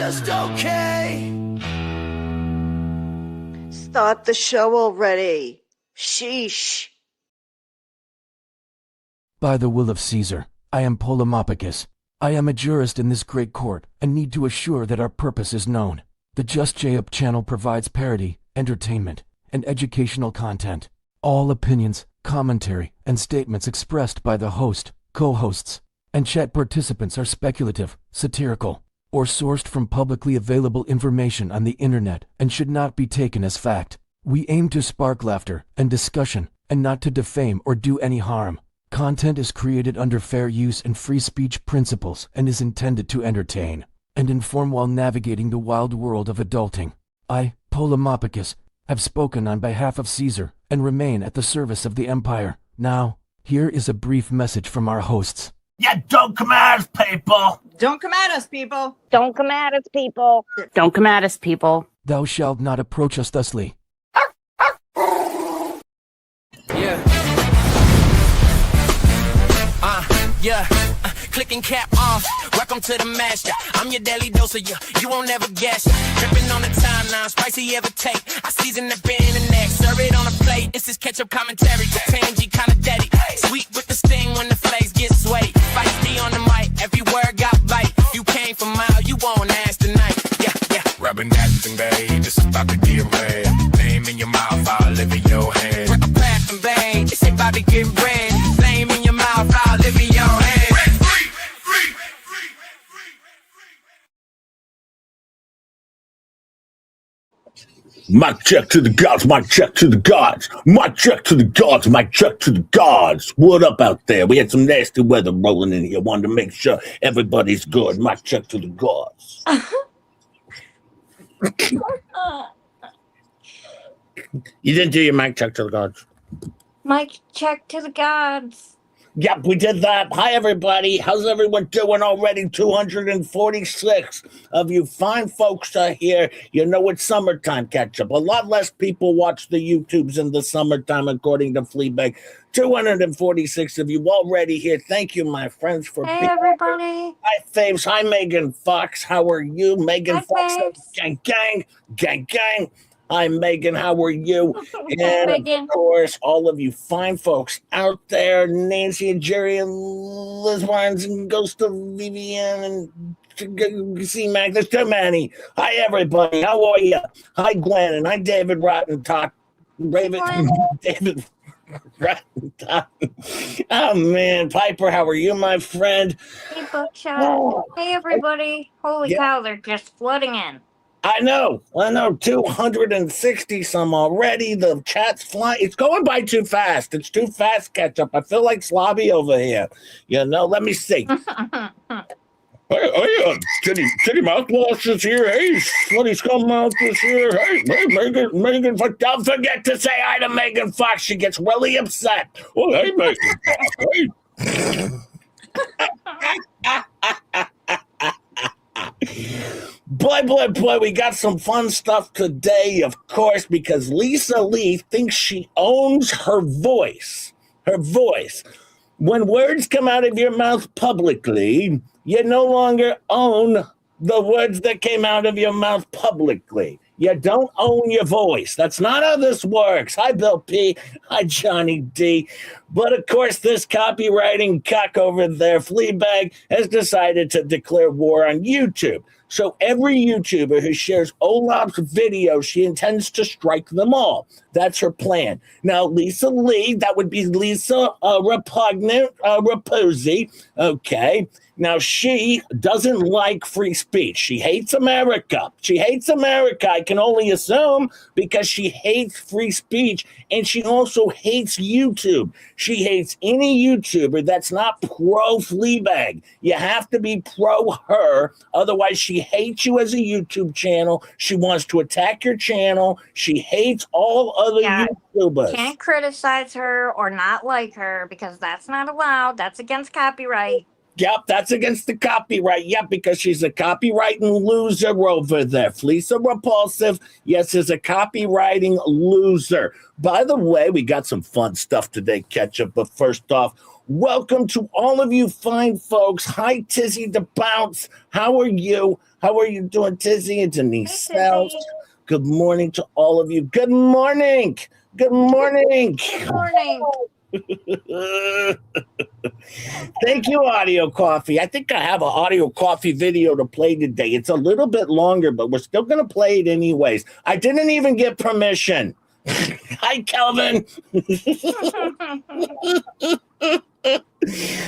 just okay. Start the show already. Sheesh. By the will of Caesar, I am Polymopicus. I am a jurist in this great court and need to assure that our purpose is known. The Just J-Up channel provides parody, entertainment, and educational content. All opinions, commentary, and statements expressed by the host, co-hosts, and chat participants are speculative, satirical, or sourced from publicly available information on the internet and should not be taken as fact. We aim to spark laughter and discussion and not to defame or do any harm. Content is created under fair use and free speech principles and is intended to entertain and inform while navigating the wild world of adulting. I, Polymopicus, have spoken on behalf of Caesar and remain at the service of the Empire. Now, here is a brief message from our hosts. Yeah, don't come at us, people. Don't come at us, people. Don't come at us, people. Don't come at us, people. Thou shalt not approach us thusly. Yeah. Clicking cap off. Welcome to the master. I'm your daily dose of you won't ever guess. Dripping on the timeline, spicy ever take. I season the bin and neck, serve it on a plate. It's this ketchup commentary, tangy kinda daddy. Sweet with the sting when the flakes get sweaty. Feisty on the mic, every word got bite. You came from mile, you won't ask tonight. Yeah. Rubbing that thing, babe, this is about to get red. Name in your mouth, I'll live in your hand. I'm laughing, babe, it's about to get red. Flame in your mouth, I'll live in your hand. Mic check to the gods, mic check to the gods, mic check to the gods, mic check to the gods. What up out there? We had some nasty weather rolling in here. Wanted to make sure everybody's good. Mic check to the gods. You didn't do your mic check to the gods. Mic check to the gods. Yep, we did that. Hi, everybody. How's everyone doing already? 246 of you fine folks are here. You know it's summertime catch-up. A lot less people watch the YouTubes in the summertime, according to Fleabag. 246 of you already here. Thank you, my friends, for Hey, being everybody. Hi, Faves. Hi, Megan Fox. How are you? Megan Hi, Fox. Faves. Gang, gang, gang, gang. Hi, Megan. How are you? And, Megan. of course, all of you fine folks out there, Nancy and Jerry and Liz Wines and Ghost of Vivian and C-Mac. There's too many. Hi, everybody. How are you? Hi, Glenn. And hi, David Rottentot. David Rottentot. Oh, man. Piper, how are you, my friend? Hey, Bookshot. Hey, everybody. Holy cow, they're just flooding in. I know, 260 some already. The chat's flying. It's going by too fast. It's too fast, catch up. I feel like Slobby over here. You know, let me see. Hey, Kitty Mouthwash is here. Hey, Slutty Scummouth is here. Hey, Megan Fox. Don't forget to say hi to Megan Fox. She gets really upset. Oh, hey, Megan Fox. Boy, we got some fun stuff today, of course, because Lisa Lee thinks she owns her voice. Her voice. When words come out of your mouth publicly, you no longer own the words that came out of your mouth publicly. You don't own your voice. That's not how this works. Hi, Bill P. Hi, Johnny D. But, of course, this copywriting cuck over there, Fleabag, has decided to declare war on YouTube. So every YouTuber who shares Olaf's videos, she intends to strike them all. That's her plan. Now, Lisa Lee, that would be Lisa Raposi, okay. Now, she doesn't like free speech. She hates America. She hates America, I can only assume, because she hates free speech, and she also hates YouTube. She hates any YouTuber that's not pro-Fleabag. You have to be pro-her, otherwise she hates you as a YouTube channel. She wants to attack your channel. She hates all other YouTubers. Can't criticize her or not like her because that's not allowed. That's against copyright. Yep, that's against the copyright. Yep, because she's a copywriting loser over there. Fleece Repulsive, yes, is a copywriting loser. By the way, we got some fun stuff today, Ketchup. But first off, welcome to all of you fine folks. Hi, Tizzy the Bounce. How are you? How are you doing, Tizzy and Denise Hi, South? Tizzy. Good morning to all of you. Good morning. Good morning. Good morning. Thank you, Audio Coffee. I think I have an Audio Coffee video to play today. It's a little bit longer, but we're still going to play it anyways. I didn't even get permission. Hi, Kelvin.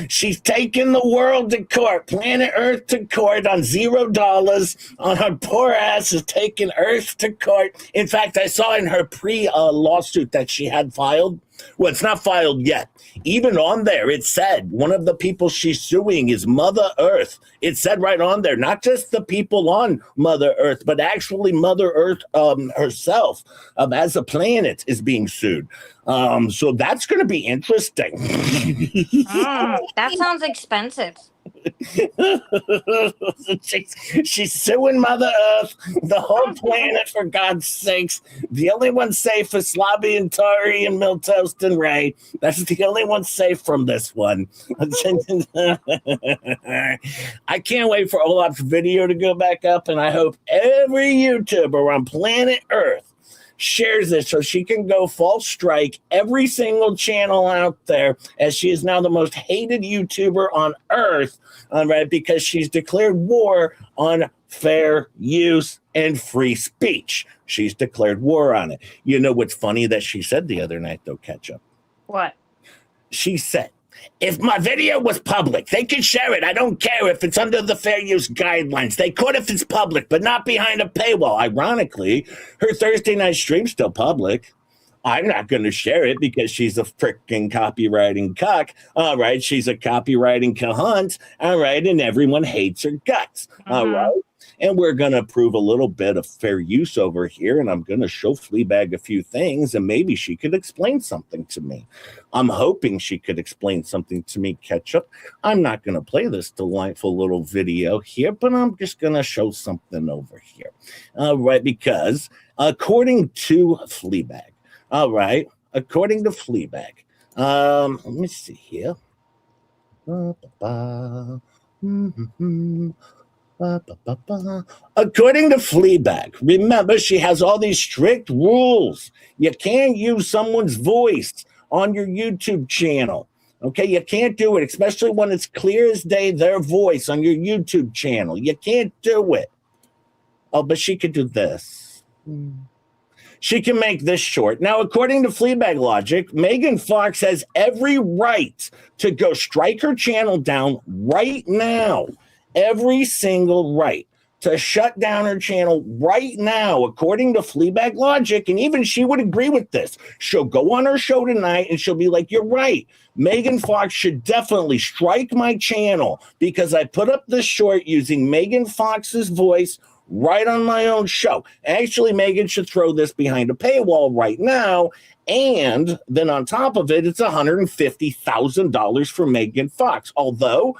She's taking the world to court, planet Earth to court on $0. On her poor ass is taking Earth to court. In fact, I saw in her lawsuit that she had filed. Well, it's not filed yet. Even on there, it said one of the people she's suing is Mother Earth. It said right on there, not just the people on Mother Earth, but actually Mother Earth herself as a planet is being sued. So that's going to be interesting. That sounds expensive. she's suing Mother Earth, the whole planet, for God's sakes. The only one safe is Slobby and Tori and Miltoast and Ray. That's the only one safe from this one. I can't wait for Olaf's video to go back up, and I hope every YouTuber on planet Earth shares it so she can go full strike every single channel out there, as she is now the most hated YouTuber on Earth, right? Because she's declared war on fair use and free speech. She's declared war on it. You know what's funny that she said the other night, though, Ketchup? What? She said, if my video was public, they could share it. I don't care if it's under the fair use guidelines. They could if it's public, but not behind a paywall. Ironically, her Thursday night stream's still public. I'm not going to share it because she's a freaking copywriting cuck. All right. She's a copywriting cunt. All right. And everyone hates her guts. All right. And we're going to prove a little bit of fair use over here. And I'm going to show Fleabag a few things, and maybe she could explain something to me. I'm hoping she could explain something to me, Ketchup. I'm not going to play this delightful little video here, but I'm just going to show something over here. All right. Because according to Fleabag, according to Fleabag, let me see here. According to Fleabag, remember, she has all these strict rules. You can't use someone's voice on your YouTube channel. Okay, you can't do it, especially when it's clear as day their voice on your YouTube channel. You can't do it. Oh, but she could do this. She can make this short. Now, according to Fleabag logic, Megan Fox has every right to go strike her channel down right now. Every single right to shut down her channel right now, according to Fleabag logic. And even she would agree with this. She'll go on her show tonight and she'll be like, you're right. Megan Fox should definitely strike my channel because I put up this short using Megan Fox's voice right on my own show. Actually, Megan should throw this behind a paywall right now. And then on top of it, it's $150,000 for Megan Fox. Although,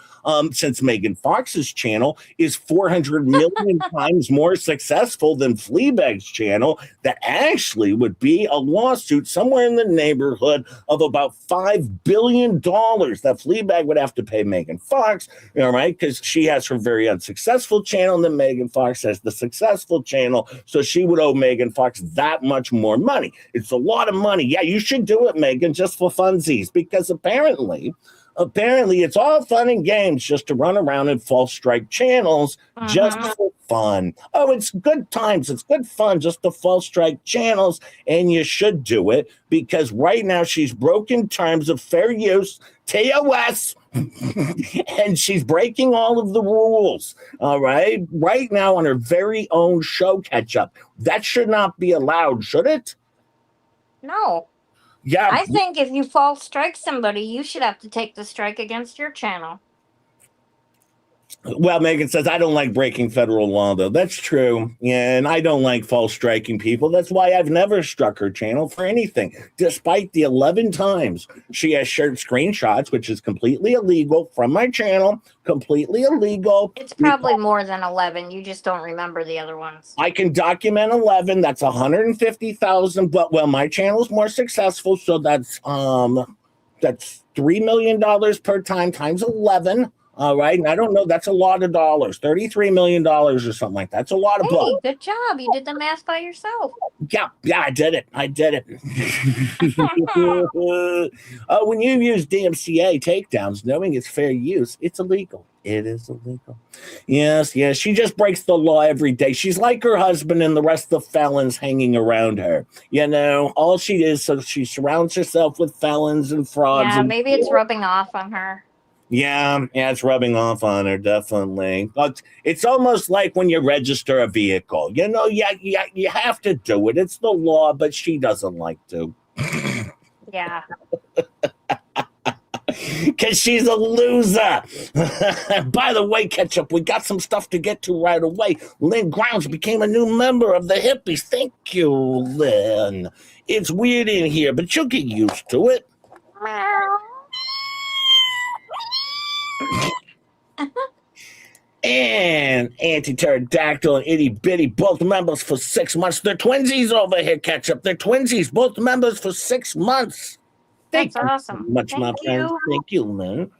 since Megan Fox's channel is 400 million times more successful than Fleabag's channel, that actually would be a lawsuit somewhere in the neighborhood of about $5 billion that Fleabag would have to pay Megan Fox, all right, because she has her very unsuccessful channel, and then Megan Fox has the successful channel, so she would owe Megan Fox that much more money. It's a lot of money. Yeah, you should do it, Megan, just for funsies, because apparently it's all fun and games just to run around and false strike channels just for fun. Oh, it's good times. It's good fun just to false strike channels, and you should do it because right now she's broken terms of fair use, TOS, and she's breaking all of the rules, all right? Right now on her very own show, Ketchup. That should not be allowed, should it? No. Yeah. I think if you false strike somebody, you should have to take the strike against your channel. Well, Megan says, I don't like breaking federal law, though. That's true. Yeah, and I don't like false striking people. That's why I've never struck her channel for anything, despite the 11 times she has shared screenshots, which is completely illegal from my channel, completely illegal. It's probably more than 11. You just don't remember the other ones. I can document 11. That's 150,000. But, well, my channel's more successful, so that's $3 million per time times 11. All right. And I don't know. That's a lot of dollars, $33 million or something like that. That's a lot of bucks. Hey, good job. You did the math by yourself. Yeah, I did it. When you use DMCA takedowns, knowing it's fair use, it's illegal. It is illegal. Yes. She just breaks the law every day. She's like her husband and the rest of the felons hanging around her. All she is, so she surrounds herself with felons and frauds. Yeah, And maybe it's rubbing off on her. yeah, it's rubbing off on her, definitely. But it's almost like when you register a vehicle. You have to do it. It's the law, but she doesn't like to. Yeah. Because she's a loser. By the way, Ketchup, we got some stuff to get to right away. Lynn Grounds became a new member of the Hippies. Thank you, Lynn. It's weird in here, but you'll get used to it. Meow. And Anti-Pterodactyl and Itty Bitty, both members for 6 months. They're twinsies over here, Ketchup. They're twinsies, both members for 6 months. That's awesome. Much, my friend. Thank you, Lynn.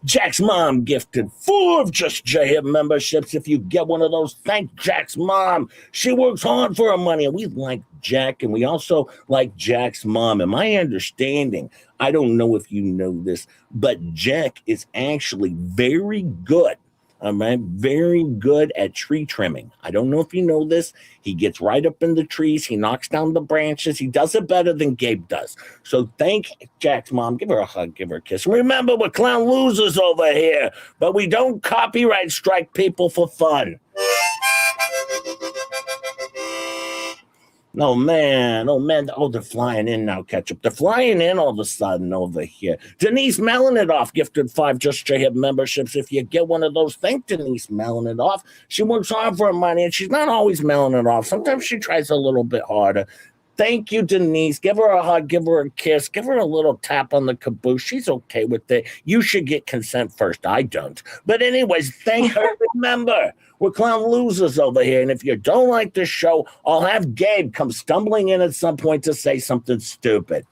Jack's mom gifted 4 of Just J-Hip memberships. If you get one of those, thank Jack's mom. She works hard for her money, and we like Jack, and we also like Jack's mom. And my understanding, I don't know if you know this, but Jack is actually very good. All right, very good at tree trimming. I don't know if you know this. He gets right up in the trees. He knocks down the branches. He does it better than Gabe does. So thank Jack's mom. Give her a hug. Give her a kiss. Remember, we're clown losers over here, but we don't copyright strike people for fun. Oh, man. Oh, they're flying in now, Ketchup. They're flying in all of a sudden over here. Denise Melanitoff gifted 5 Just J-Hip memberships. If you get one of those, thank Denise Melanitoff. She works hard for her money, and she's not always mailing it off. Sometimes she tries a little bit harder. Thank you, Denise. Give her a hug. Give her a kiss. Give her a little tap on the caboose. She's okay with it. You should get consent first. I don't. But anyways, thank her. Remember, we're clown losers over here. And if you don't like the show, I'll have Gabe come stumbling in at some point to say something stupid.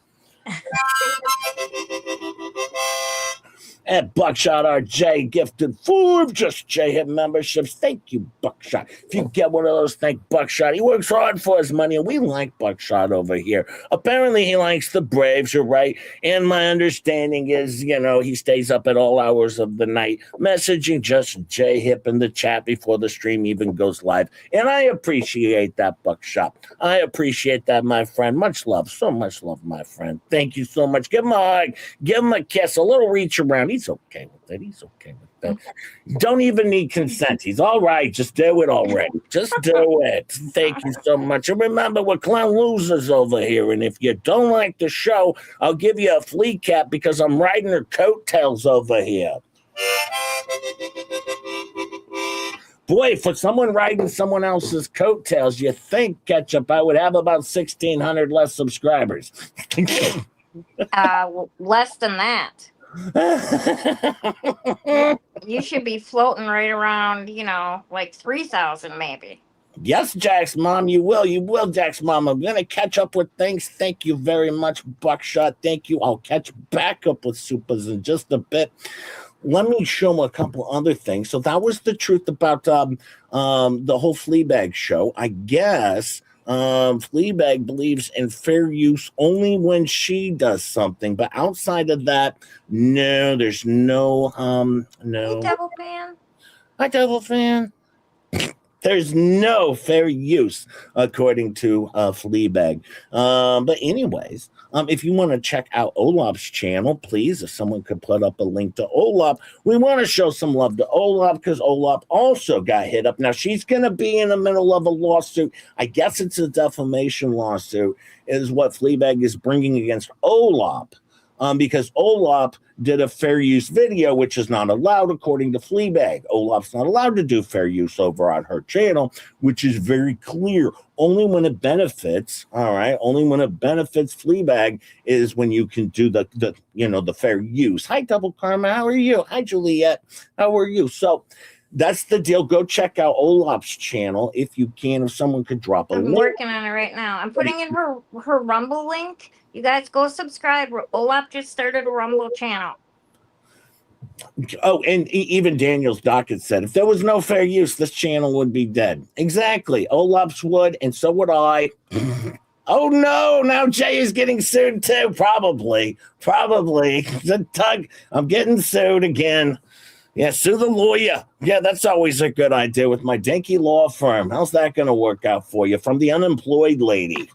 And Buckshot RJ gifted 4 of Just J-Hip memberships. Thank you, Buckshot. If you get one of those, thank Buckshot. He works hard for his money, and we like Buckshot over here. Apparently, he likes the Braves, you're right. And my understanding is, he stays up at all hours of the night, messaging Just J-Hip in the chat before the stream even goes live. And I appreciate that, Buckshot. I appreciate that, my friend. Much love. So much love, my friend. Thank you so much. Give him a hug. Give him a kiss. A little reach around. He's okay with it. He's okay with that. Don't even need consent. He's all right. Just do it already. Just do it. Thank you so much. And remember, we're clown losers over here. And if you don't like the show, I'll give you a flea cap because I'm riding her coattails over here. Boy, for someone riding someone else's coattails, you think, Ketchup, I would have about 1,600 less subscribers. Less than that. You should be floating right around, like 3,000 maybe. Yes, Jack's mom, you will. You will, Jack's mom. I'm going to catch up with things. Thank you very much, Buckshot. Thank you. I'll catch back up with Supers in just a bit. Let me show a couple other things. So that was the truth about the whole Fleabag show. I guess Fleabag believes in fair use only when she does something, but outside of that, no, there's no no. Hey, Devil Fan. Hi, Devil Fan. There's no fair use, according to Fleabag. But anyways, if you want to check out Olaf's channel, please, if someone could put up a link to Olaf, we want to show some love to Olaf because Olaf also got hit up. Now, she's going to be in the middle of a lawsuit. I guess it's a defamation lawsuit is what Fleabag is bringing against Olaf. Because Olaf did a fair use video, which is not allowed according to Fleabag. Olaf's not allowed to do fair use over on her channel, which is very clear. Only when it benefits, all right, only when it benefits Fleabag is when you can do the fair use. Hi, Double Karma, how are you? Hi, Juliet, how are you? So that's the deal. Go check out Olaf's channel if you can. If someone could drop a link. I'm working on it right now. I'm putting in her Rumble link. You guys go subscribe. Olaf just started a Rumble channel. Oh, and even Daniel's docket said, if there was no fair use, this channel would be dead. Exactly. Olaf's would, and so would I. Oh no, now Jay is getting sued too. Probably. The tug. I'm getting sued again. Yeah, sue the lawyer. Yeah, that's always a good idea with my dinky law firm. How's that going to work out for you? From the unemployed lady.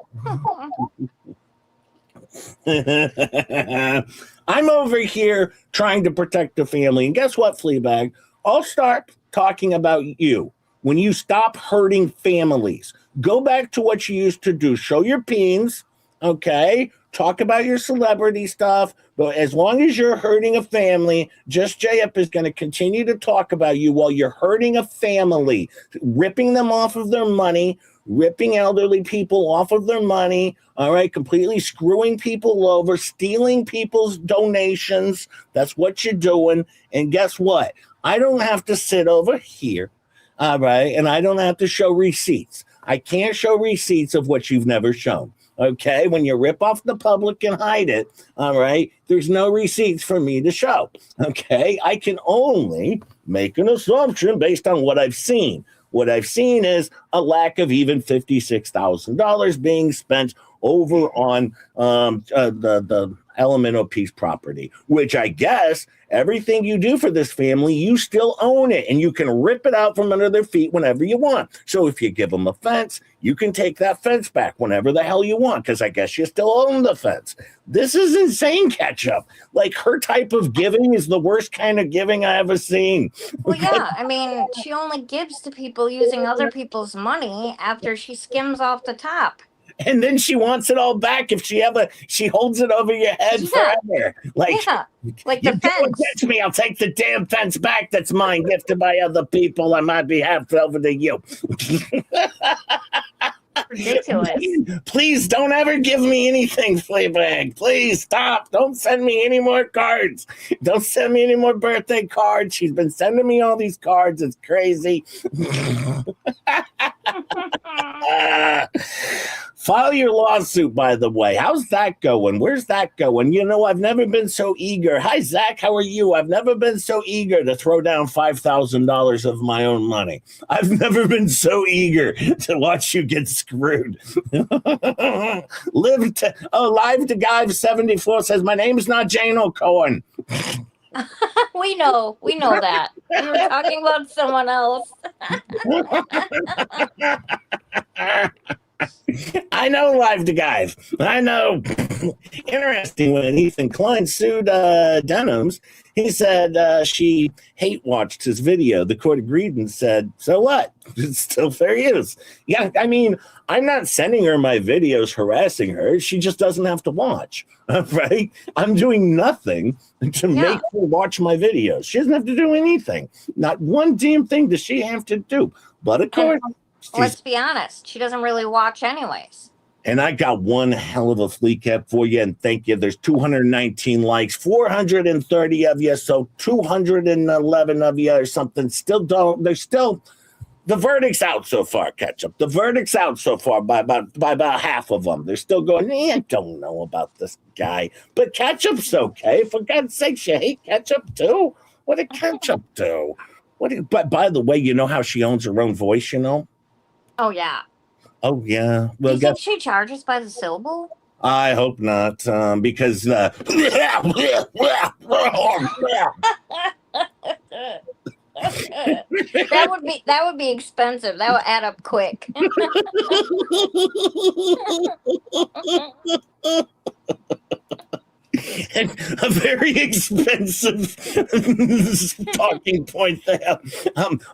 I'm over here trying to protect the family. And guess what, Fleabag? I'll start talking about you when you stop hurting families. Go back to what you used to do. Show your peens, okay? Talk about your celebrity stuff. But as long as you're hurting a family, Just J-Up is going to continue to talk about you while you're hurting a family, ripping them off of their money, ripping elderly people off of their money, all right, completely screwing people over, stealing people's donations. That's what you're doing. And guess what? I don't have to sit over here, all right, and I don't have to show receipts. I can't show receipts of what you've never shown. Okay, when you rip off the public and hide it, all right, there's no receipts for me to show. Okay, I can only make an assumption based on what I've seen. What I've seen is a lack of even $56,000 being spent over on the Elemental Peace property, which I guess everything you do for this family, you still own it and you can rip it out from under their feet whenever you want. So if you give them a fence, you can take that fence back whenever the hell you want, because I guess you still own the fence. This is insane, Ketchup. Like, her type of giving is the worst kind of giving I ever seen. Well, yeah, I mean, she only gives to people using other people's money after she skims off the top. And then she wants it all back if she holds it over your head forever. Like the fence. Catch me, I'll take the damn fence back that's mine, gifted by other people on my behalf over to you. Ridiculous. Please don't ever give me anything, Fleabag. Please stop. Don't send me any more cards. Don't send me any more birthday cards. She's been sending me all these cards. It's crazy. File your lawsuit, by the way. How's that going? Where's that going? You know, I've never been so eager. Hi, Zach. How are you? I've never been so eager to throw down $5,000 of my own money. I've never been so eager to watch you get screwed. Live to Guy 74 says, my name's not Jane O'Cohen. We know that. We were talking about someone else. I know Live to Guys. I know. Interesting, when Ethan Klein sued Denims, he said she hate watched his video. The court agreed and said, so what? It's still fair use. Yeah, I mean, I'm not sending her my videos harassing her. She just doesn't have to watch, right? I'm doing nothing to make her watch my videos. She doesn't have to do anything. Not one damn thing does she have to do. But of course, let's be honest, she doesn't really watch anyways. And I got one hell of a flea cap for you, and thank you. There's 219 likes, 430 of you, so 211 of you or something still don't. There's still, the verdict's out so far, Ketchup. The verdict's out so far by about half of them. They're still going, I don't know about this guy. But Ketchup's okay. For God's sake, you hate Ketchup too? What did Ketchup do? But by the way, you know how she owns her own voice, you know? Oh, yeah. Oh, yeah. Well, do you think she charges by the syllable? I hope not, because that would be expensive. That would add up quick. And a very expensive talking point there.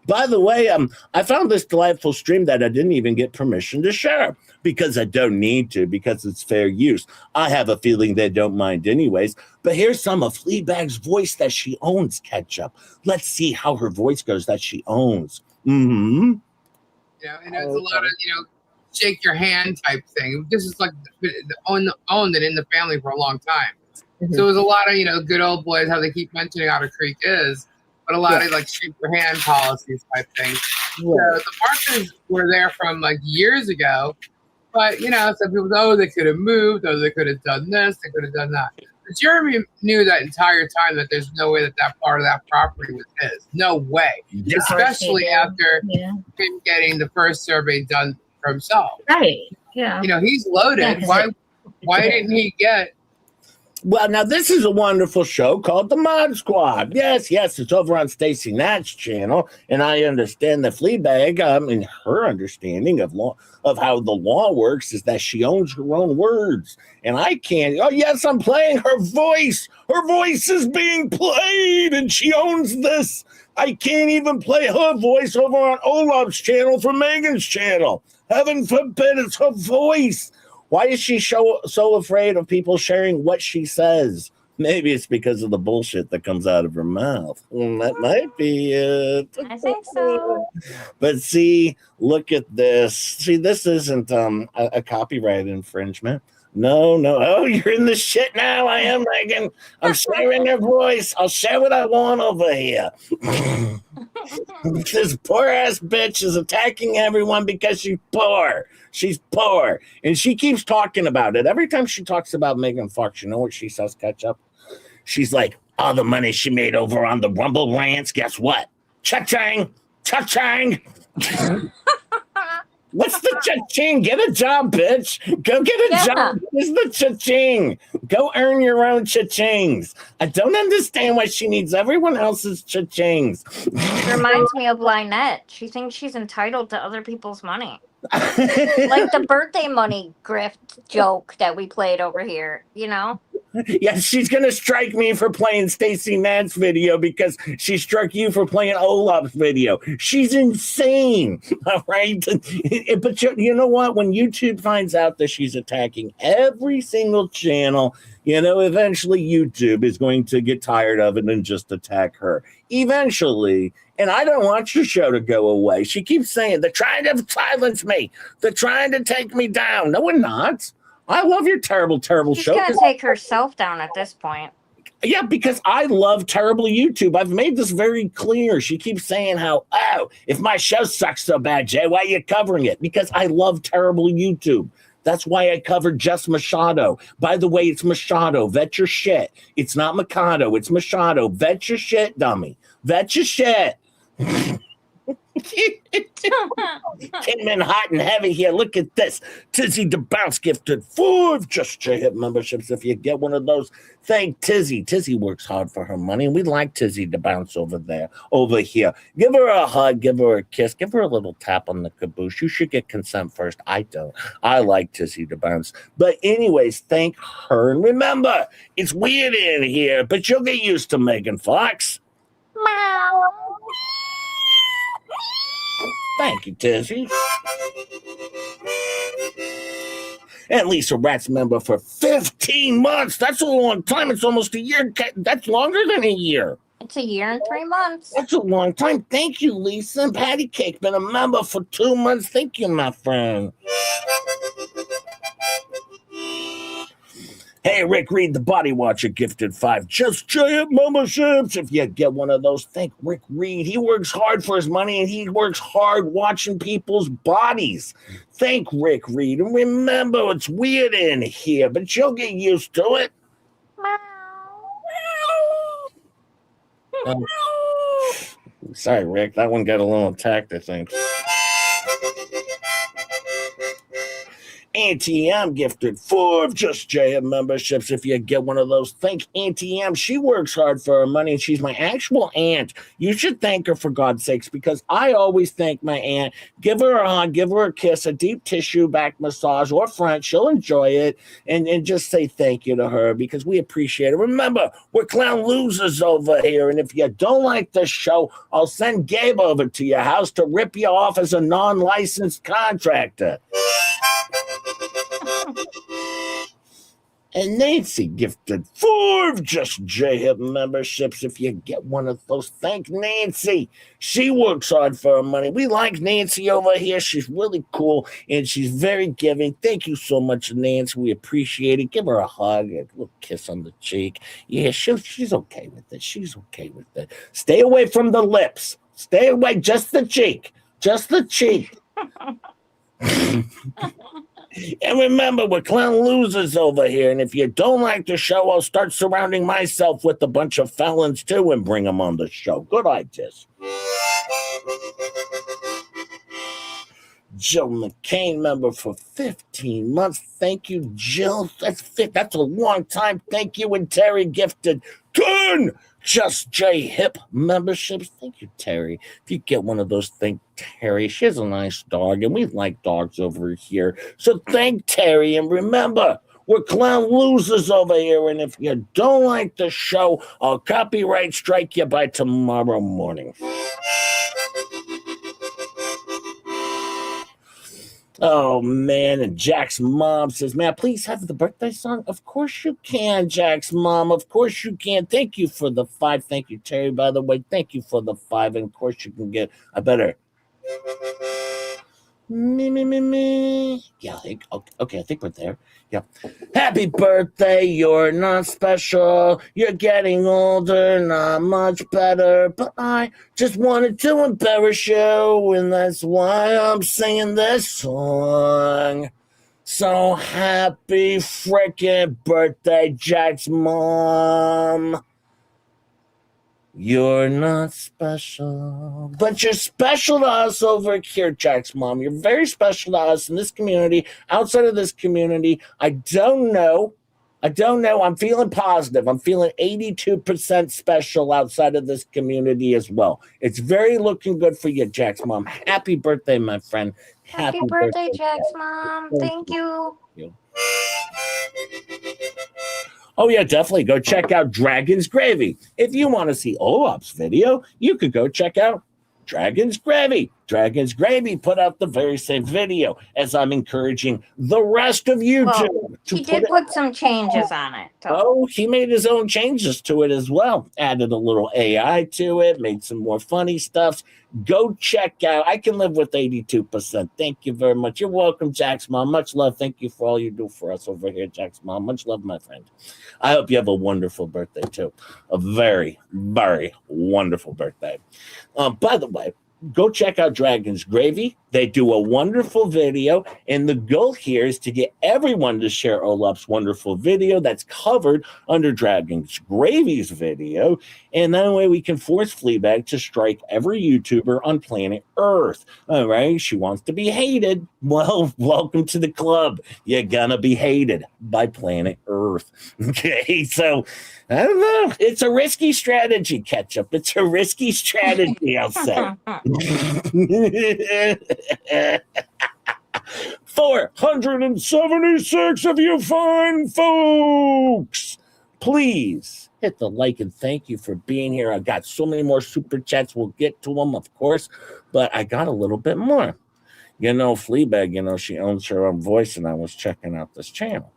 By the way, I found this delightful stream that I didn't even get permission to share because I don't need to, because it's fair use. I have a feeling they don't mind anyways. But here's some of Fleabag's voice that she owns, Ketchup. Let's see how her voice goes that she owns. Mm-hmm. Yeah, and it's a lot of, shake your hand type thing. This is like owned it in the family for a long time. Mm-hmm. So it was a lot of, good old boys, how they keep mentioning Otter Creek is, but a lot of like shake your hand policies type things. Yeah. So the markers were there from like years ago, but some people say, oh, they could have moved, or they could have done this, they could have done that. Jeremy knew that entire time that there's no way that part of that property was his. No way. Yeah. Especially after Yeah. him getting the first survey done for himself. Right. Yeah. You know, he's loaded. Yeah, 'cause Why didn't he get? Well, now this is a wonderful show called The Mod Squad. Yes, it's over on Stacey Nat's channel, and I understand the Fleabag. And her understanding of how the law works is that she owns her own words, and I can't. Oh, yes, I'm playing her voice. Her voice is being played, and she owns this. I can't even play her voice over on Olaf's channel for Megan's channel. Heaven forbid it's her voice. Why is she so afraid of people sharing what she says? Maybe it's because of the bullshit that comes out of her mouth. That might be it. I think so. But see, look at this. See, this isn't a copyright infringement. No. Oh, you're in the shit now. I am, Megan. I'm sharing your voice. I'll share what I want over here. This poor ass bitch is attacking everyone because she's poor. She's poor. And she keeps talking about it. Every time she talks about Megan Fox, you know what she says, Ketchup? She's like, all the money she made over on the Rumble rants, guess what? Cha-chang! Cha-chang! What's the cha-ching? Get a job, bitch. Go get a job. What's the cha-ching? Go earn your own cha-chings. I don't understand why she needs everyone else's cha-chings. Reminds me of Lynette. She thinks she's entitled to other people's money. Like the birthday money grift joke that we played over here, you know? Yeah, she's going to strike me for playing Stacey Nat's video because she struck you for playing Olaf's video. She's insane, all right? But you know what? When YouTube finds out that she's attacking every single channel, you know, eventually YouTube is going to get tired of it and just attack her. Eventually. And I don't want your show to go away. She keeps saying, they're trying to silence me. They're trying to take me down. No, we're not. I love your terrible show. She's going to take herself down at this point. Yeah, because I love terrible YouTube. I've made this very clear. She keeps saying how, oh, if my show sucks so bad, Jay, why are you covering it? Because I love terrible YouTube. That's why I covered just Machado. By the way, it's Machado. Vet your shit. It's not Mikado. It's Machado. Vet your shit, dummy. Vet your shit. Came in hot and heavy here. Look at this. Tizzy DeBounce gifted 4 Just J-Hip memberships. If you get one of those, thank Tizzy. Tizzy works hard for her money, and we like Tizzy DeBounce over here. Give her a hug, give her a kiss, give her a little tap on the caboose. You should get consent first. I don't. I like Tizzy DeBounce. But anyways, thank her. And remember, it's weird in here, but you'll get used to Megan Fox. Meow. Thank you, Tizzy. And Lisa Rat's member for 15 months. That's a long time. It's almost a year. That's longer than a year. It's a year and 3 months. That's a long time. Thank you, Lisa. And Patty Cake been a member for 2 months. Thank you, my friend. Hey, Rick Reed, the Body Watcher, gifted 5 Just Giant memberships. If you get one of those, thank Rick Reed. He works hard for his money, and he works hard watching people's bodies. Thank Rick Reed. And remember, it's weird in here, but you'll get used to it. Sorry, Rick. That one got a little attacked, I think. Auntie M gifted 4 Just JM memberships. If you get one of those, thank Auntie M. She works hard for her money, and she's my actual aunt. You should thank her, for God's sakes, because I always thank my aunt. Give her a hug, give her a kiss, a deep tissue back massage or front. She'll enjoy it, and just say thank you to her because we appreciate it. Remember, we're clown losers over here, and if you don't like the show, I'll send Gabe over to your house to rip you off as a non-licensed contractor. And Nancy gifted 4 Just J-Hip memberships. If you get one of those, thank Nancy. She works hard for her money. We like Nancy over here. She's really cool, and she's very giving. Thank you so much, Nancy. We appreciate it. Give her a hug, a little kiss on the cheek. Yeah, she's okay with it. She's okay with it. Stay away from the lips. Stay away, just the cheek. Just the cheek. And remember, we're clown losers over here. And if you don't like the show, I'll start surrounding myself with a bunch of felons too and bring them on the show. Good ideas. Jill McCain, member for 15 months. Thank you, Jill. That's a long time. Thank you. And Terry gifted 10 Just J Hip memberships. Thank you, Terry. If you get one of those, thank Terry. She has a nice dog, and we like dogs over here. So thank Terry. And remember, we're clown losers over here. And if you don't like the show, I'll copyright strike you by tomorrow morning. Oh, man. And Jack's mom says, may I please have the birthday song? Of course you can, Jack's mom. Of course you can. Thank you for the 5. Thank you, Terry, by the way. Thank you for the 5. And, of course, you can get a better... Me. Yeah, I think, okay, I think we're there. Yeah. Happy birthday, you're not special. You're getting older, not much better. But I just wanted to embarrass you, and that's why I'm singing this song. So happy freaking birthday, Jack's mom. You're not special, but you're special to us over here, Jack's mom. You're very special to us in this community, outside of this community. I don't know. I'm feeling positive. I'm feeling 82% special outside of this community as well. It's very looking good for you, Jack's mom. Happy birthday, my friend. Happy birthday, Jack's mom. Thank you. Oh, yeah, definitely. Go check out Dragon's Gravy. If you want to see Olaf's video, you could go check out Dragon's Gravy. Dragon's Gravy put out the very same video as I'm encouraging the rest of YouTube to he did put some changes on it. So. Oh, he made his own changes to it as well. Added a little AI to it, made some more funny stuff. Go check out. I can live with 82%. Thank you very much. You're welcome, Jack's mom. Much love. Thank you for all you do for us over here, Jack's mom. Much love, my friend. I hope you have a wonderful birthday, too. A very, very wonderful birthday. By the way, go check out Dragon's Gravy. They do a wonderful video, and the goal here is to get everyone to share Olaf's wonderful video that's covered under Dragon's Gravy's video, and that way we can force Fleabag to strike every YouTuber on planet Earth. All right, she wants to be hated. Well, welcome to the club. You're gonna be hated by planet Earth. Okay, so I don't know. It's a risky strategy, Ketchup. It's a risky strategy, I'll say. 476 of you fine folks. Please hit the like and thank you for being here. I got so many more super chats. We'll get to them, of course, but I got a little bit more. You know, Fleabag, she owns her own voice, and I was checking out this channel.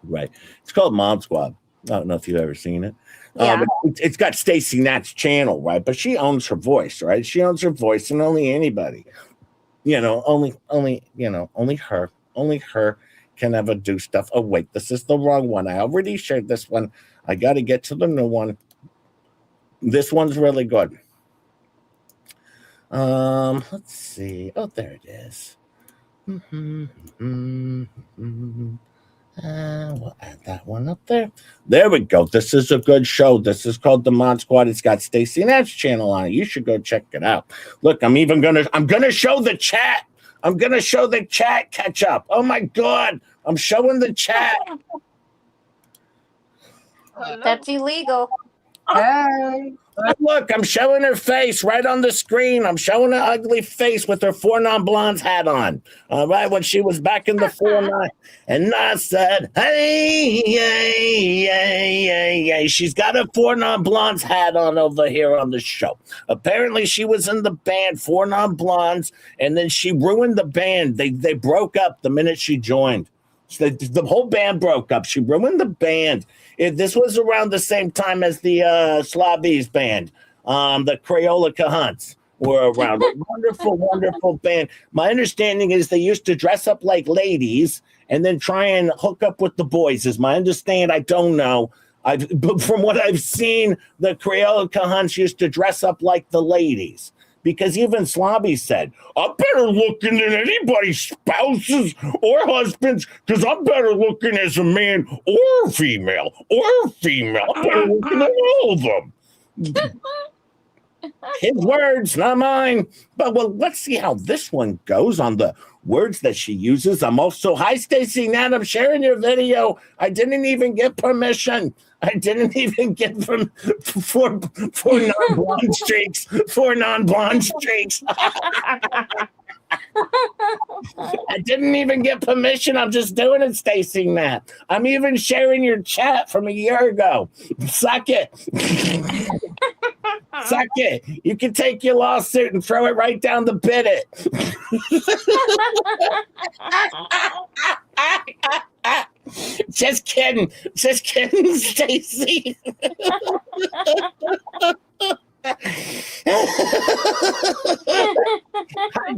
Right. It's called Mom Squad. I don't know if you've ever seen it. Yeah. It's got Stacey Nat's channel, right? But she owns her voice, right? She owns her voice, and only anybody, only her can ever do stuff. Oh, wait, this is the wrong one. I already shared this one. I got to get to the new one. This one's really good. Let's see. Oh, there it is. We'll add that one up there. There we go. This is a good show. This is called The Mod Squad. It's got Stacey Nat's channel on it. You should go check it out. Look, I'm gonna show the chat. I'm gonna show the chat catch up. Oh my god. I'm showing the chat. That's illegal. Hey. Look, I'm showing her face right on the screen. I'm showing her ugly face with her Four Non-Blondes hat on. All right, when she was back in the 4-9. And I said, hey, yay. She's got a Four Non-Blondes hat on over here on the show. Apparently, she was in the band Four Non-Blondes, and then she ruined the band. They broke up the minute she joined. So the whole band broke up. She ruined the band. This was around the same time as the Slavies band. The Crayola Cahunts were around. A wonderful, wonderful band. My understanding is they used to dress up like ladies and then try and hook up with the boys. Is my understanding. I don't know. But from what I've seen, the Crayola Cahunts used to dress up like the ladies. because even Slobby said, I'm better looking than anybody's spouses or husbands because I'm better looking as a man or female. I'm better looking than all of them. His words, not mine. But well, let's see how this one goes on the words that she uses. I'm also, hi, Stacey Nat, I'm sharing your video. I didn't even get permission. I didn't even get from for non-blonde streaks. For non-blonde streaks. I didn't even get permission. I'm just doing it, Stacey Nat. I'm even sharing your chat from a year ago. Suck it. Suck it. You can take your lawsuit and throw it right down the bid it. Just kidding, Stacey. Hi,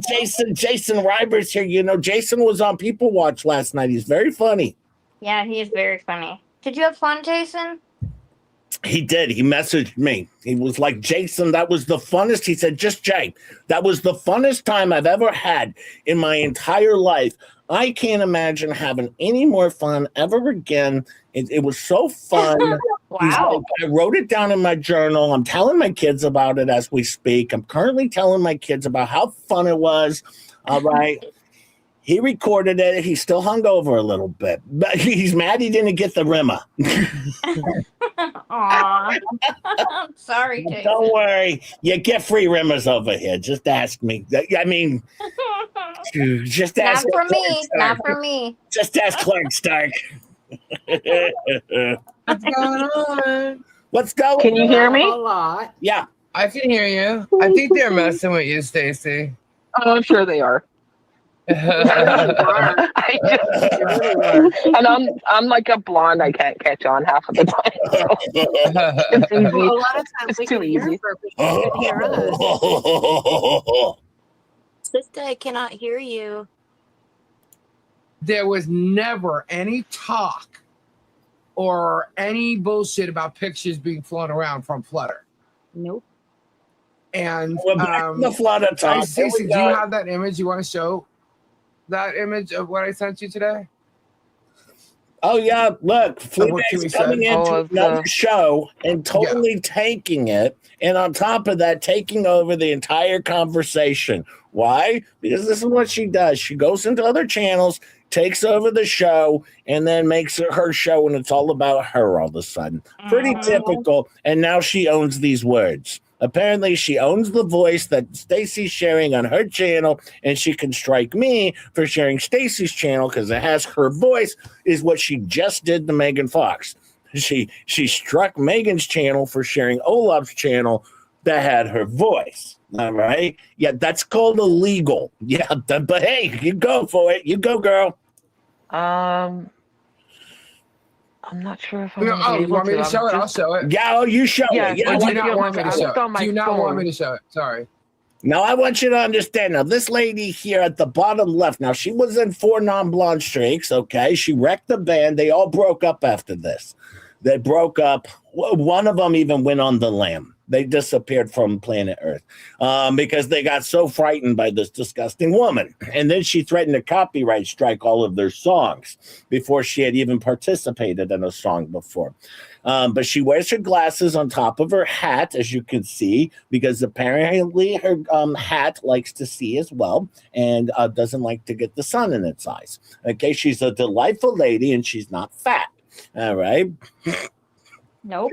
Jason Reiber's here. You know, Jason was on People Watch last night. He's very funny. Yeah, he is very funny. Did you have fun, Jason? He did. He messaged me. He was like, Jason, that was the funnest. He said, just Jay, that was the funnest time I've ever had in my entire life. I can't imagine having any more fun ever again. It was so fun. Wow. Like, I wrote it down in my journal. I'm telling my kids about it as we speak. I'm currently telling my kids about how fun it was. All right. He recorded it. He's still hungover a little bit, but he's mad he didn't get the Rimmer. Aw. I'm sorry, Jason. Don't worry. You get free Rimmers over here. Just ask me. I mean, just ask. Not for me. Not for me. Just ask Clark Stark. What's going on? What's going on? Can you hear me? A lot. Yeah. I can hear you. I think they're messing with you, Stacey. Oh, I'm sure they are. I just, and I'm like a blonde. I can't catch on half of the time. So it's easy. Well, a lot of times It's we too can hear easy. her, but you can hear us. Sister, I cannot hear you. There was never any talk or any bullshit about pictures being flown around from Flutter. Nope. And We're back to the Flutter talk. Stacey, do you have that image? You want to show that image of what I sent you today? Oh yeah, look, what Flea's Kimmy coming said. into Oh, another show and totally taking it, and on top of that, taking over the entire conversation. Why? Because this is what she does. She goes into other channels, takes over the show, and then makes it her show, and it's all about her all of a sudden. Pretty typical. And now she owns these words. Apparently, she owns the voice that Stacey's sharing on her channel, and she can strike me for sharing Stacey's channel because it has her voice, is what she just did to Megan Fox. She struck Megan's channel for sharing Olaf's channel that had her voice. All right? Yeah, that's called illegal. Yeah, but hey, you go for it. You go, girl. I'm not sure if I'm You gonna be able want me to I'm show it? I'll just- show it. Yeah, you show Yeah, it. Yeah, Or do I you not feel want me to like show it's on it? my Do you not want phone. me to show it? Sorry. Now, I want you to understand. Now, this lady here at the bottom left, now, she was in 4 non-blonde streaks, okay? She wrecked the band. They all broke up after this. They broke up. One of them even went on the lam. They disappeared from planet Earth because they got so frightened by this disgusting woman. And then she threatened to copyright strike all of their songs before she had even participated in a song before. But she wears her glasses on top of her hat, as you can see, because apparently her hat likes to see as well and doesn't like to get the sun in its eyes. Okay, she's a delightful lady and she's not fat. All right. Nope.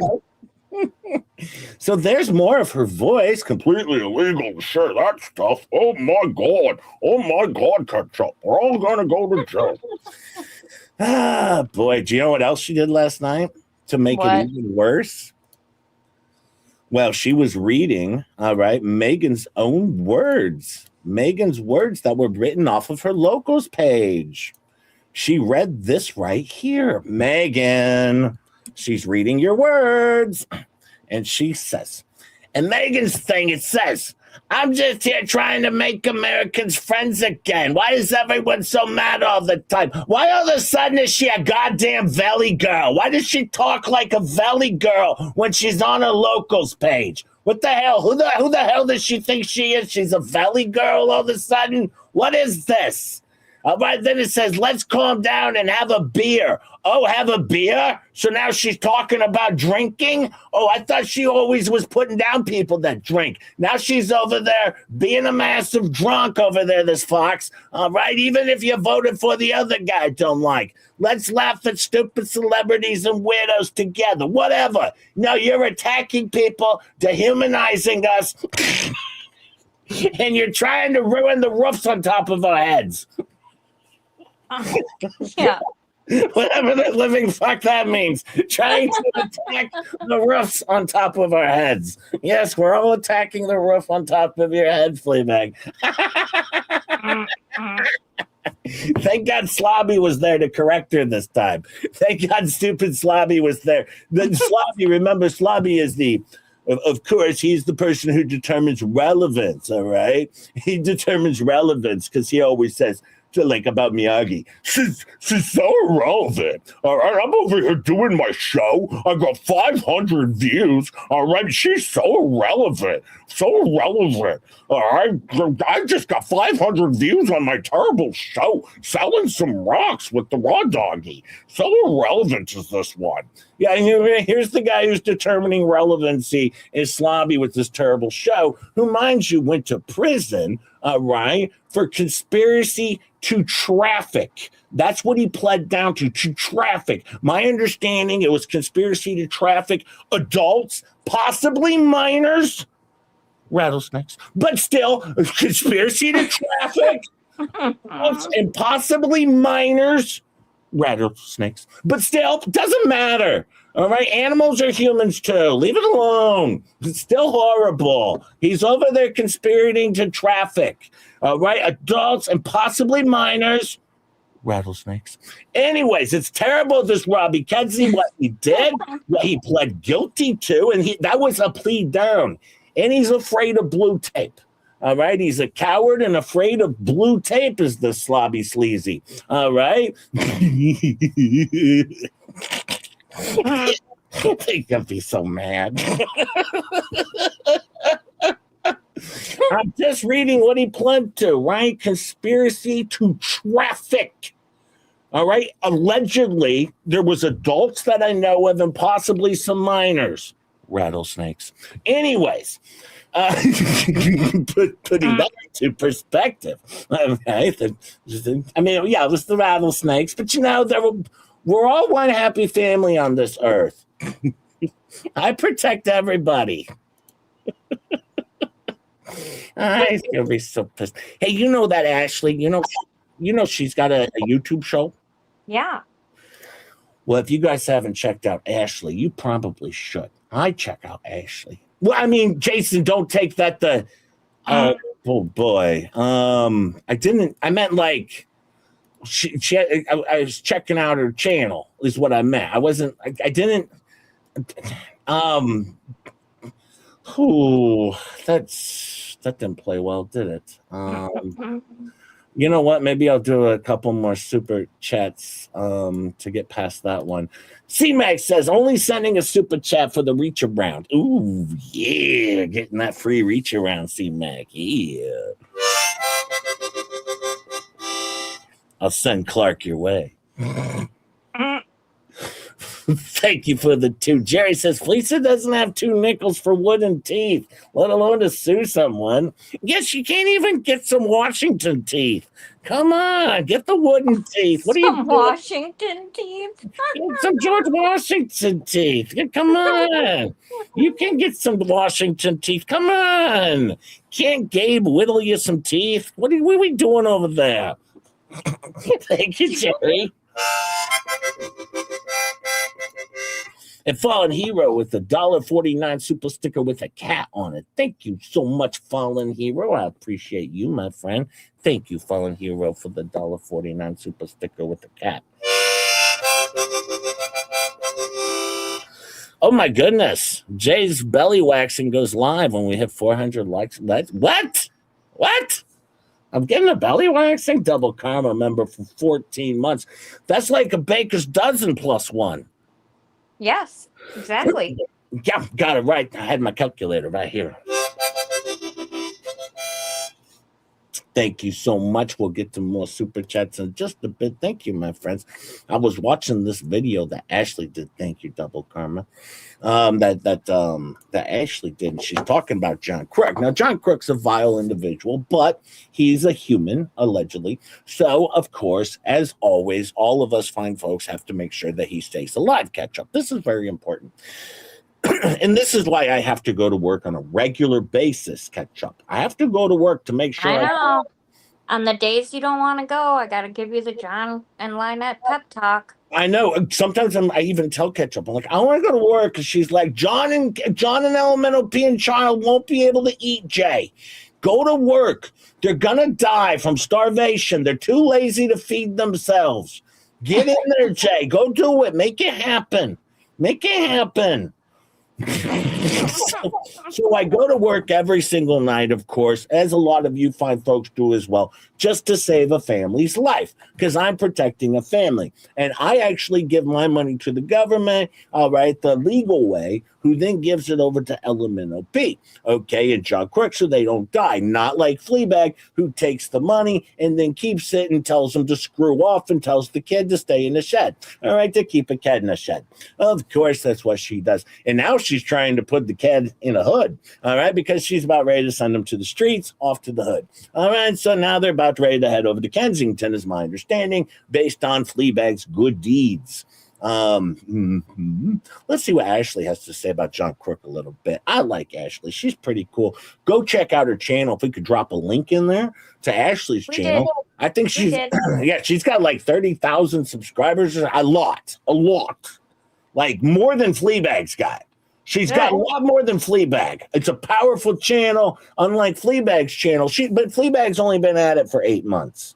So there's more of her voice. Completely illegal to share that stuff. Oh my God. Oh my God, ketchup. We're all going to go to jail. Ah, boy. Do you know what else she did last night to make What? it even worse? Well, she was reading, all right, Megan's own words. Megan's words that were written off of her locals page. She read this right here. Megan, she's reading your words. And she says, and Megan's thing, it says, I'm just here trying to make Americans friends again. Why is everyone so mad all the time? Why all of a sudden is she a goddamn Valley girl? Why does she talk like a Valley girl when she's on a locals page? What the hell? Who the hell does she think she is? She's a valley girl all of a sudden? What is this? All right, then it says, let's calm down and have a beer. Oh, have a beer? So now she's talking about drinking? Oh, I thought she always was putting down people that drink. Now she's over there being a massive drunk over there, this Fox. All right, even if you voted for the other guy I don't like. Let's laugh at stupid celebrities and weirdos together. Whatever. No, you're attacking people, dehumanizing us, and you're trying to ruin the roofs on top of our heads. Yeah. Whatever the living fuck that means. Trying to attack the roofs on top of our heads. Yes, we're all attacking the roof on top of your head, Fleabag. Thank God Slobby was there to correct her this time. Thank God stupid Slobby was there. Remember, Slobby is of course, he's the person who determines relevance, all right? He determines relevance because he always says, like about Miyagi. She's so irrelevant. All right, I'm over here doing my show. I got 500 views. All right, she's so irrelevant. So irrelevant. All right, I just got 500 views on my terrible show, selling some rocks with the raw doggy. So irrelevant is this one. Yeah, and here's the guy who's determining relevancy is Slobby with this terrible show, who, mind you, went to prison, all right, for conspiracy to traffic. That's what he pled down to traffic. My understanding, it was conspiracy to traffic adults, possibly minors, rattlesnakes, but still, conspiracy to traffic adults and possibly minors, rattlesnakes, but still, doesn't matter. All right, animals are humans too. Leave it alone. It's still horrible. He's over there conspiring to traffic. All right, adults and possibly minors, rattlesnakes. Anyways, it's terrible. This Robbie Kenzie, what he did, what he pled guilty to, and that was a plea down. And he's afraid of blue tape. All right, he's a coward and afraid of blue tape, is the slobby sleazy. All right. They could be so mad. I'm just reading what he pled to, right? Conspiracy to traffic. All right. Allegedly, there was adults that I know of and possibly some minors. Rattlesnakes. Anyways, putting that into perspective. Okay. I mean, yeah, it was the rattlesnakes, but we're all one happy family on this earth. I protect everybody. I'm gonna be so pissed. Hey, you know that Ashley? You know she's got a YouTube show. Yeah. Well, if you guys haven't checked out Ashley, you probably should. I check out Ashley. Well, I mean, Jason, don't take that. Oh boy. I meant like. I was checking out her channel is what I meant. I didn't that didn't play well, did it? You know what? Maybe I'll do a couple more super chats to get past that one. C-Mac says, only sending a super chat for the reach around. Ooh, yeah, getting that free reach around, C-Mac. Yeah. I'll send Clark your way. Thank you for the 2. Jerry says, Fleesa doesn't have 2 nickels for wooden teeth, let alone to sue someone. Yes, you can't even get some Washington teeth. Come on, get the wooden teeth. What are you doing? Washington teeth? Get some George Washington teeth. Come on. You can get some Washington teeth. Come on. Can't Gabe whittle you some teeth? What are we doing over there? Thank you, Jerry. And Fallen Hero with the $1.49 super sticker with a cat on it. Thank you so much, Fallen Hero. I appreciate you, my friend. Thank you, Fallen Hero, for the $1.49 super sticker with a cat. Oh my goodness. Jay's belly waxing goes live when we hit 400 likes. What? I'm getting a belly waxing double karma member for 14 months. That's like a baker's dozen plus one. Yes, exactly. Yeah, got it right. I had my calculator right here. Thank you so much. We'll get to more super chats in just a bit. Thank you, my friends. I was watching this video that Ashley did. Thank you, Double Karma. That Ashley did. And she's talking about John Crook. Now, John Crook's a vile individual, but he's a human, allegedly. So, of course, as always, all of us fine folks have to make sure that he stays alive. Catch up. This is very important. And this is why I have to go to work on a regular basis, catch up. I have to go to work to make sure I know. On the days you don't want to go, I got to give you the John and Lynette pep talk. I know. Sometimes I even tell Ketchup, I'm like, I want to go to work because she's like, John and Elemental P and Child won't be able to eat, Jay. Go to work. They're gonna die from starvation. They're too lazy to feed themselves. Get in there, Jay. Go do it. Make it happen. Make it happen. So I go to work every single night, of course, as a lot of you fine folks do as well, just to save a family's life, because I'm protecting a family. And I actually give my money to the government, all right, the legal way, who then gives it over to Elemental P, okay, and John Crook, so they don't die. Not like Fleabag, who takes the money and then keeps it and tells them to screw off and tells the kid to stay in the shed, all right, to keep a kid in a shed. Of course, that's what she does. And now she's trying to put the kid in a hood, all right, because she's about ready to send him to the streets, off to the hood. All right, so now they're about ready to head over to Kensington, is my understanding, based on Fleabag's good deeds. Let's see what Ashley has to say about John Crook a little bit. I like Ashley. She's pretty cool. Go check out her channel. If we could drop a link in there to Ashley's channel. I think she's she's got like 30,000 subscribers. A lot. Like more than Fleabag's got. She's got a lot more than Fleabag. It's a powerful channel, unlike Fleabag's channel. But Fleabag's only been at it for 8 months.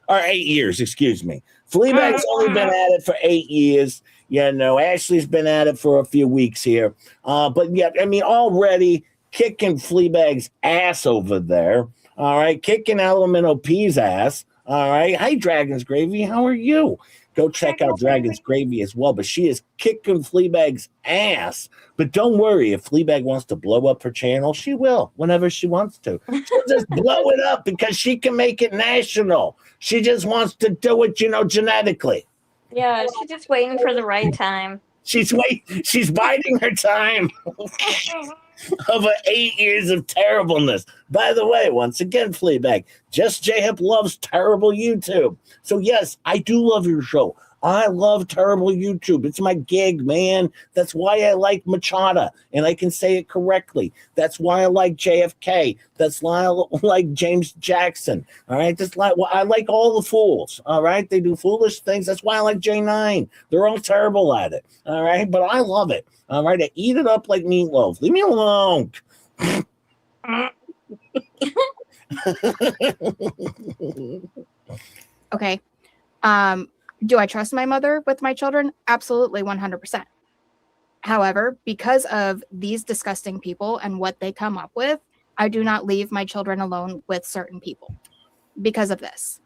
Or 8 years, excuse me. Fleabag's only been at it for 8 years. You know, Ashley's been at it for a few weeks here. But yeah, I mean, already kicking Fleabag's ass over there. All right, kicking Elemental P's ass. All right. Hey, Dragon's Gravy, how are you? Go check out Dragon's Gravy as well. But she is kicking Fleabag's ass. But don't worry, if Fleabag wants to blow up her channel, she will whenever she wants to. She'll just blow it up because she can make it national. She just wants to do it, you know, genetically. Yeah, she's just waiting for the right time. She's biding her time of 8 years of terribleness. By the way, once again, Fleabag, Just J-Hip loves terrible YouTube. So yes, I do love your show. I love terrible YouTube. It's my gig, man. That's why I like Machada, and I can say it correctly. That's why I like JFK. That's why I like James Jackson. All right, I like all the fools. All right, they do foolish things. That's why I like J9. They're all terrible at it. All right, but I love it. All right, I eat it up like meatloaf. Leave me alone. Okay. Do I trust my mother with my children? Absolutely, 100%. However, because of these disgusting people and what they come up with, I do not leave my children alone with certain people because of this.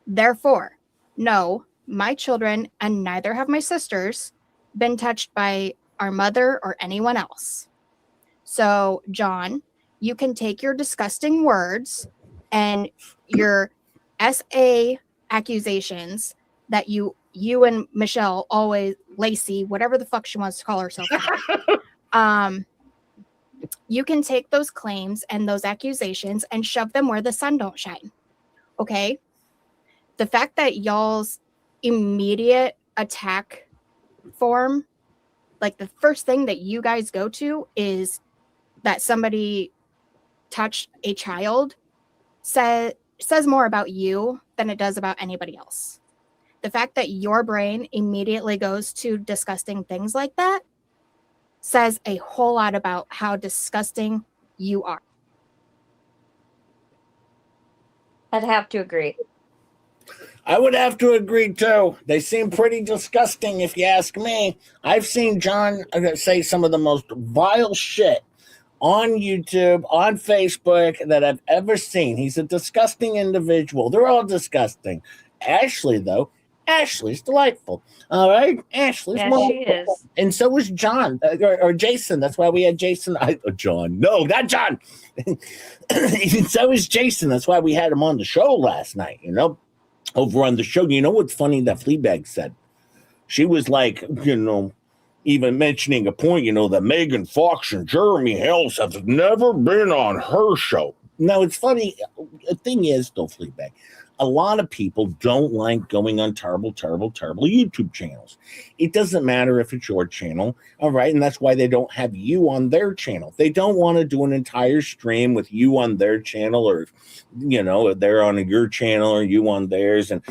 Therefore, no, my children, and neither have my sisters, been touched by our mother or anyone else. So, John, you can take your disgusting words and your SA accusations that you and Michelle always, Lacey, whatever the fuck she wants to call herself, you can take those claims and those accusations and shove them where the sun don't shine. Okay? The fact that y'all's immediate attack form, like the first thing that you guys go to is that somebody touched a child, says more about you than it does about anybody else. The fact that your brain immediately goes to disgusting things like that says a whole lot about how disgusting you are. I'd have to agree. I would have to agree too. They seem pretty disgusting if you ask me. I've seen John say some of the most vile shit on YouTube, on Facebook that I've ever seen. He's a disgusting individual. They're all disgusting. Ashley, though, Ashley's delightful. All right, Ashley's Yeah, she wonderful. is. And so is John or Jason. That's why we had Jason. John. No, not John. And so is Jason. That's why we had him on the show last night. Over on the show. You know what's funny that Fleabag said? She was like, even mentioning a point, that Megan Fox and Jeremy Helms have never been on her show. Now, it's funny. The thing is, though, Fleabag, a lot of people don't like going on terrible YouTube channels. It doesn't matter if it's your channel, all right? And that's why they don't have you on their channel. They don't want to do an entire stream with you on their channel, or, they're on your channel or you on theirs. And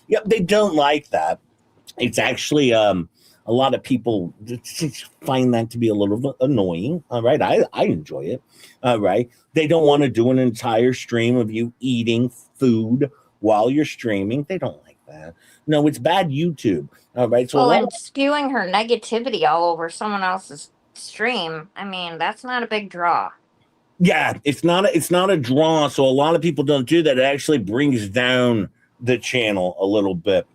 yep, they don't like that. It's actually a lot of people find that to be a little bit annoying. All right. I enjoy it. All right. They don't want to do an entire stream of you eating food while you're streaming. They don't like that. No, it's bad YouTube. All right. So and spewing her negativity all over someone else's stream. I mean, that's not a big draw. Yeah, it's not a draw. So a lot of people don't do that. It actually brings down the channel a little bit.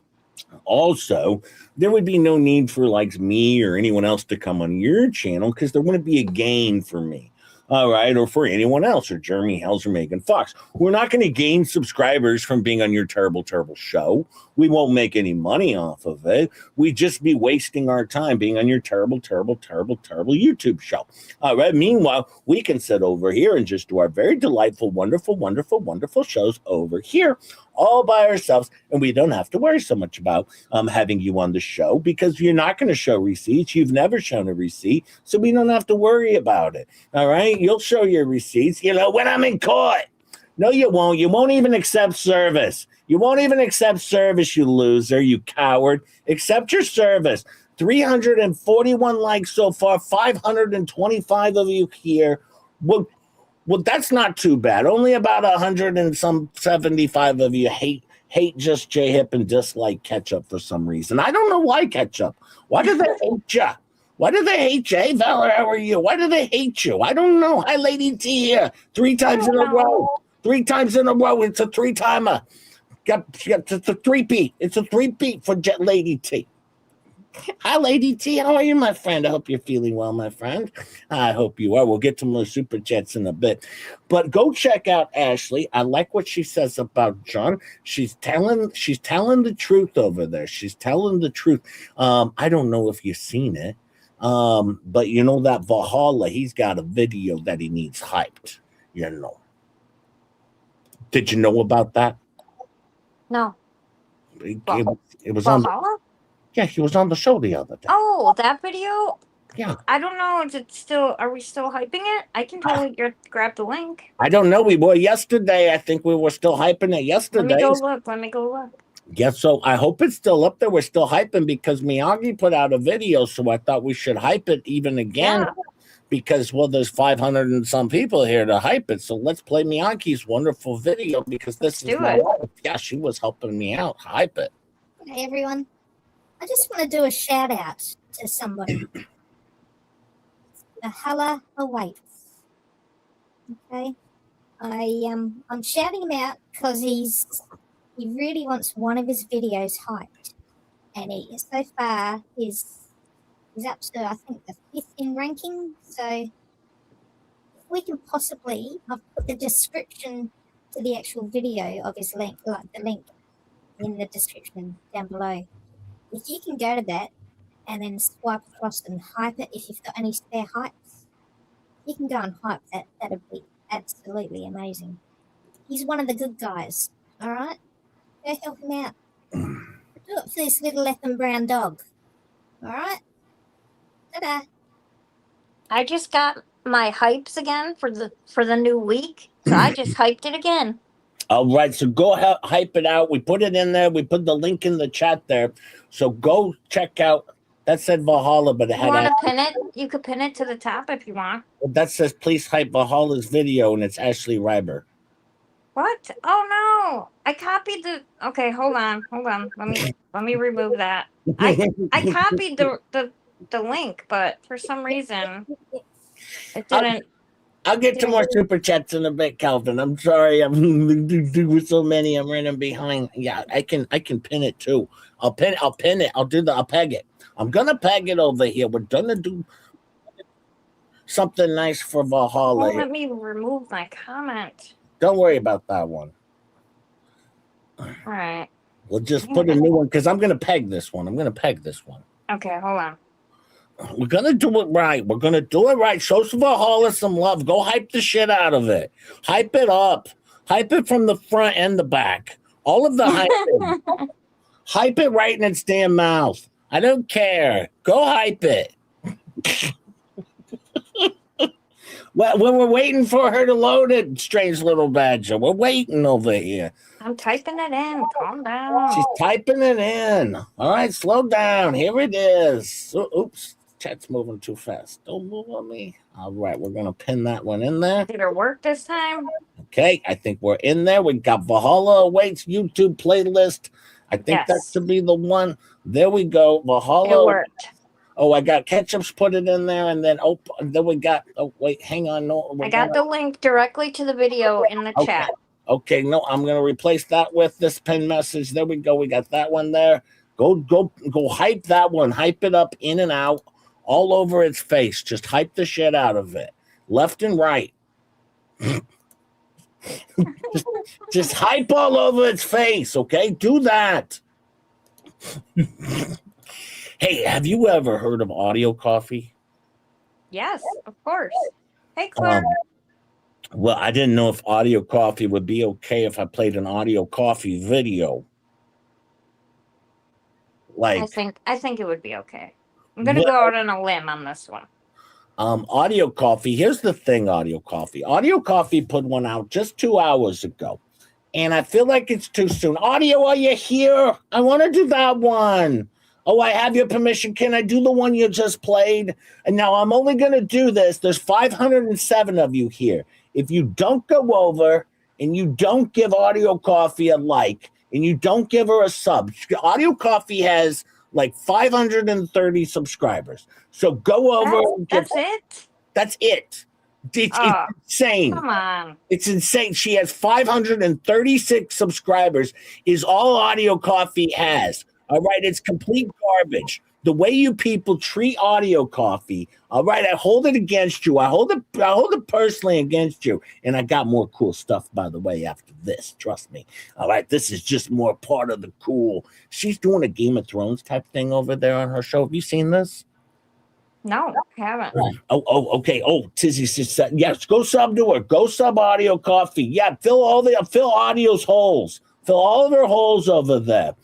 Also, there would be no need for like me or anyone else to come on your channel, because there wouldn't be a gain for me. All right, or for anyone else, or Jeremy Helms or Megan Fox. We're not going to gain subscribers from being on your terrible show. We won't make any money off of it. We'd just be wasting our time being on your terrible YouTube show. All right. Meanwhile, we can sit over here and just do our very delightful, wonderful shows over here all by ourselves, and we don't have to worry so much about having you on the show, because you're not going to show receipts. You've never shown a receipt, so we don't have to worry about it. All right, you'll show your receipts, when I'm in court. No, you won't. You won't even accept service. You won't even accept service, you loser, you coward. Accept your service. 341 likes so far, 525 of you here. Well, that's not too bad. Only about 175 of you hate just J-Hip and dislike Ketchup for some reason. I don't know why Ketchup. Why do they hate you? Why do they hate you? Hey, Val, how are you? Why do they hate you? I don't know. Hi, Lady T here. 3 times in a row. 3 times in a row. It's a 3-timer. It's a 3-peat. It's a 3-peat for Lady T. Hi, Lady T. How are you, my friend? I hope you're feeling well, my friend. I hope you are. We'll get to more super chats in a bit. But go check out Ashley. I like what she says about John. She's telling the truth over there. She's telling the truth. I don't know if you've seen it. But that Valhalla, he's got a video that he needs hyped. Did you know about that? No. It was on. Yeah, he was on the show the other day. Oh, that video? Yeah. I don't know. Are we still hyping it? I can totally grab the link. I don't know. We were yesterday. I think we were still hyping it yesterday. Let me go look. Yeah, so I hope it's still up there. We're still hyping because Miyagi put out a video, so I thought we should hype it even again. Yeah. Because, there's 500 and some people here to hype it. So let's play Miyagi's wonderful video, because this is my wife. Yeah, she was helping me out. Hype it. Hey, everyone. I just want to do a shout out to somebody. Valhalla awaits. Okay, I'm shouting him out because he really wants one of his videos hyped, and so far he's up to, I think, the 5th in ranking. So if we can possibly, I've put the description to the actual video of his link, like the link in the description down below. If you can go to that and then swipe across and hype it, if you've got any spare hypes, you can go and hype that. That'd be absolutely amazing. He's one of the good guys, all right? Go help him out. Do it for this little effing brown dog, all right? Ta-da. I just got my hypes again for the new week, so I just hyped it again. All right, so go hype it out. We put it in there. We put the link in the chat there. So go check out. That said Valhalla, but it had. You want to pin it? You could pin it to the top if you want. That says please hype Valhalla's video, and it's Ashley Reiber. What? Oh no! I copied the. Okay, hold on. Let me remove that. I copied the link, but for some reason it didn't. I'll get to more super chats in a bit, Calvin. I'm sorry, I'm with so many. I'm running behind. Yeah, I can pin it too. I'll pin it. I'll peg it. I'm gonna peg it over here. We're gonna do something nice for Valhalla. Won't let me remove my comment. Don't worry about that one. All right. We'll just put a new one because I'm gonna peg this one. Okay, hold on. We're gonna do it right. We're gonna do it right. Show Valhalla some love. Go hype the shit out of it. Hype it up. Hype it from the front and the back. All of the hype. Hype it right in its damn mouth. I don't care. Go hype it. Well, when we're waiting for her to load it, strange little badger. We're waiting over here. I'm typing it in. Calm down. She's typing it in. All right, slow down. Here it is. Oops, chat's moving too fast. Don't move on me. All right, we're going to pin that one in there. Did it work this time? Okay, I think we're in there. We got Valhalla Awaits YouTube playlist. I think that should be the one. There we go. Valhalla. It worked. Oh, I got Ketchup's put it in there, and then then we got. Oh, wait, hang on. No, I got the link directly to the video in the chat. Okay, no, I'm gonna replace that with this pin message. There we go. We got that one there. Go hype that one. Hype it up in and out, all over its face. Just hype the shit out of it, left and right. just hype all over its face. Okay, do that. Hey, have you ever heard of Audio Coffee? Yes, of course. Hey, Clark. Well, I didn't know if Audio Coffee would be okay if I played an Audio Coffee video. I think it would be okay. I'm gonna go out on a limb on this one. Audio Coffee. Here's the thing, Audio Coffee. Audio Coffee put one out just 2 hours ago, and I feel like it's too soon. Audio, are you here? I want to do that one. Oh, I have your permission. Can I do the one you just played? And now I'm only going to do this. There's 507 of you here. If you don't go over and you don't give Audio Coffee a like and you don't give her a sub, Audio Coffee has like 530 subscribers. So go over. That's it? That's it. It's insane. Come on. It's insane. She has 536 subscribers is all Audio Coffee has. All right, it's complete garbage. The way you people treat Audio Coffee, all right, I hold it against you. I hold it personally against you. And I got more cool stuff, by the way, after this. Trust me. All right, this is just more part of the cool. She's doing a Game of Thrones type thing over there on her show. Have you seen this? No, I haven't. Oh, okay. Oh, Tizzy said, yes, go sub to her. Go sub Audio Coffee. Yeah, fill Audio's holes. Fill all of her holes over there.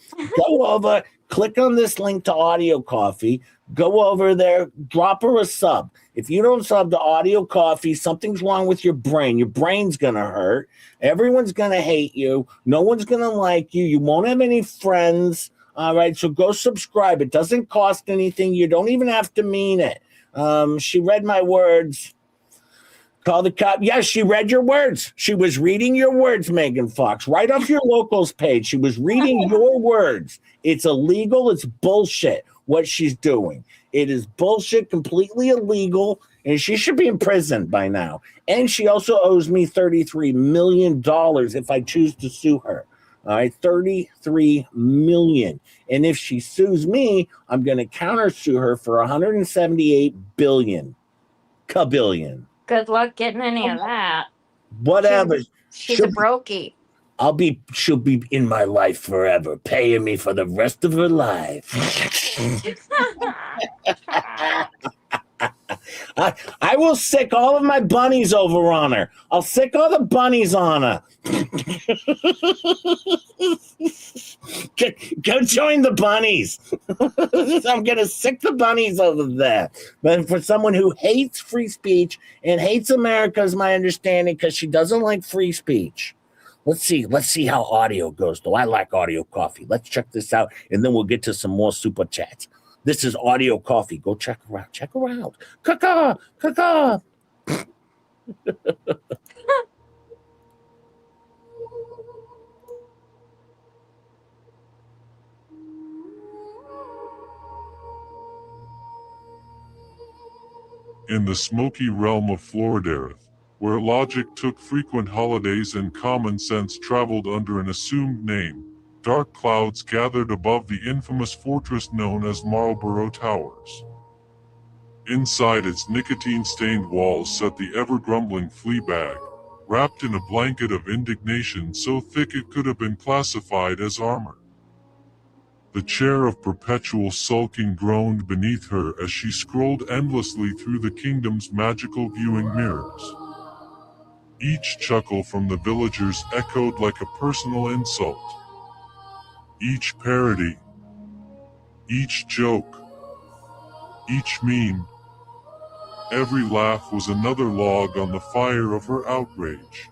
Go over, click on this link to Audio Coffee. Go over there, drop her a sub. If you don't sub to Audio Coffee, something's wrong with your brain. Your brain's going to hurt. Everyone's going to hate you. No one's going to like you. You won't have any friends. All right, so go subscribe. It doesn't cost anything. You don't even have to mean it. She read my words. Call the cop. Yes, she read your words. She was reading your words, Megan Fox, right off your locals page. She was reading your words. It's illegal. It's bullshit what she's doing. It is bullshit, completely illegal, and she should be in prison by now. And she also owes me $33 million if I choose to sue her. All right, $33 million. And if she sues me, I'm going to countersue her for $178 billion. Kabillion. Good luck getting any of that. Whatever. She's a brokey. She'll be in my life forever, paying me for the rest of her life. I will sick all of my bunnies over on her. I'll sick all the bunnies on her. Go join the bunnies. I'm going to sick the bunnies over there. But for someone who hates free speech and hates America, is my understanding, because she doesn't like free speech. Let's see how audio goes, though. I like Audio Coffee. Let's check this out, and then we'll get to some more super chats. This is Audio Coffee. Go check her out. Check her out. Caca, caca. In the smoky realm of Floridareth, where logic took frequent holidays and common sense traveled under an assumed name, dark clouds gathered above the infamous fortress known as Marlborough Towers. Inside its nicotine-stained walls sat the ever-grumbling Fleabag, wrapped in a blanket of indignation so thick it could have been classified as armor. The chair of perpetual sulking groaned beneath her as she scrolled endlessly through the kingdom's magical viewing mirrors. Each chuckle from the villagers echoed like a personal insult. Each parody, each joke, each meme, every laugh was another log on the fire of her outrage.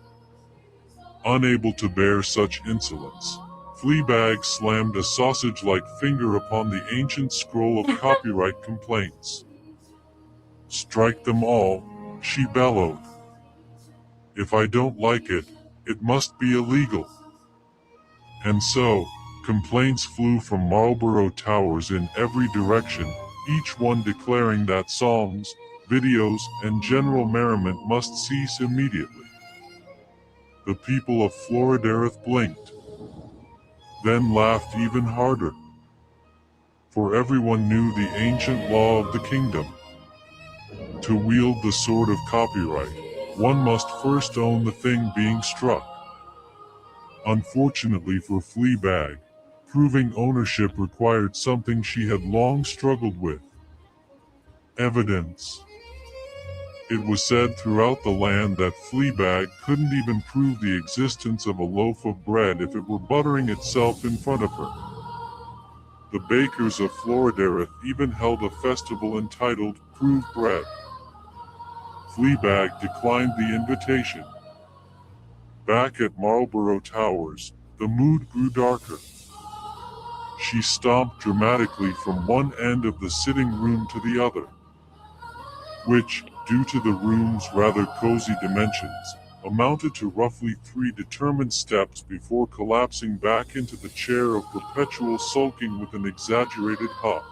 Unable to bear such insolence, Fleabag slammed a sausage-like finger upon the ancient scroll of copyright complaints. "Strike them all," she bellowed. "If I don't like it, it must be illegal." And so, complaints flew from Marlborough Towers in every direction, each one declaring that songs, videos, and general merriment must cease immediately. The people of Floridareth blinked, then laughed even harder. For everyone knew the ancient law of the kingdom. To wield the sword of copyright, one must first own the thing being struck. Unfortunately for Fleabag, proving ownership required something she had long struggled with: evidence. It was said throughout the land that Fleabag couldn't even prove the existence of a loaf of bread if it were buttering itself in front of her. The bakers of Floridareth even held a festival entitled Prove Bread. Fleabag declined the invitation. Back at Marlborough Towers, the mood grew darker. She stomped dramatically from one end of the sitting room to the other, which, due to the room's rather cozy dimensions, amounted to roughly 3 determined steps before collapsing back into the chair of perpetual sulking with an exaggerated huff.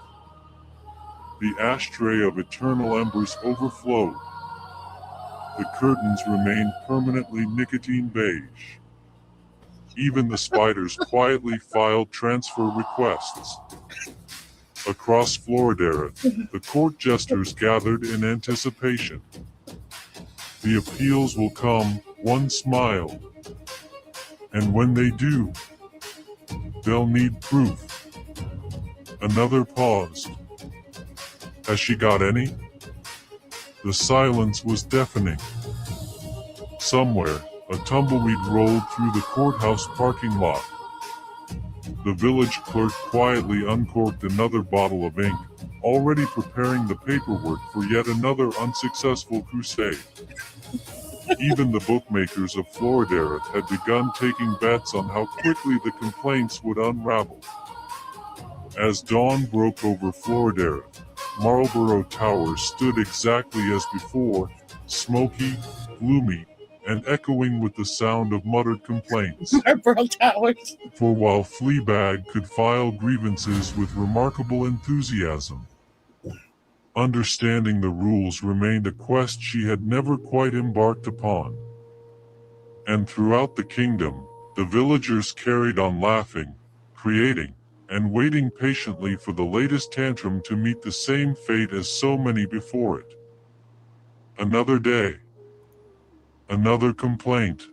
The ashtray of eternal embers overflowed. The curtains remained permanently nicotine beige. Even the spiders quietly filed transfer requests. Across Floridareth, the court jesters gathered in anticipation. The appeals will come, one smiled. And when they do, they'll need proof. Another paused. Has she got any? The silence was deafening. Somewhere, a tumbleweed rolled through the courthouse parking lot. The village clerk quietly uncorked another bottle of ink, already preparing the paperwork for yet another unsuccessful crusade. Even the bookmakers of Floridareth had begun taking bets on how quickly the complaints would unravel. As dawn broke over Floridareth, Marlborough Towers stood exactly as before, smoky, gloomy, and echoing with the sound of muttered complaints. Marlborough Towers. For while Fleabag could file grievances with remarkable enthusiasm, understanding the rules remained a quest she had never quite embarked upon. And throughout the kingdom, the villagers carried on laughing, creating, and waiting patiently for the latest tantrum to meet the same fate as so many before it. Another day. Another complaint.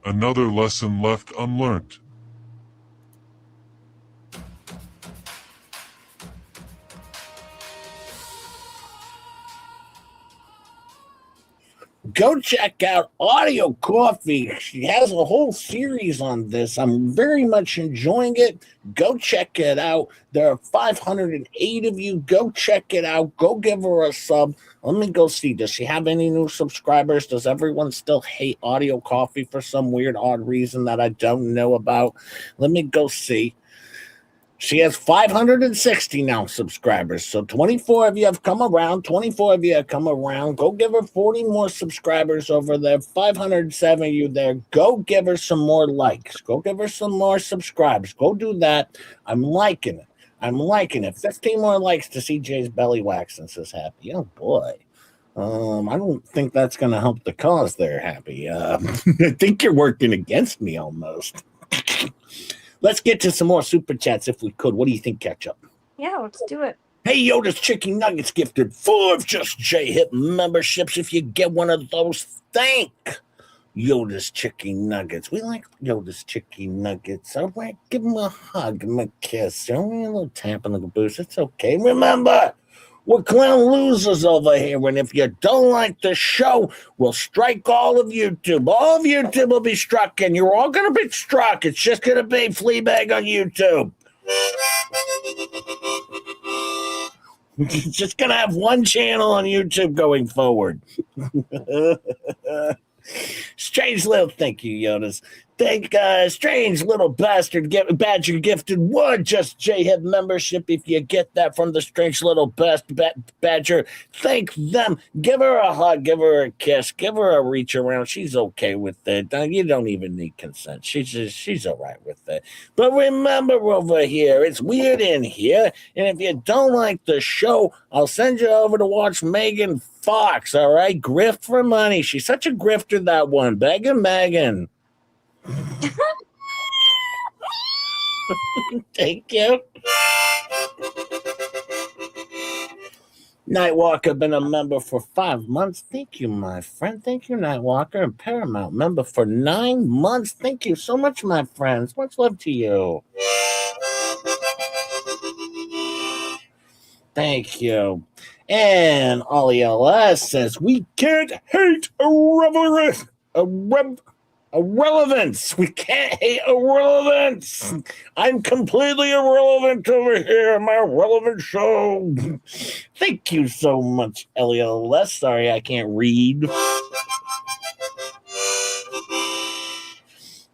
Another lesson left unlearnt. Go check out Audio Coffee. She has a whole series on this. I'm very much enjoying it. Go check it out. There are 508 of you. Go check it out. Go give her a sub. Let me go see. Does she have any new subscribers? Does everyone still hate Audio Coffee for some weird, odd reason that I don't know about? Let me go see. She has 560 now subscribers. So 24 of you have come around. 24 of you have come around. Go give her 40 more subscribers over there. 507 of you there. Go give her some more likes. Go give her some more subscribers. Go do that. I'm liking it. I'm liking it. 15 more likes to see Jay's belly wax and says happy. Oh boy. I don't think that's going to help the cause there, Happy. I think you're working against me almost. Let's get to some more super chats if we could. What do you think, Ketchup? Yeah, let's do it. Hey, Yoda's Chicken Nuggets gifted 4 Just J Hip memberships. If you get one of those, thank Yoda's Chicken Nuggets. We like Yoda's Chicken Nuggets. All right, give him a hug, give him a kiss. Only a little tap on the boost. It's okay. Remember, we're clown losers over here, and if you don't like the show, we'll strike all of YouTube. All of YouTube will be struck, and you're all going to be struck. It's just going to be Fleabag on YouTube. Just going to have one channel on YouTube going forward. Strange little, thank you, Yodas. Thank Strange Little Bastard Badger gifted 1 Just J-Hip membership. If you get that from the Strange Little Badger, thank them. Give her a hug, give her a kiss, give her a reach around. She's okay with it. You don't even need consent. She's all right with it. But remember over here, it's weird in here. And if you don't like the show, I'll send you over to watch Megan Fox, all right? Grift for money. She's such a grifter, that one. Begging Megan. Thank you. Nightwalker been a member for 5 months. Thank you, my friend. Thank you, Nightwalker. And Paramount member for 9 months. Thank you so much, my friends. Much love to you. Thank you. And Ollie LS says, we can't hate irrelevance. We can't hate irrelevance. I'm completely irrelevant over here in my irrelevant show. Thank you so much, LELS. Sorry, I can't read.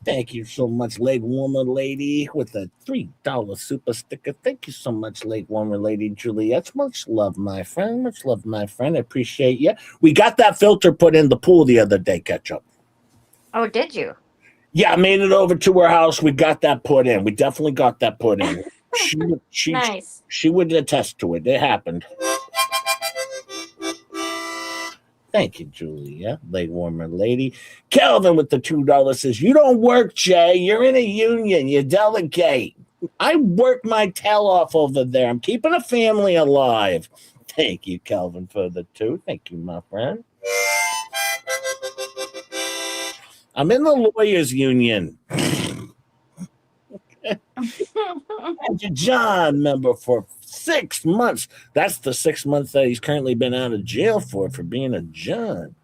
Thank you so much, Leg Warmer Lady, with a $3 super sticker. Thank you so much, Leg Warmer Lady Juliet. Much love, my friend. Much love, my friend. I appreciate you. We got that filter put in the pool the other day, Ketchup. Oh, did you? Yeah, I made it over to her house. We got that put in. We definitely got that put in. Nice. She would attest to it. It happened. Thank you, Julia. Leg Warmer Lady. Kelvin with the $2 says, you don't work, Jay. You're in a union. You delegate. I work my tail off over there. I'm keeping a family alive. Thank you, Kelvin, for the 2. Thank you, my friend. I'm in the lawyers' union. John, member for 6 months. That's the 6 months that he's currently been out of jail for being a John.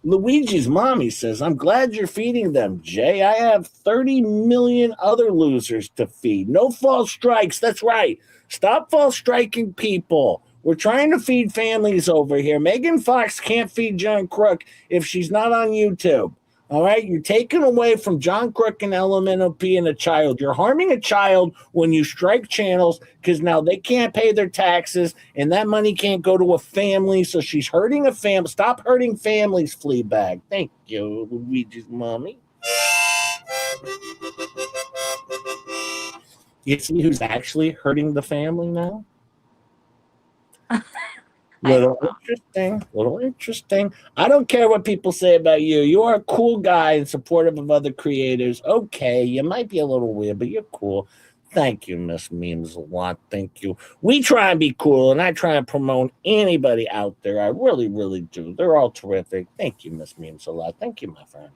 Luigi's mommy says, I'm glad you're feeding them, Jay. I have 30 million other losers to feed. No false strikes. That's right. Stop false striking people. We're trying to feed families over here. Megan Fox can't feed John Crook if she's not on YouTube. All right? You're taking away from John Crook and LMNOP and a child. You're harming a child when you strike channels because now they can't pay their taxes and that money can't go to a family. So she's hurting a family. Stop hurting families, Fleabag. Thank you, Luigi's mommy. You see who's actually hurting the family now? Little interesting. I don't care what people say about you. You are a cool guy and supportive of other creators. Okay, you might be a little weird, but you're cool. Thank you, Miss Memes, a lot. Thank you. We try and be cool, and I try and promote anybody out there. I really, really do. They're all terrific. Thank you, Miss Memes, a lot. Thank you, my friend.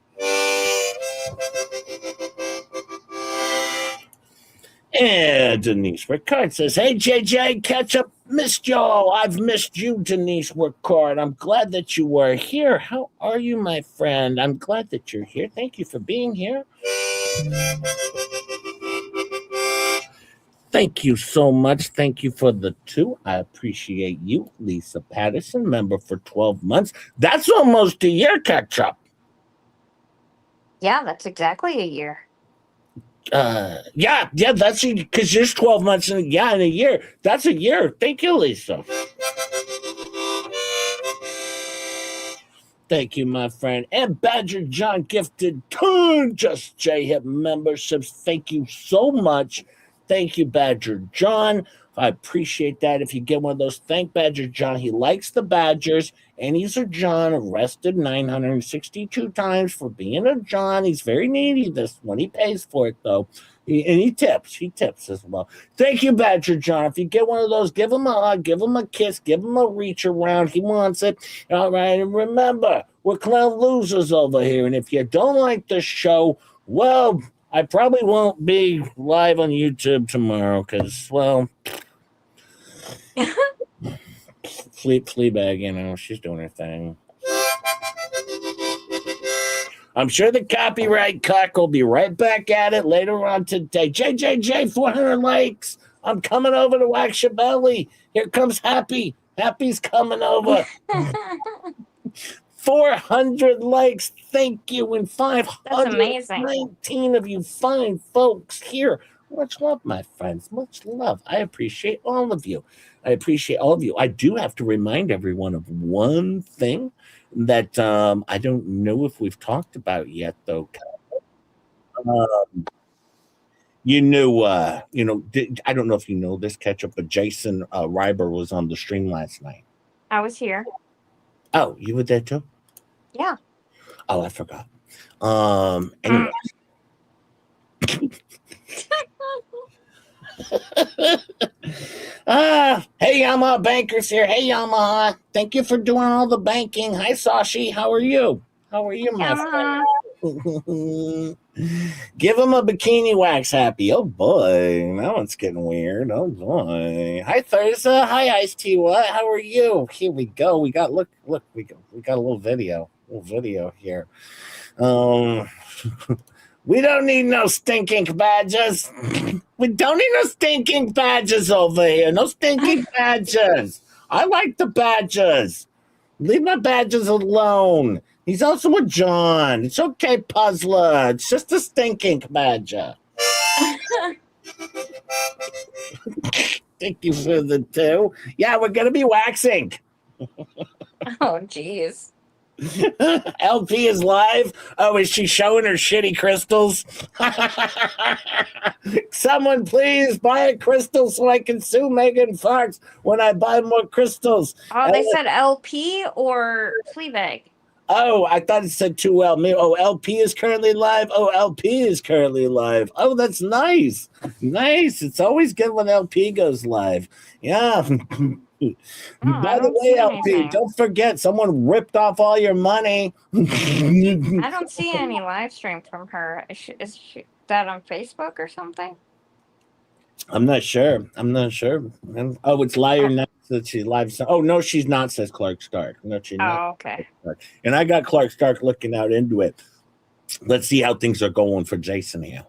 And Denise Ricard says, hey, JJ, catch up. Missed y'all. I've missed you, Denise Ricard. I'm glad that you were here. How are you, my friend? I'm glad that you're here. Thank you for being here. Thank you so much. Thank you for the 2. I appreciate you. Lisa Patterson, member for 12 months. That's almost a year, catch up. Yeah, that's exactly a year. Yeah, that's because there's 12 months in a year. That's a year. Thank you, Lisa. Thank you, my friend. And Badger John gifted 2 Just J Hip memberships. Thank you so much. Thank you, Badger John. I appreciate that. If you get one of those, thank Badger John. He likes the Badgers, and he's a John, arrested 962 times for being a John. He's very needy this one. He pays for it, though. And he tips. He tips as well. Thank you, Badger John. If you get one of those, give him a hug, give him a kiss, give him a reach around. He wants it. All right, and remember, we're clown losers over here. And if you don't like the show, well, I probably won't be live on YouTube tomorrow because, well, Fleabag, you know, she's doing her thing. I'm sure the copyright cock will be right back at it later on today. JJJ, 400 likes. I'm coming over to wax your belly. Here comes Happy. Happy's coming over. 400 likes. Thank you. And 519 of you fine folks here. Much love, my friends. Much love. I appreciate all of you. I do have to remind everyone of one thing that I don't know if we've talked about yet, though. I don't know if you know this, Ketchup, but Jason Reiber was on the stream last night. I was here. Oh, you were there too? Yeah. Oh, I forgot. Anyway. Hey Yamaha Bankers here. Hey Yamaha. Thank you for doing all the banking. Hi Sashi. How are you? How are you, my friend? Give him a bikini wax, Happy. Oh boy, that one's getting weird. Oh boy. Hi Thurza. Hi Ice T. What? How are you? Here we go. We got we got a little video. Here. We don't need no stinking badges. We don't need no stinking badges over here. No stinking badges. I like the badges. Leave my badges alone. He's also a John. It's okay, Puzzler. It's just a stinking badger. Thank you for the 2. Yeah, we're going to be waxing. Oh, jeez. LP is live. Oh, is she showing her shitty crystals? Someone please buy a crystal so I can sue Megan Fox when I buy more crystals. Oh, they said LP or Fleabag. Oh, I thought it said 2L. Oh, LP is currently live. Oh, LP is currently live. Oh, that's nice. Nice. It's always good when LP goes live. Yeah. By the way, LP, don't forget, someone ripped off all your money. I don't see any live stream from her. Is she that on Facebook or something? I'm not sure. Oh, it's Liar Nights that she's live. Oh, no, she's not, says Clark Stark. No, she's not. Oh, okay. And I got Clark Stark looking out into it. Let's see how things are going for Jason here.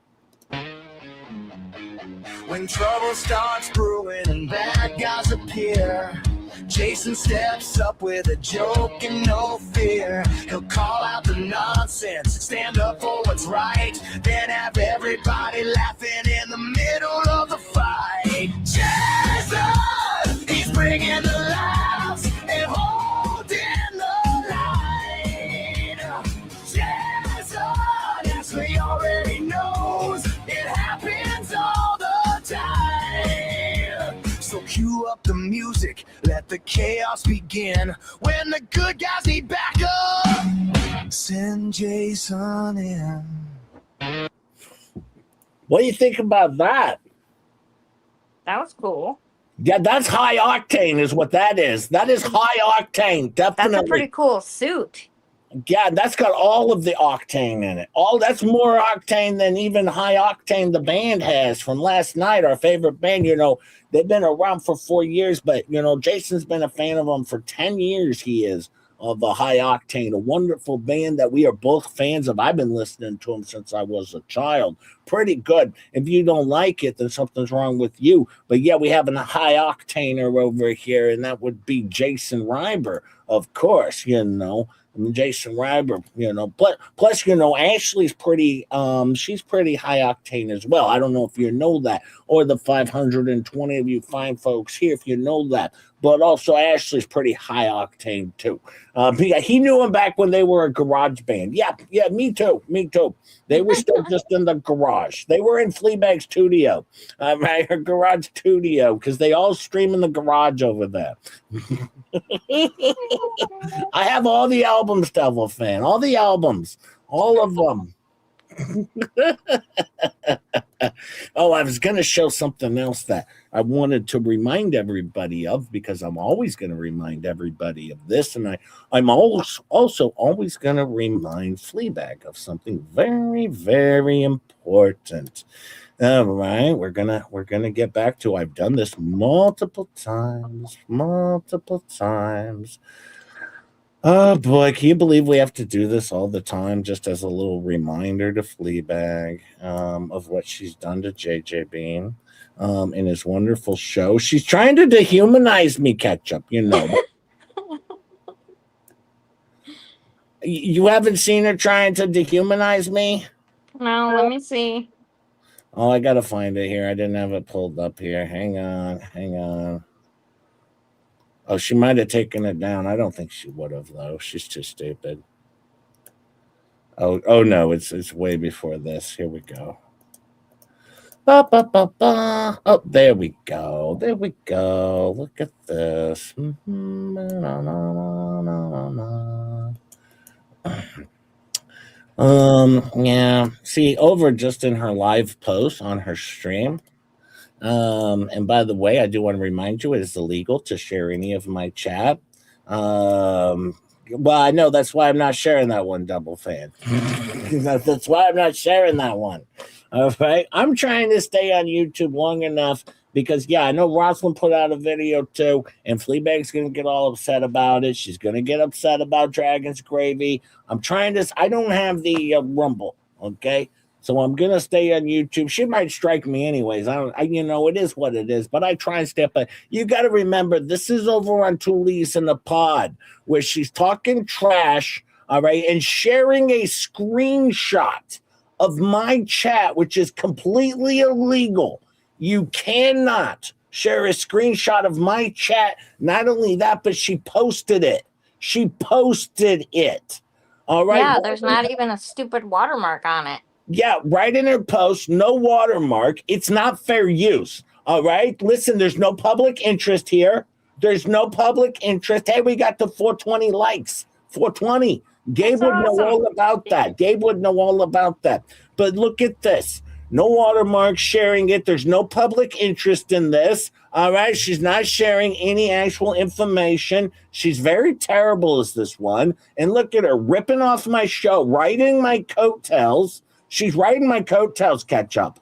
When trouble starts brewing and bad guys appear, Jason steps up with a joke and no fear. He'll call out the nonsense, stand up for what's right, then have everybody laughing in the middle of the fight. Jason, he's bringing the laughs and holding the line. Jason, as we already knows, it happens all the time. So cue up the music, let the chaos begin. When the good guys need backup, send Jason in. What do you think about that? That was cool. Yeah, that's high octane is what that is. That is high octane, definitely. That's a pretty cool suit. Yeah, that's got all of the octane in it. That's more octane than even High Octane the band has from last night, our favorite band. You know, they've been around for 4 years, but, you know, Jason's been a fan of them for 10 years, he is, of the High Octane, a wonderful band that we are both fans of. I've been listening to them since I was a child. Pretty good. If you don't like it, then something's wrong with you. But, yeah, we have a High Octaner over here, and that would be Jason Reiber, of course, you know. Jason Reiber, you know, plus, you know, Ashley's pretty, she's pretty high octane as well. I don't know if you know that, or the 520 of you fine folks here, if you know that. but also Ashley's pretty high octane too. He knew him back when they were a garage band. Yeah, me too. They were still just in the garage. They were in Fleabag's studio, her garage studio, because they all stream in the garage over there. I have all the albums, Devil Fan. All the albums. All of them. Oh, I was going to show something else that I wanted to remind everybody of, because I'm always going to remind everybody of this, and I'm also always going to remind Fleabag of something very, very important. All right, we're gonna get back to. I've done this multiple times. Oh boy, can you believe we have to do this all the time, just as a little reminder to Fleabag of what she's done to JJ Bean in his wonderful show. She's trying to dehumanize me, Ketchup, you know. You haven't seen her trying to dehumanize me? No, let me see. Oh, I gotta find it here. I didn't have it pulled up here. Hang on. Oh, she might have taken it down. I don't think she would have, though. She's too stupid. Oh no, it's way before this. Here we go. Oh, there we go. Look at this. Yeah. See, over just in her live post on her stream. And by the way, I do want to remind you, it is illegal to share any of my chat. Well, I know that's why I'm not sharing that one, Double Fan. That's why I'm not sharing that one. All right. I'm trying to stay on YouTube long enough because, yeah, I know Rosalind put out a video too, and Fleabag's going to get all upset about it. She's going to get upset about Dragon's Gravy. I'm trying this. I don't have the Rumble, okay? So I'm going to stay on YouTube. She might strike me anyways. It is what it is, but I try and step up. You got to remember, this is over on Tulise in the pod where she's talking trash, all right, and sharing a screenshot of my chat, which is completely illegal. You cannot share a screenshot of my chat. Not only that, but she posted it. All right. Yeah, there's not even a stupid watermark on it. Yeah, right in her post, no watermark. It's not fair use. All right. Listen, there's no public interest here. Hey, we got the 420 likes. 420. Gabe would know all about that. But look at this. No watermark sharing it. There's no public interest in this. All right. She's not sharing any actual information. She's very terrible as this one. And look at her ripping off my show, riding my coattails. She's riding my coattails, Ketchup.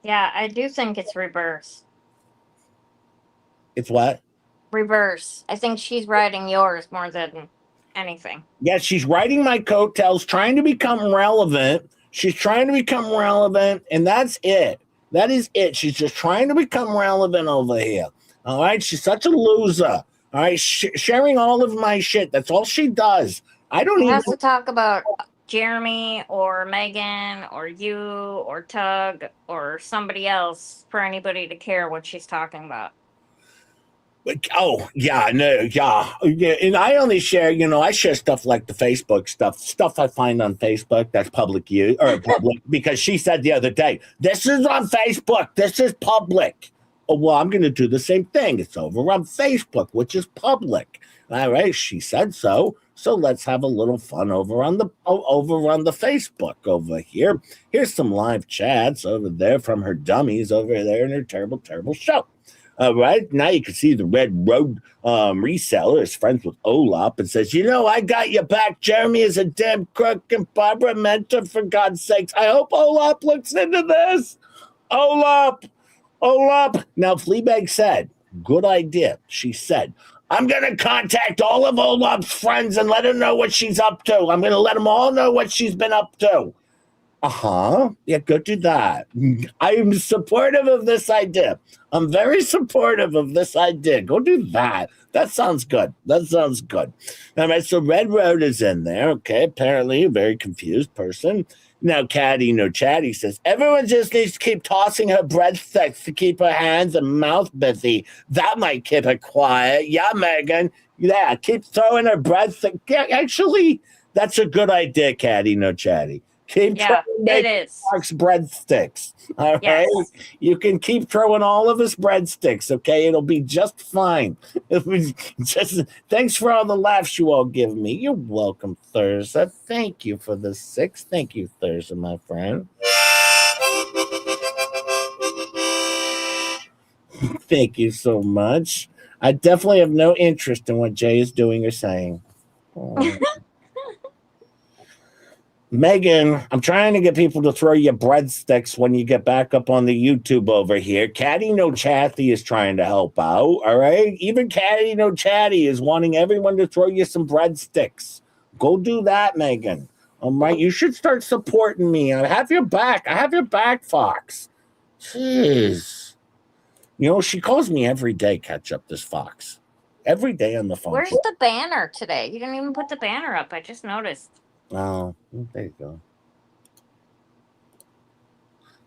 Yeah, I do think it's reverse. It's what? Reverse. I think she's riding yours more than anything. Yeah, she's riding my coattails, trying to become relevant. And that's it. That is it. She's just trying to become relevant over here. All right? She's such a loser. All right? Sharing all of my shit. That's all she does. I don't even... has to talk about Jeremy or Megan or you or Tug or somebody else for anybody to care what she's talking about. Oh, yeah, no, yeah. And I only share, I share stuff like the Facebook stuff I find on Facebook that's public use or public because she said the other day, this is on Facebook, this is public. Oh, well, I'm going to do the same thing. It's over on Facebook, which is public. All right, she said so. So let's have a little fun over on the Facebook over here. Here's some live chats over there from her dummies over there in her terrible, terrible show. All right, now you can see the Red Road reseller is friends with Olap and says, I got your back. Jeremy is a damn crook and Barbara Mentor, for God's sakes. I hope Olap looks into this. Olap. Now, Fleabag said, good idea. She said, I'm going to contact all of Olap's friends and let her know what she's up to. I'm going to let them all know what she's been up to. Yeah, go do that. I am supportive of this idea. I'm very supportive of this idea. Go do that. That sounds good. That sounds good. All right, so Red Road is in there. Okay, apparently a very confused person. Now, Caddy No Chatty says, everyone just needs to keep tossing her breadsticks to keep her hands and mouth busy. That might keep her quiet. Yeah, Megan. Yeah, keep throwing her breadsticks. Yeah, actually, that's a good idea, Caddy No Chatty. Keep Yeah, throwing it is. Fox breadsticks. All right. Yes. You can keep throwing all of us breadsticks, okay? It'll be just fine. Thanks for all the laughs you all give me. You're welcome, Thursday. Thank you for the 6. Thank you, Thursday, my friend. Thank you so much. I definitely have no interest in what Jay is doing or saying. Oh. Megan, I'm trying to get people to throw you breadsticks when you get back up on the YouTube over here. Caddy No Chatty is trying to help out, all right? Even Caddy No Chatty is wanting everyone to throw you some breadsticks. Go do that, Megan. All right, you should start supporting me. I have your back. I have your back, Fox. Jeez. You know, she calls me every day, catch up, this Fox. Every day on the phone. Where's the banner today? You didn't even put the banner up. I just noticed. Oh, there you go.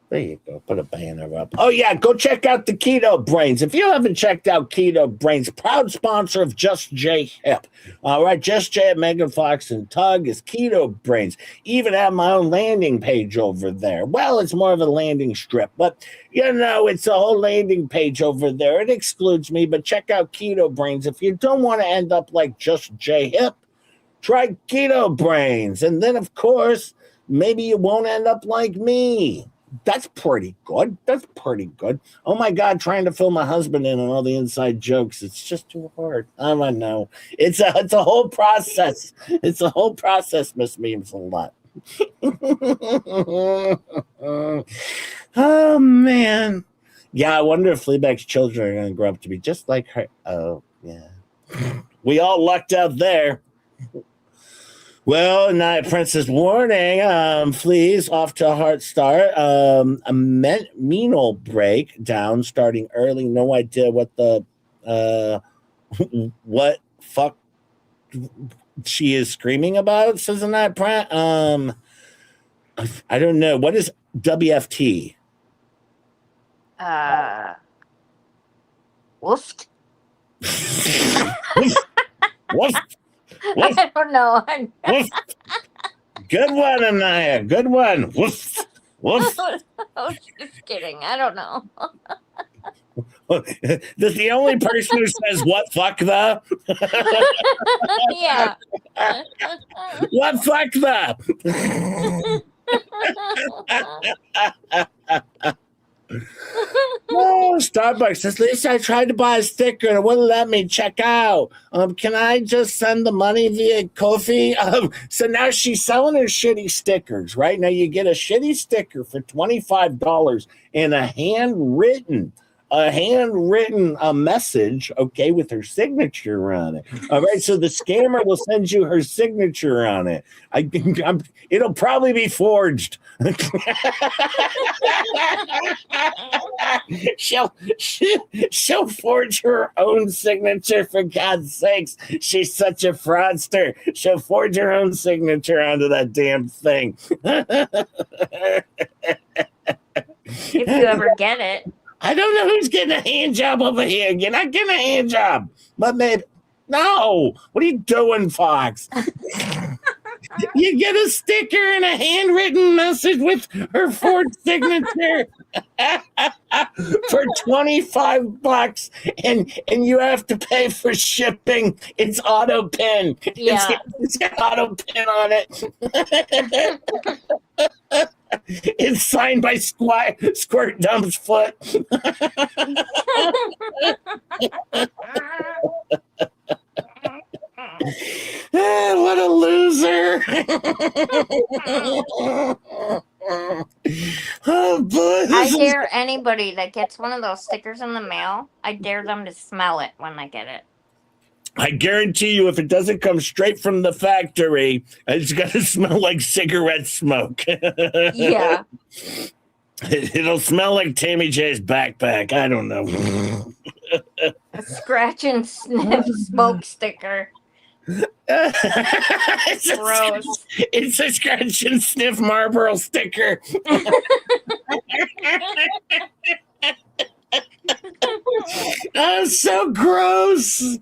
There you go. Put a banner up. Oh, yeah. Go check out the Keto Brains. If you haven't checked out Keto Brains, proud sponsor of Just J Hip. All right. Just J, Megan Fox, and Tug is Keto Brains. Even have my own landing page over there. Well, it's more of a landing strip, but you know, it's a whole landing page over there. It excludes me, but check out Keto Brains. If you don't want to end up like Just J Hip, try Keto Brains. And then, of course, maybe you won't end up like me. That's pretty good. That's pretty good. Oh, my God, trying to fill my husband in on all the inside jokes. It's just too hard. I don't know. It's a whole process. It's a whole process, Miss Memes a lot. Oh, man. Yeah, I wonder if Fleabag's children are going to grow up to be just like her. Oh, yeah. We all lucked out there. Well, Night Princess warning. Flease off to a hard start. A menal breakdown starting early. No idea what the what fuck she is screaming about, says the Night Prince. I don't know. What is WFT? Woofed. Woof. Woof. I don't know. Woof. Good one, Anaya. Good one. Woof. Woof. I was just kidding. I don't know. That's the only person who says what fuck the? Yeah. What fuck the? Oh, Starbucks says, Lisa, I tried to buy a sticker and it wouldn't let me check out. Can I just send the money via Kofi? So now she's selling her shitty stickers, right? Now you get a shitty sticker for $25 and a handwritten message, okay, with her signature on it. All right, so the scammer will send you her signature on it. It'll probably be forged. She'll forge her own signature, for God's sakes. She's such a fraudster. She'll forge her own signature onto that damn thing. If you ever get it. I don't know who's getting a hand job over here. You're not getting a hand job. But maybe. No. What are you doing, Fox? You get a sticker and a handwritten message with her forged signature for $25, and you have to pay for shipping. It's auto pin. Yeah. It's got auto pin on it. It's signed by Squirt Dump's foot. What a loser. Oh, boy. I dare anybody that gets one of those stickers in the mail, I dare them to smell it when I get it. I guarantee you, if it doesn't come straight from the factory, it's going to smell like cigarette smoke. Yeah. It'll smell like Tammy J's backpack. I don't know. A scratch and sniff smoke sticker. Gross. It's a scratch and sniff Marlboro sticker. Oh, so gross.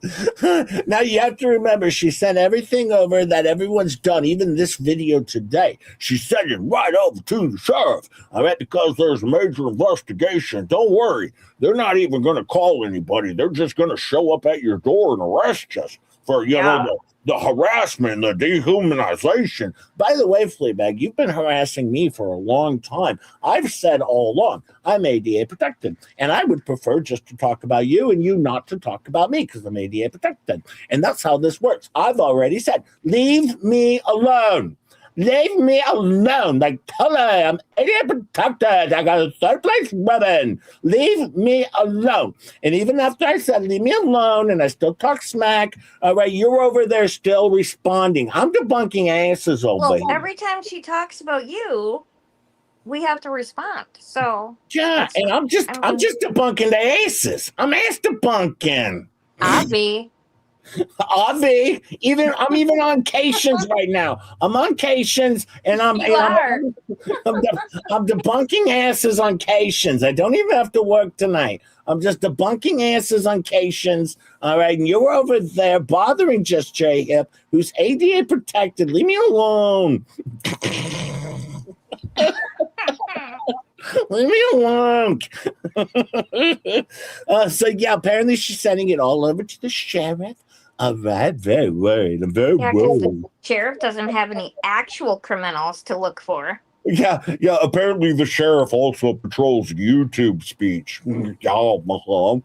Now you have to remember, she sent everything over that everyone's done, even this video today. She sent it right over to the sheriff. All right, because there's a major investigation. Don't worry. They're not even going to call anybody. They're just going to show up at your door and arrest us for, you know, the harassment, the dehumanization. By the way, Fleabag, you've been harassing me for a long time. I've said all along, I'm ADA protected, and I would prefer just to talk about you and you not to talk about me because I'm ADA protected. And that's how this works. I've already said, leave me alone. Leave me alone. Like, totally, I'm ADA protected. I got a third place ribbon. Leave me alone. And even after I said, leave me alone, and I still talk smack, all right, you're over there still responding. I'm debunking asses over here. Every time she talks about you, we have to respond. So yeah, and I'm just debunking the asses. I'm ass debunking. Avi. Avi, I'm even on Cations right now. I'm on Cations, and I'm debunking asses on Cations. I don't even have to work tonight. I'm just debunking asses on Cations. All right, and you're over there bothering Just J Hip, who's ADA protected. Leave me alone. Leave me alone. So yeah, apparently she's sending it all over to the sheriff. All right, very worried. I'm very worried. The sheriff doesn't have any actual criminals to look for. Yeah. Apparently, the sheriff also patrols YouTube speech. Yeah, Avi.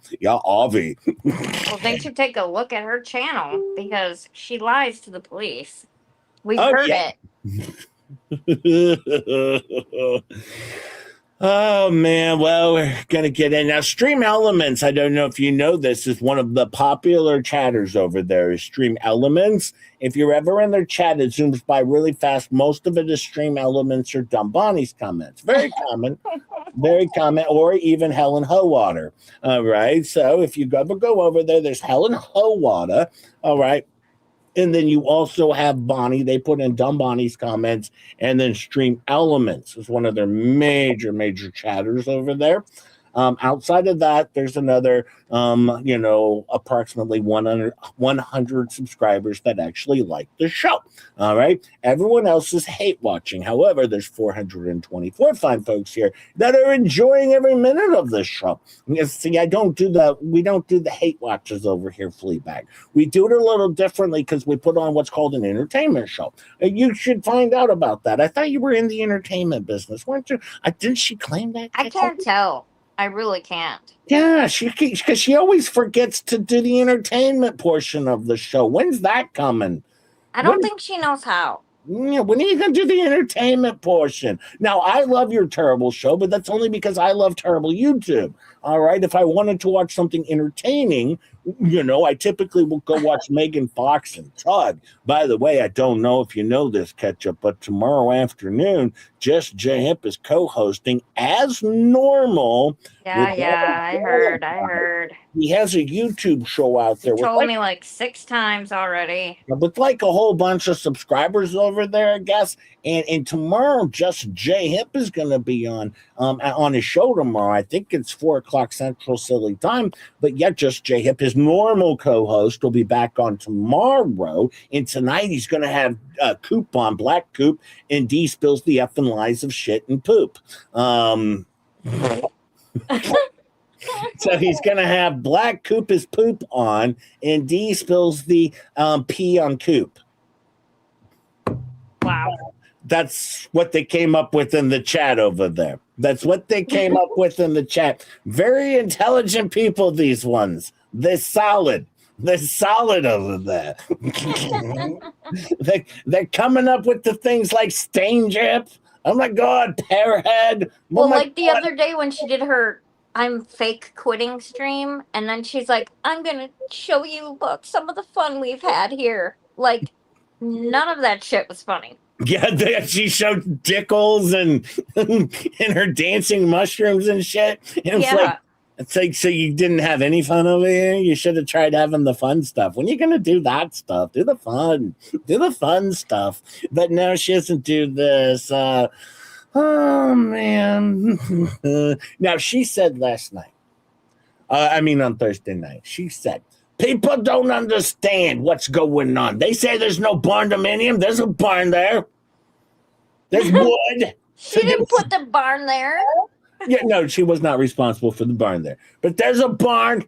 Well, they should take a look at her channel because she lies to the police. We've heard it. Oh, man. Well, we're going to get in. Now, Stream Elements, I don't know if you know this, is one of the popular chatters over there, is Stream Elements. If you're ever in their chat, it zooms by really fast. Most of it is Stream Elements or Dumb Bonnie's comments. Very common. Very common. Or even Helen Howater. All right. So if you ever go over there, there's Helen Howater. All right. And then you also have Bonnie. They put in Dumb Bonnie's comments, and then Stream Elements is one of their major chatters over there. Outside of that, there's another, approximately 100 subscribers that actually like the show. All right. Everyone else is hate watching. However, there's 424 fine folks here that are enjoying every minute of this show. See, we don't do the hate watches over here, Fleabag. We do it a little differently because we put on what's called an entertainment show. You should find out about that. I thought you were in the entertainment business, weren't you? Didn't she claim that? I can't tell. I really can't. Yeah, because she always forgets to do the entertainment portion of the show. When's that coming? I don't think she knows how. Yeah, when are you going to do the entertainment portion? Now, I love your terrible show, but that's only because I love terrible YouTube. All right. If I wanted to watch something entertaining, I typically will go watch Megan Fox and Tug. By the way, I don't know if you know this, Ketchup, but tomorrow afternoon, Just J Hip is co-hosting as normal. Yeah, I heard. He has a YouTube show out there. He told me like 6 times already. With like a whole bunch of subscribers over there, I guess. And tomorrow, Just J Hip is going to be on his show tomorrow. I think it's 4:00 Central Silly Time. But yeah, Just J Hip, his normal co-host, will be back on tomorrow. And tonight he's going to have Coop on, Black Coop, and D spills the F and lies of shit and poop. So he's going to have Black Coop his poop on, and D spills the pee on Coop. Wow. That's what they came up with in the chat over there. That's what they came up with in the chat. Very intelligent people, these ones. They're solid. They're solid over there. They're coming up with the things like stain drip. Oh my God, Pearhead. Well, like the other day when she did her I'm fake quitting stream, and then she's like, I'm gonna show you, look, some of the fun we've had here. Like, none of that shit was funny. Yeah, she showed Dickles and and her dancing mushrooms and shit. And it's like, so you didn't have any fun over here? You should have tried having the fun stuff. When are you gonna do that stuff? Do the fun stuff. But no, she doesn't do this. Oh man. Now she said last night. On Thursday night, she said, people don't understand what's going on. They say there's no barn dominium. There's a barn there. There's wood. She didn't put the barn there. Yeah, no, she was not responsible for the barn there. But there's a barn,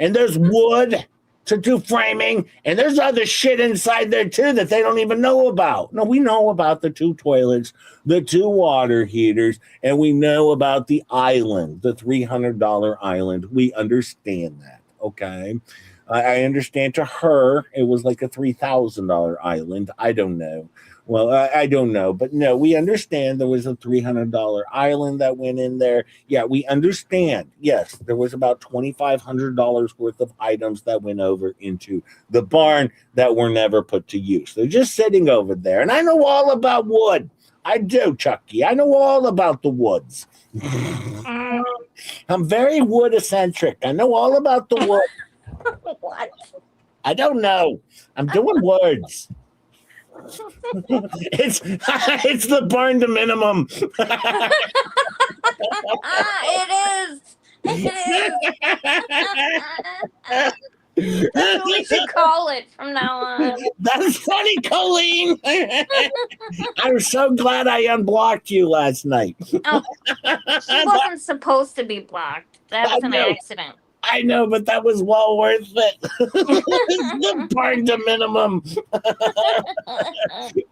and there's wood to do framing, and there's other shit inside there too that they don't even know about. No, we know about the 2 toilets, the 2 water heaters, and we know about the island, the $300 island. We understand that, okay? I understand to her it was like a $3,000 island. I don't know. Well, I don't know, but no, we understand there was a $300 island that went in there. Yeah, we understand. Yes, there was about $2,500 worth of items that went over into the barn that were never put to use. They're just sitting over there. And I know all about wood. I do, Chucky. I know all about the woods. I'm very wood eccentric. I know all about the wood. What? I don't know. I'm doing words. It's the barn to minimum. It is. That's what we should call it from now on. That's funny, Colleen. I'm so glad I unblocked you last night. Oh, she wasn't supposed to be blocked. That was an accident. I know, but that was well worth it. The barn to minimum.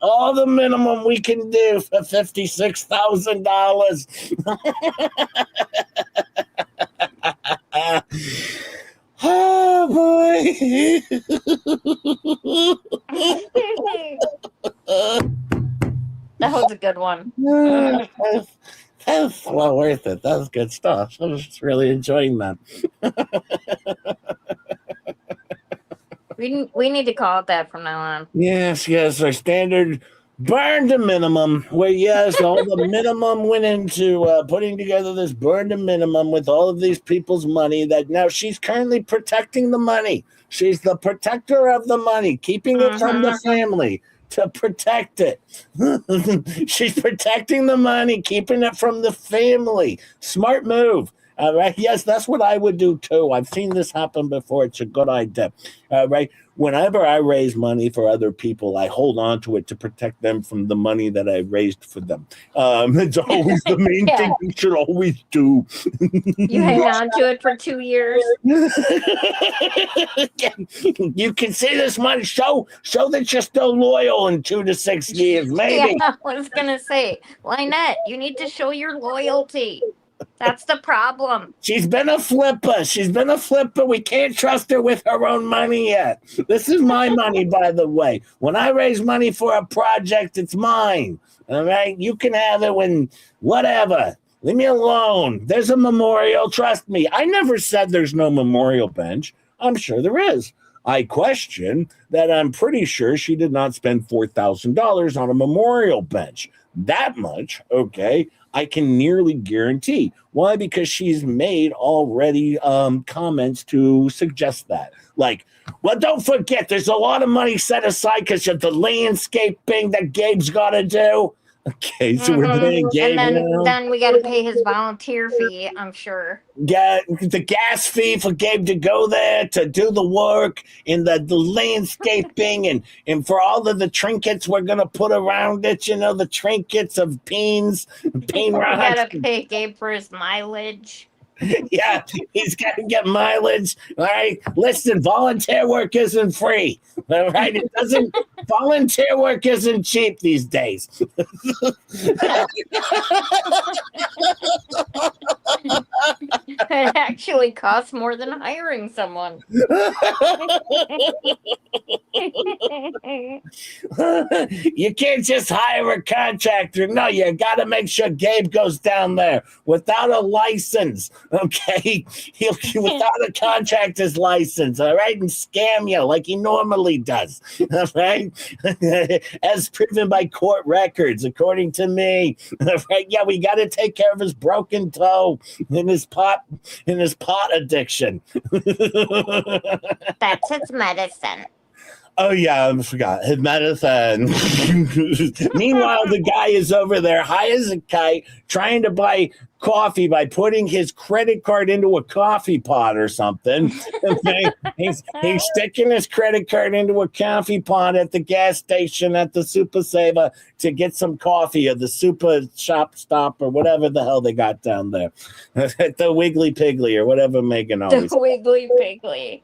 All the minimum we can do for $56,000. Oh boy. That was a good one. That's well worth it. That was good stuff. I was just really enjoying that. We need to call it that from now on. Yes, our standard burn to minimum, where yes, all the minimum went into putting together this burn to minimum with all of these people's money that now she's currently protecting the money. She's the protector of the money, keeping it from the family to protect it. She's protecting the money, keeping it from the family. Smart move. All right. Yes, that's what I would do too. I've seen this happen before. It's a good idea. All right. Whenever I raise money for other people, I hold on to it to protect them from the money that I raised for them. It's always the main thing you should always do. You hang on to it for 2 years. You can see this money. Show that you're still loyal in 2 to 6 years, maybe. Yeah, I was gonna say, Lynette, you need to show your loyalty. That's the problem. She's been a flipper. We can't trust her with her own money yet. This is my money, by the way. When I raise money for a project, it's mine. All right? You can have it when whatever. Leave me alone. There's a memorial. Trust me. I never said there's no memorial bench. I'm sure there is. I question that I'm pretty sure she did not spend $4,000 on a memorial bench. That much, okay, I can nearly guarantee. Why? Because she's made already comments to suggest that. Like, well, don't forget, there's a lot of money set aside because of the landscaping that Gabe's got to do. Okay, so we're paying Gabe and then we got to pay his volunteer fee, I'm sure. Yeah, the gas fee for Gabe to go there to do the work and the landscaping and for all of the trinkets we're going to put around it, the trinkets of beans, bean rods. We got to pay Gabe for his mileage. Yeah, he's got to get mileage. All right, listen, volunteer work isn't free. All right, volunteer work isn't cheap these days. It actually costs more than hiring someone. You can't just hire a contractor. No, you got to make sure Gabe goes down there without a license. Okay, he'll without a contractor's license. All right, and scam you like he normally does. All right, as proven by court records, according to me. All right, yeah, we got to take care of his broken toe and his pot addiction. That's his medicine. Oh yeah, I forgot his medicine. Meanwhile, the guy is over there high as a kite, trying to buy coffee by putting his credit card into a coffee pot or something. he's sticking his credit card into a coffee pot at the gas station at the Super Saver to get some coffee or the Super Shop Stop or whatever the hell they got down there. At the Wiggly Piggly or whatever Megan always. The Wiggly Piggly.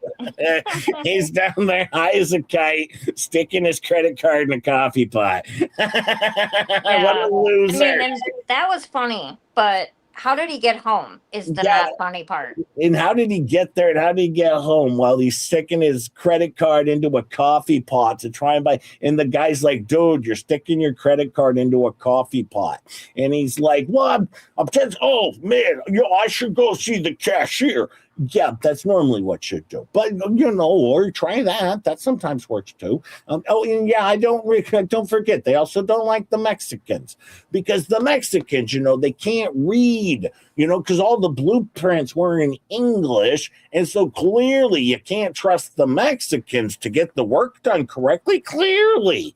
He's down there high as a kite, sticking his credit card in a coffee pot. What a loser. I mean, and that was funny, but how did he get home is the not funny part. And how did he get there and how did he get home while he's sticking his credit card into a coffee pot to try and buy? And the guy's like, dude, you're sticking your credit card into a coffee pot. And he's like, well, I'm just, oh man, I should go see the cashier. Yeah, that's normally what you do. But, or try that. That sometimes works too. And yeah, I don't forget. They also don't like the Mexicans because the Mexicans, they can't read, because all the blueprints were in English. And so clearly you can't trust the Mexicans to get the work done correctly. Clearly,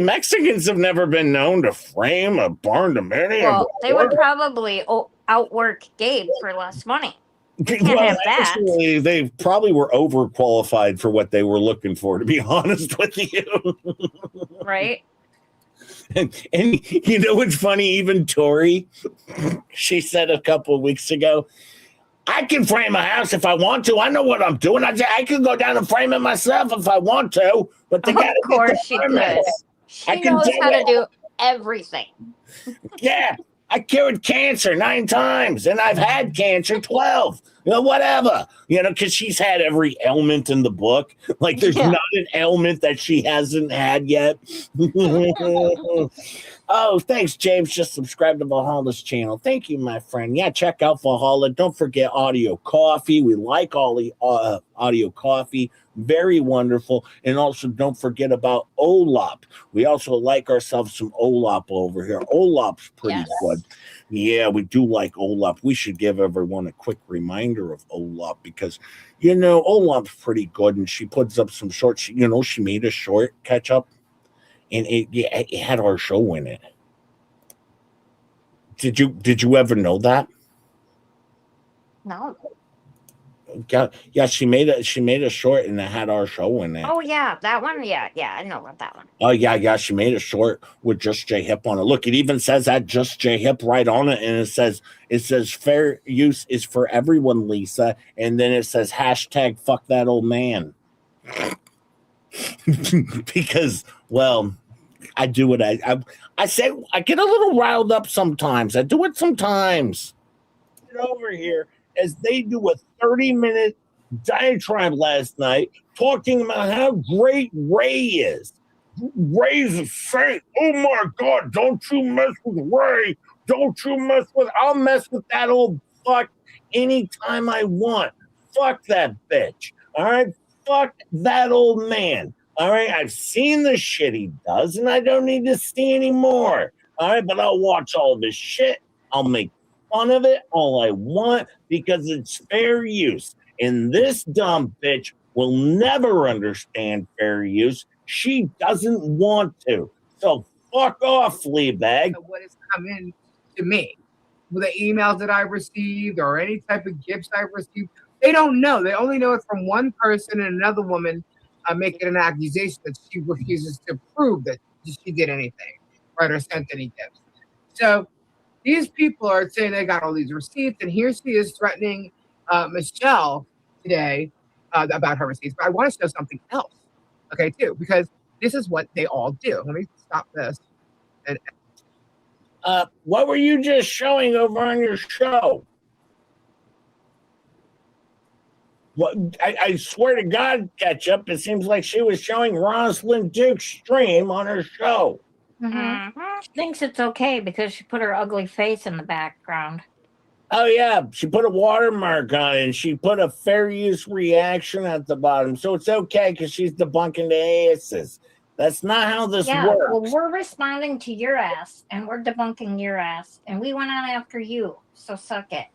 Mexicans have never been known to frame a barn dominium. Well, they would probably outwork Gabe for less money. Have that. Actually, they probably were overqualified for what they were looking for, to be honest with you. Right? And you know what's funny? Even Tori, she said a couple of weeks ago, I can frame a house if I want to. I know what I'm doing. I can go down and frame it myself if I want to. But they got to Of course she could. She knows how to do everything. Yeah. I cured cancer 9 times, and I've had cancer 12. Whatever. Because she's had every ailment in the book. Like, there's not an ailment that she hasn't had yet. Oh, thanks, James. Just subscribe to Valhalla's channel. Thank you, my friend. Yeah, check out Valhalla. Don't forget Audio Coffee. We like all the Audio Coffee. Very wonderful. And also don't forget about Olap. We also like ourselves some Olap over here. Olap's pretty good. Yeah, we do like Olap. We should give everyone a quick reminder of Olap because, Olap's pretty good. And she puts up some shorts. She made a short catch up. And it had our show in it. Did you ever know that? No. Yeah, she made a short and it had our show in it. Oh yeah, that one. Yeah, I know about that one. Oh yeah, she made a short with Just J Hip on it. Look, it even says that Just J Hip right on it, and it says fair use is for everyone, Lisa, and then it says hashtag fuck that old man. Because, well, I do what I say. I get a little riled up sometimes. I do it sometimes. Over here as they do a 30-minute diatribe last night talking about how great Ray is. Ray's a saint. Oh my God! Don't you mess with Ray. Don't you mess with. I'll mess with that old fuck anytime I want. Fuck that bitch. All right. Fuck that old man. All right, I've seen the shit he does, and I don't need to see any more. All right, but I'll watch all this shit. I'll make fun of it all I want because it's fair use. And this dumb bitch will never understand fair use. She doesn't want to. So fuck off, Fleabag. What has come in to me, with the emails that I've received or any type of gifts I've received, they don't know. They only know it from one person and another woman. Making an accusation that she refuses to prove that she did anything, right, or sent any gifts. So these people are saying they got all these receipts, and here she is threatening Michelle today about her receipts. But I want to show something else, okay, too, because this is what they all do. Let me stop this. And what were you just showing over on your show? What I swear to God, Ketchup, it seems like she was showing Rosalind Duke's stream on her show. She thinks it's okay because she put her ugly face in the background. Oh yeah, she put a watermark on it and she put a fair use reaction at the bottom. So it's okay because she's debunking the asses. That's not how this works. Well, we're responding to your ass and we're debunking your ass, and we went on after you. So suck it.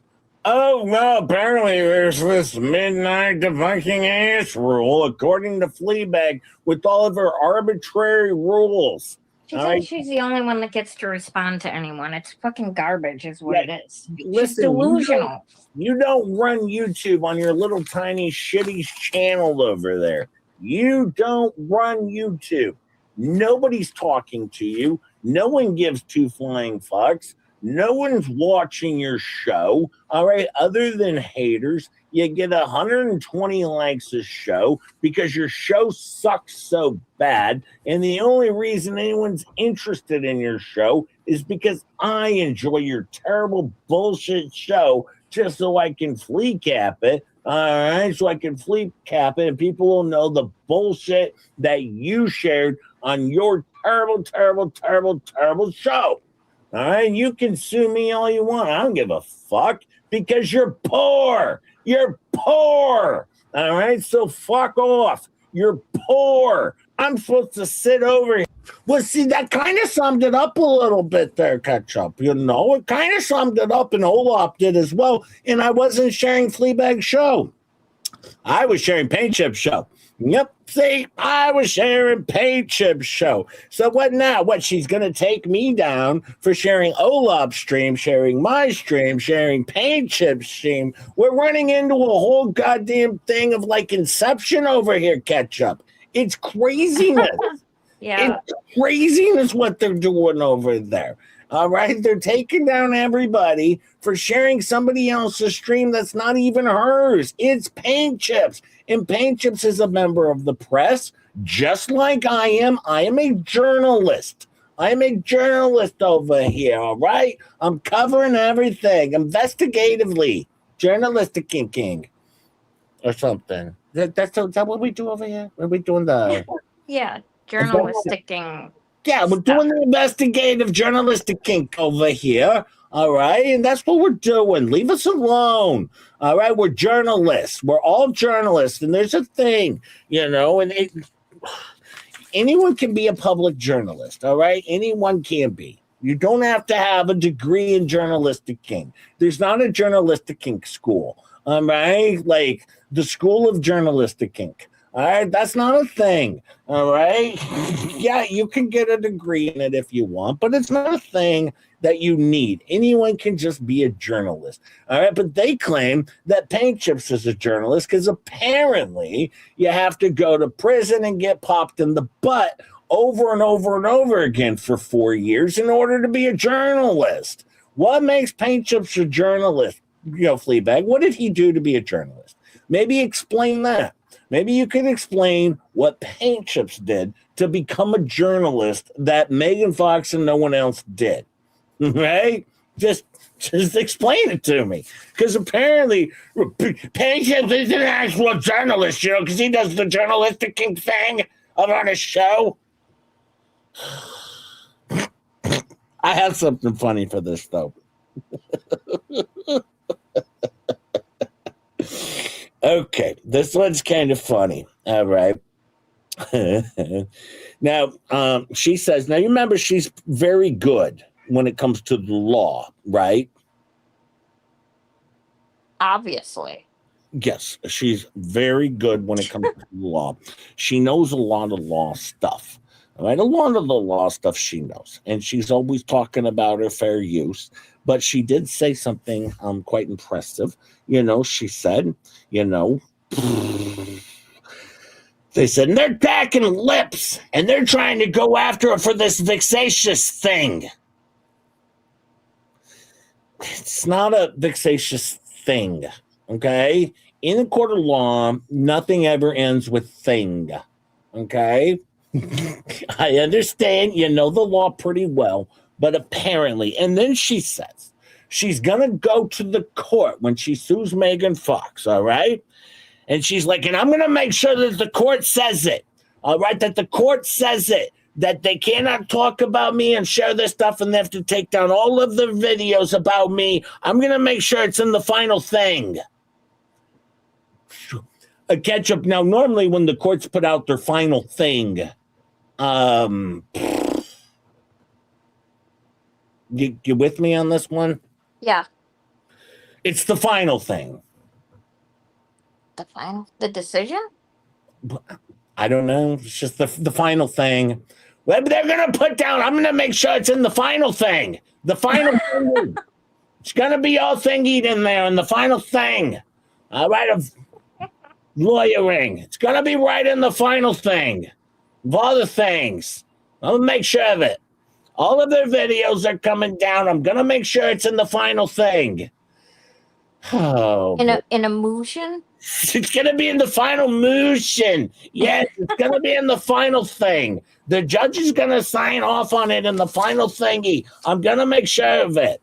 Oh, no, apparently there's this midnight debunking ass rule, according to Fleabag, with all of her arbitrary rules. She thinks she's the only one that gets to respond to anyone. It's fucking garbage, is what it is. She's delusional. You don't run YouTube on your little tiny shitty channel over there. You don't run YouTube. Nobody's talking to you. No one gives two flying fucks. No one's watching your show, all right, other than haters. You get 120 likes a show because your show sucks so bad. And the only reason anyone's interested in your show is because I enjoy your terrible bullshit show just so I can flea cap it. All right, so I can flea cap it and people will know the bullshit that you shared on your terrible, terrible, terrible, terrible show. All right, you can sue me all you want. I don't give a fuck because you're poor. You're poor. All right, so fuck off. You're poor. I'm supposed to sit over here. Well, see, that kind of summed it up a little bit there, Ketchup. You know, it kind of summed it up, and Olaf did as well. And I wasn't sharing Fleabag's show. I was sharing Paint Chip's show. Yep, see, I was sharing Paint Chip's show. So what now? What, she's going to take me down for sharing Olaf's stream, sharing my stream, sharing Paint Chip's stream? We're running into a whole goddamn thing of like Inception over here, Ketchup. It's craziness. Yeah. It's craziness what they're doing over there. All right, they're taking down everybody for sharing somebody else's stream that's not even hers. It's Paint Chips, and Paint Chips is a member of the press, just like I am. I am a journalist. I am a journalist over here, all right? I'm covering everything investigatively, journalistic king, or something. Is that what we do over here? Are we doing the... Yeah, journalistic-ing. Yeah, we're doing the investigative journalistic kink over here. All right. And that's what we're doing. Leave us alone. All right. We're journalists. We're all journalists. And there's a thing, you know, and anyone can be a public journalist. All right. Anyone can be. You don't have to have a degree in journalistic kink. There's not a journalistic kink school. All right. Like the School of Journalistic Kink. All right, that's not a thing. All right. Yeah, you can get a degree in it if you want, but it's not a thing that you need. Anyone can just be a journalist. All right, but they claim that Paint Chips is a journalist because apparently you have to go to prison and get popped in the butt over and over and over again for 4 years in order to be a journalist. What makes Paint Chips a journalist? You know, Fleabag, what did he do to be a journalist? Maybe explain that. Maybe you can explain what Paint Chips did to become a journalist that Megan Fox and no one else did. Right? Just explain it to me. Because apparently Paint Chips is an actual journalist, you know, because he does the journalistic thing on his show. I have something funny for this, though. Okay, this one's kind of funny. All right. Now, she says, now you remember she's very good when it comes to the law, right? Obviously. Yes, she's very good when it comes to the law. She knows a lot of law stuff. All right, a lot of the law stuff she knows. And she's always talking about her fair use. But she did say something quite impressive. You know, she said, you know, they said, and they're packing lips, and they're trying to go after her for this vexatious thing. It's not a vexatious thing, okay? In a court of law, nothing ever ends with thing, okay? I understand you know the law pretty well, but apparently, and then she says she's going to go to the court when she sues Megan Fox, all right? And she's like, and I'm going to make sure that the court says it. All right, that the court says it. That they cannot talk about me and share this stuff, and they have to take down all of the videos about me. I'm going to make sure it's in the final thing. A ketchup. Now, normally when the courts put out their final thing, you with me on this one? Yeah. It's the final thing. The decision? I don't know. It's just the final thing. Well, they're going to put down, I'm going to make sure it's in the final thing. The final thing. It's going to be all thingied in there in the final thing. All right, of lawyering. It's going to be right in the final thing. Of all the things. I'm going to make sure of it. All of their videos are coming down. I'm going to make sure it's in the final thing. Oh, in a motion? It's going to be in the final motion. Yes, it's going to be in the final thing. The judge is going to sign off on it in the final thingy. I'm going to make sure of it.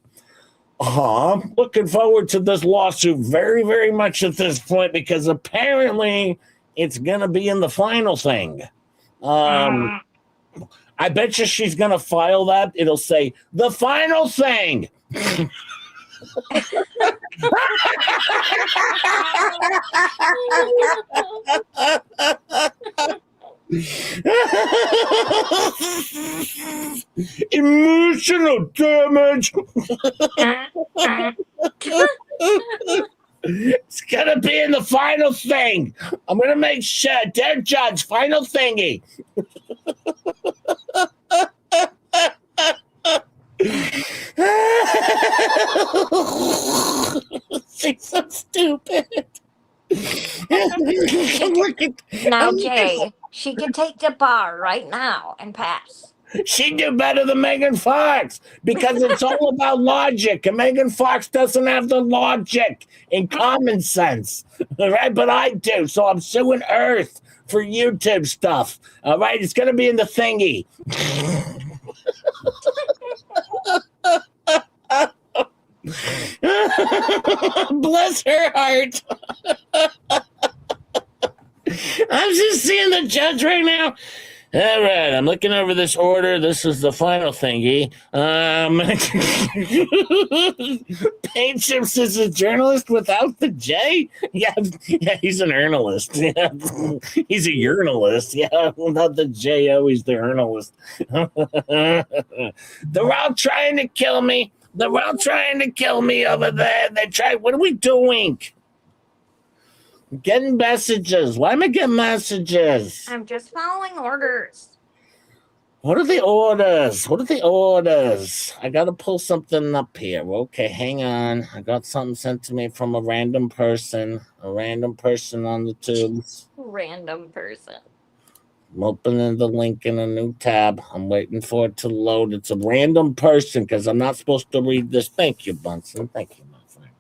I'm looking forward to this lawsuit very, very much at this point because apparently it's going to be in the final thing. I bet you she's going to file that. It'll say, the final thing. Emotional damage. It's gonna be in the final thing. I'm gonna make sure, dear judge, final thingy. She's so stupid. Now, Jay, she can take the bar right now and pass. She'd do better than Megan Fox because it's all about logic, and Megan Fox doesn't have the logic and common sense. All right, but I do, so I'm suing Earth for YouTube stuff. All right, it's gonna be in the thingy. Bless her heart. I'm just seeing the judge right now. All right, I'm looking over this order. This is the final thingy. Paint Chips is a journalist without the J? Yeah, he's an journalist. Yeah. He's a journalist. Yeah, without the J-O, he's the journalist. They're all trying to kill me. They're all trying to kill me over there. They try. What are we doing? I'm getting messages. Why am I getting messages? I'm just following orders. What are the orders? What are the orders? I got to pull something up here. Okay, hang on. I got something sent to me from a random person. A random person on the tubes. Random person. I'm opening the link in a new tab. I'm waiting for it to load. It's a random person because I'm not supposed to read this. Thank you, Bunsen. Thank you, my friend.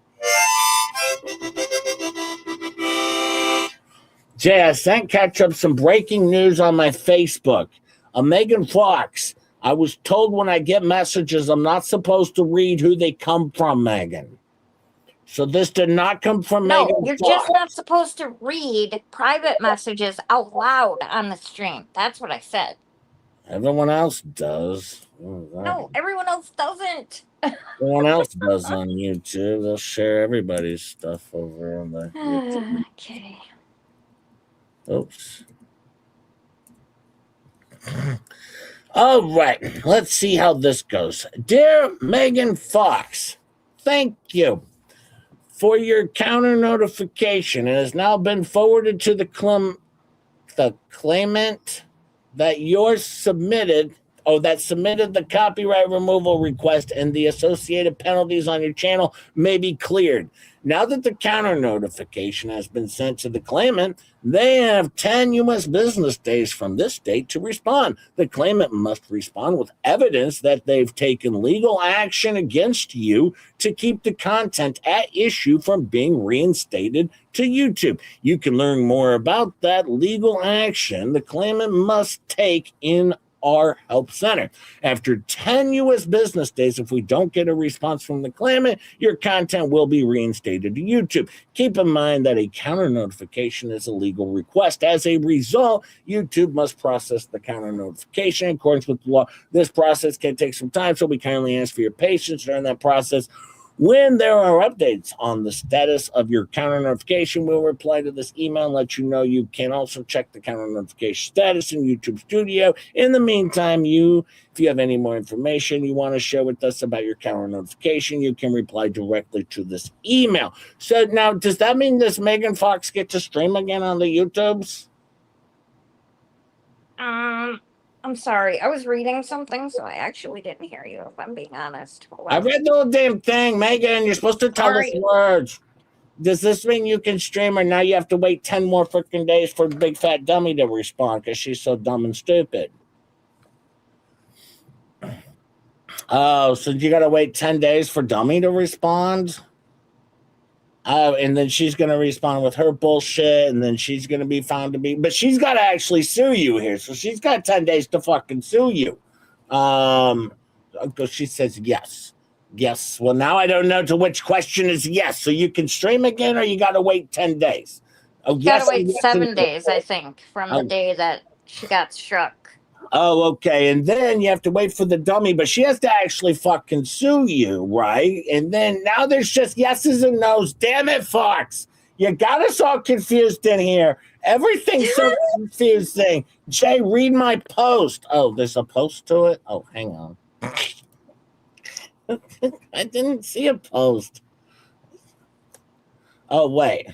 Jay, I sent Ketchup some breaking news on my Facebook. Megan Fox. I was told when I get messages I'm not supposed to read who they come from, Megan. So this did not come from Megan Fox. No, you're just not supposed to read private messages out loud on the stream. That's what I said. Everyone else does. No, everyone else doesn't. Everyone else does on YouTube. They'll share everybody's stuff over on the YouTube. Okay. Oops. All right, let's see how this goes. Dear Megan Fox, thank you for your counter notification. It has now been forwarded to the claimant that submitted the copyright removal request, and the associated penalties on your channel may be cleared. Now that the counter notification has been sent to the claimant, they have 10 U.S. business days from this date to respond. The claimant must respond with evidence that they've taken legal action against you to keep the content at issue from being reinstated to YouTube. You can learn more about that legal action the claimant must take in our help center. After 10 U.S. business days, if we don't get a response from the claimant, your content will be reinstated to YouTube. Keep in mind that a counter notification is a legal request. As a result, YouTube must process the counter notification in accordance with the law. This process can take some time, so we kindly ask for your patience during that process. When there are updates on the status of your counter notification, we'll reply to this email and let you know. You can also check the counter notification status in YouTube Studio. In the meantime, if you have any more information you want to share with us about your counter notification, you can reply directly to this email. So now, does that mean does Megan Fox get to stream again on the YouTubes? I'm sorry. I was reading something, so I actually didn't hear you, if I'm being honest. I read the whole damn thing, Megan. You're supposed to tell us Sorry. words. Does this mean you can stream, or now you have to wait 10 more freaking days for Big Fat Dummy to respond because she's so dumb and stupid? Oh, so you got to wait 10 days for Dummy to respond? And then she's going to respond with her bullshit, and then she's going to be found to be... But she's got to actually sue you here, so she's got 10 days to fucking sue you. She says yes. Yes. Well, now I don't know to which question is yes. So you can stream again, or you got to wait 10 days? Oh, You yes, gotta wait yes, 7 days, I think, from the day that she got struck. Oh, okay. And then you have to wait for the dummy, but she has to actually fucking sue you, right? And then now there's just yeses and nos. Damn it, Fox. You got us all confused in here. Everything's so confusing. Jay, read my post. Oh, there's a post to it? Oh, hang on. I didn't see a post. Oh, wait.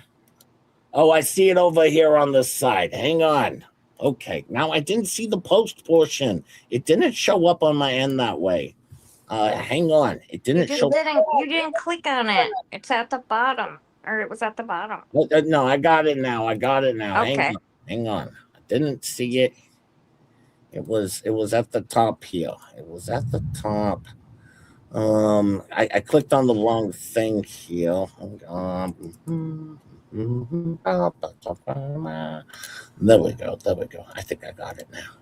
Oh, I see it over here on the side. Hang on. Okay, now I didn't see the post portion. It didn't show up on my end that way. Hang on. It didn't show up. You didn't click on it. It's at the bottom. Or it was at the bottom. No, I got it now. Okay. Hang on. I didn't see it. It was at the top here. It was at the top. I clicked on the wrong thing here. There we go. I think I got it now.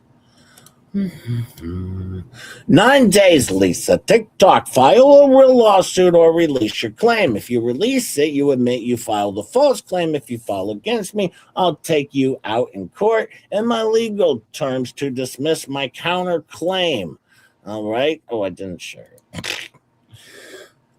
9 days, Lisa. TikTok, file a real lawsuit or release your claim. If you release it, you admit you filed a false claim. If you file against me, I'll take you out in court in my legal terms to dismiss my counterclaim. All right. Oh, I didn't share it.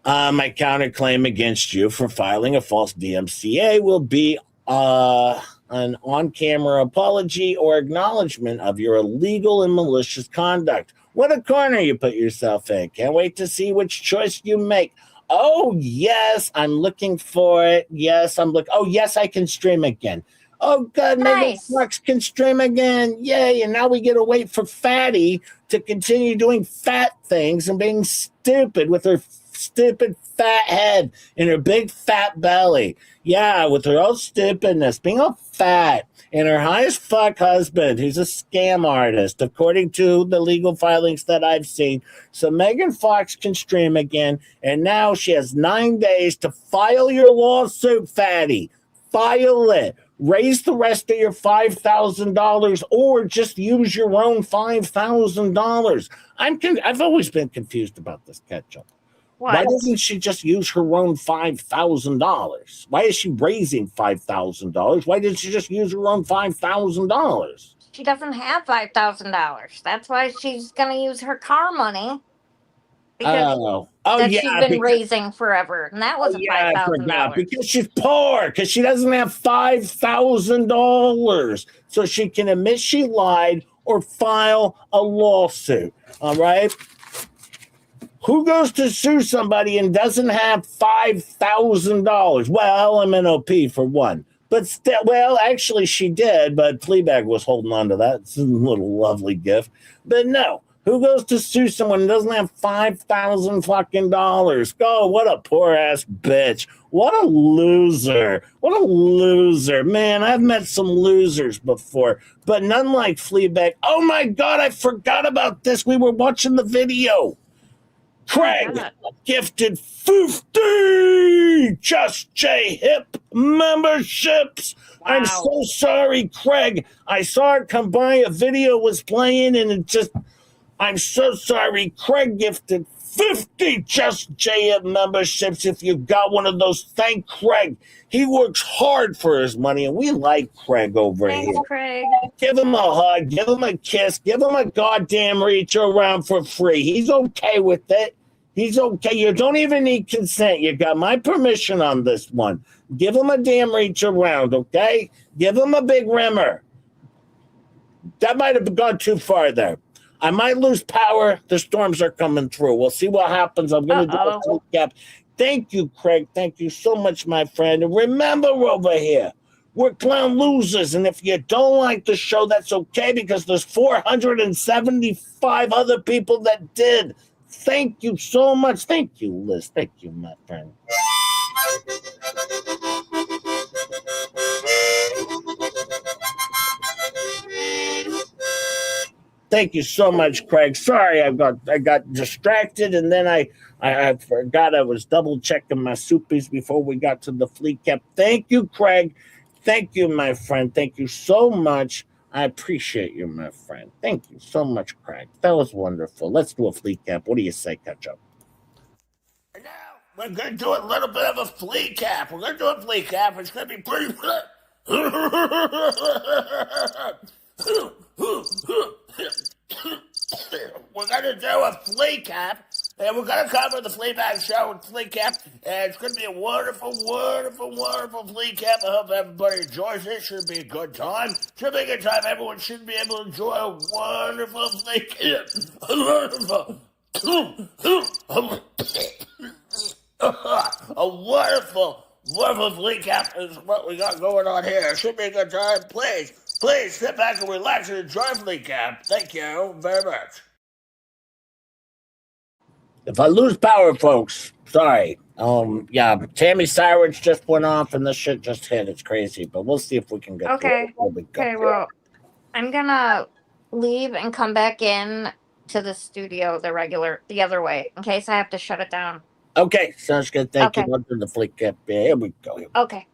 My counterclaim against you for filing a false DMCA will be an on-camera apology or acknowledgement of your illegal and malicious conduct. What a corner you put yourself in. Can't wait to see which choice you make. Oh, yes, I'm looking for it. Yes, oh, yes, I can stream again. Oh, God, Megan Fox can stream again. Yay, and now we get to wait for Fatty to continue doing fat things and being stupid with her stupid fat head and her big fat belly. Yeah, with her old stupidness, being all fat, and her high as fuck husband, who's a scam artist, according to the legal filings that I've seen. So Megan Fox can stream again, and now she has 9 days to file your lawsuit, Fatty. File it. Raise the rest of your $5,000, or just use your own $5,000. I've always been confused about this ketchup. What? Why doesn't she just use her own $5,000? Why is she raising $5,000? Why didn't she just use her own $5,000? She doesn't have $5,000. That's why she's gonna use her car money. Because she's been raising forever, and that wasn't $5,000. Because she's poor, because she doesn't have $5,000, so she can admit she lied or file a lawsuit. All right. Who goes to sue somebody and doesn't have $5,000? Well, MNOP for one. But still, well, actually she did, but Fleabag was holding on to that. It's a little lovely gift. But no, who goes to sue someone who doesn't have $5,000 fucking dollars? Oh, what a poor ass bitch. What a loser. What a loser. Man, I've met some losers before, but none like Fleabag. Oh my God, I forgot about this. We were watching the video. Craig gifted 50. Just J Hip. memberships. I'm so sorry, Craig. I saw it come by, a video was playing, and it just, I'm so sorry. Craig gifted 50 Just JM memberships. If you got one of those, thank Craig. He works hard for his money, and we like Craig over Thanks, here. Craig. Give him a hug, give him a kiss, give him a goddamn reach around for free. He's okay with it. He's okay. You don't even need consent. You got my permission on this one. Give him a damn reach around, okay? Give him a big rimmer. That might have gone too far there. I might lose power. The storms are coming through. We'll see what happens. I'm going to do a full cap. Thank you, Craig. Thank you so much, my friend. And remember over here, we're clown losers. And if you don't like the show, that's okay, because there's 475 other people that did. Thank you so much. Thank you, Liz. Thank you, my friend. Thank you so much, Craig. Sorry, I got distracted, and then I forgot I was double checking my soupies before we got to the flea cap. Thank you, Craig. Thank you, my friend. Thank you so much. I appreciate you, my friend. Thank you so much, Craig. That was wonderful. Let's do a flea cap. What do you say, Ketchup? And now we're going to do a little bit of a flea cap. We're going to do a flea cap. It's going to be pretty good. We're going to do a flea cap, and we're going to cover the flea bag show with flea cap, and it's going to be a wonderful, wonderful, wonderful flea cap. I hope everybody enjoys it. Should be a good time. Should be a good time. Everyone should be able to enjoy a wonderful flea cap. A wonderful, wonderful flea cap is what we got going on here. Should be a good time. Please sit back and relax and enjoy flea cap. Thank you very much. If I lose power, folks, sorry. Yeah, Tammy Sirens just went off and this shit just hit. It's crazy, but we'll see if we can get Okay. through it. Okay, well, I'm gonna leave and come back in to the studio the other way in case I have to shut it down. Okay, sounds good. Thank you. I'll do the flea cap. Yeah, here we go. Okay.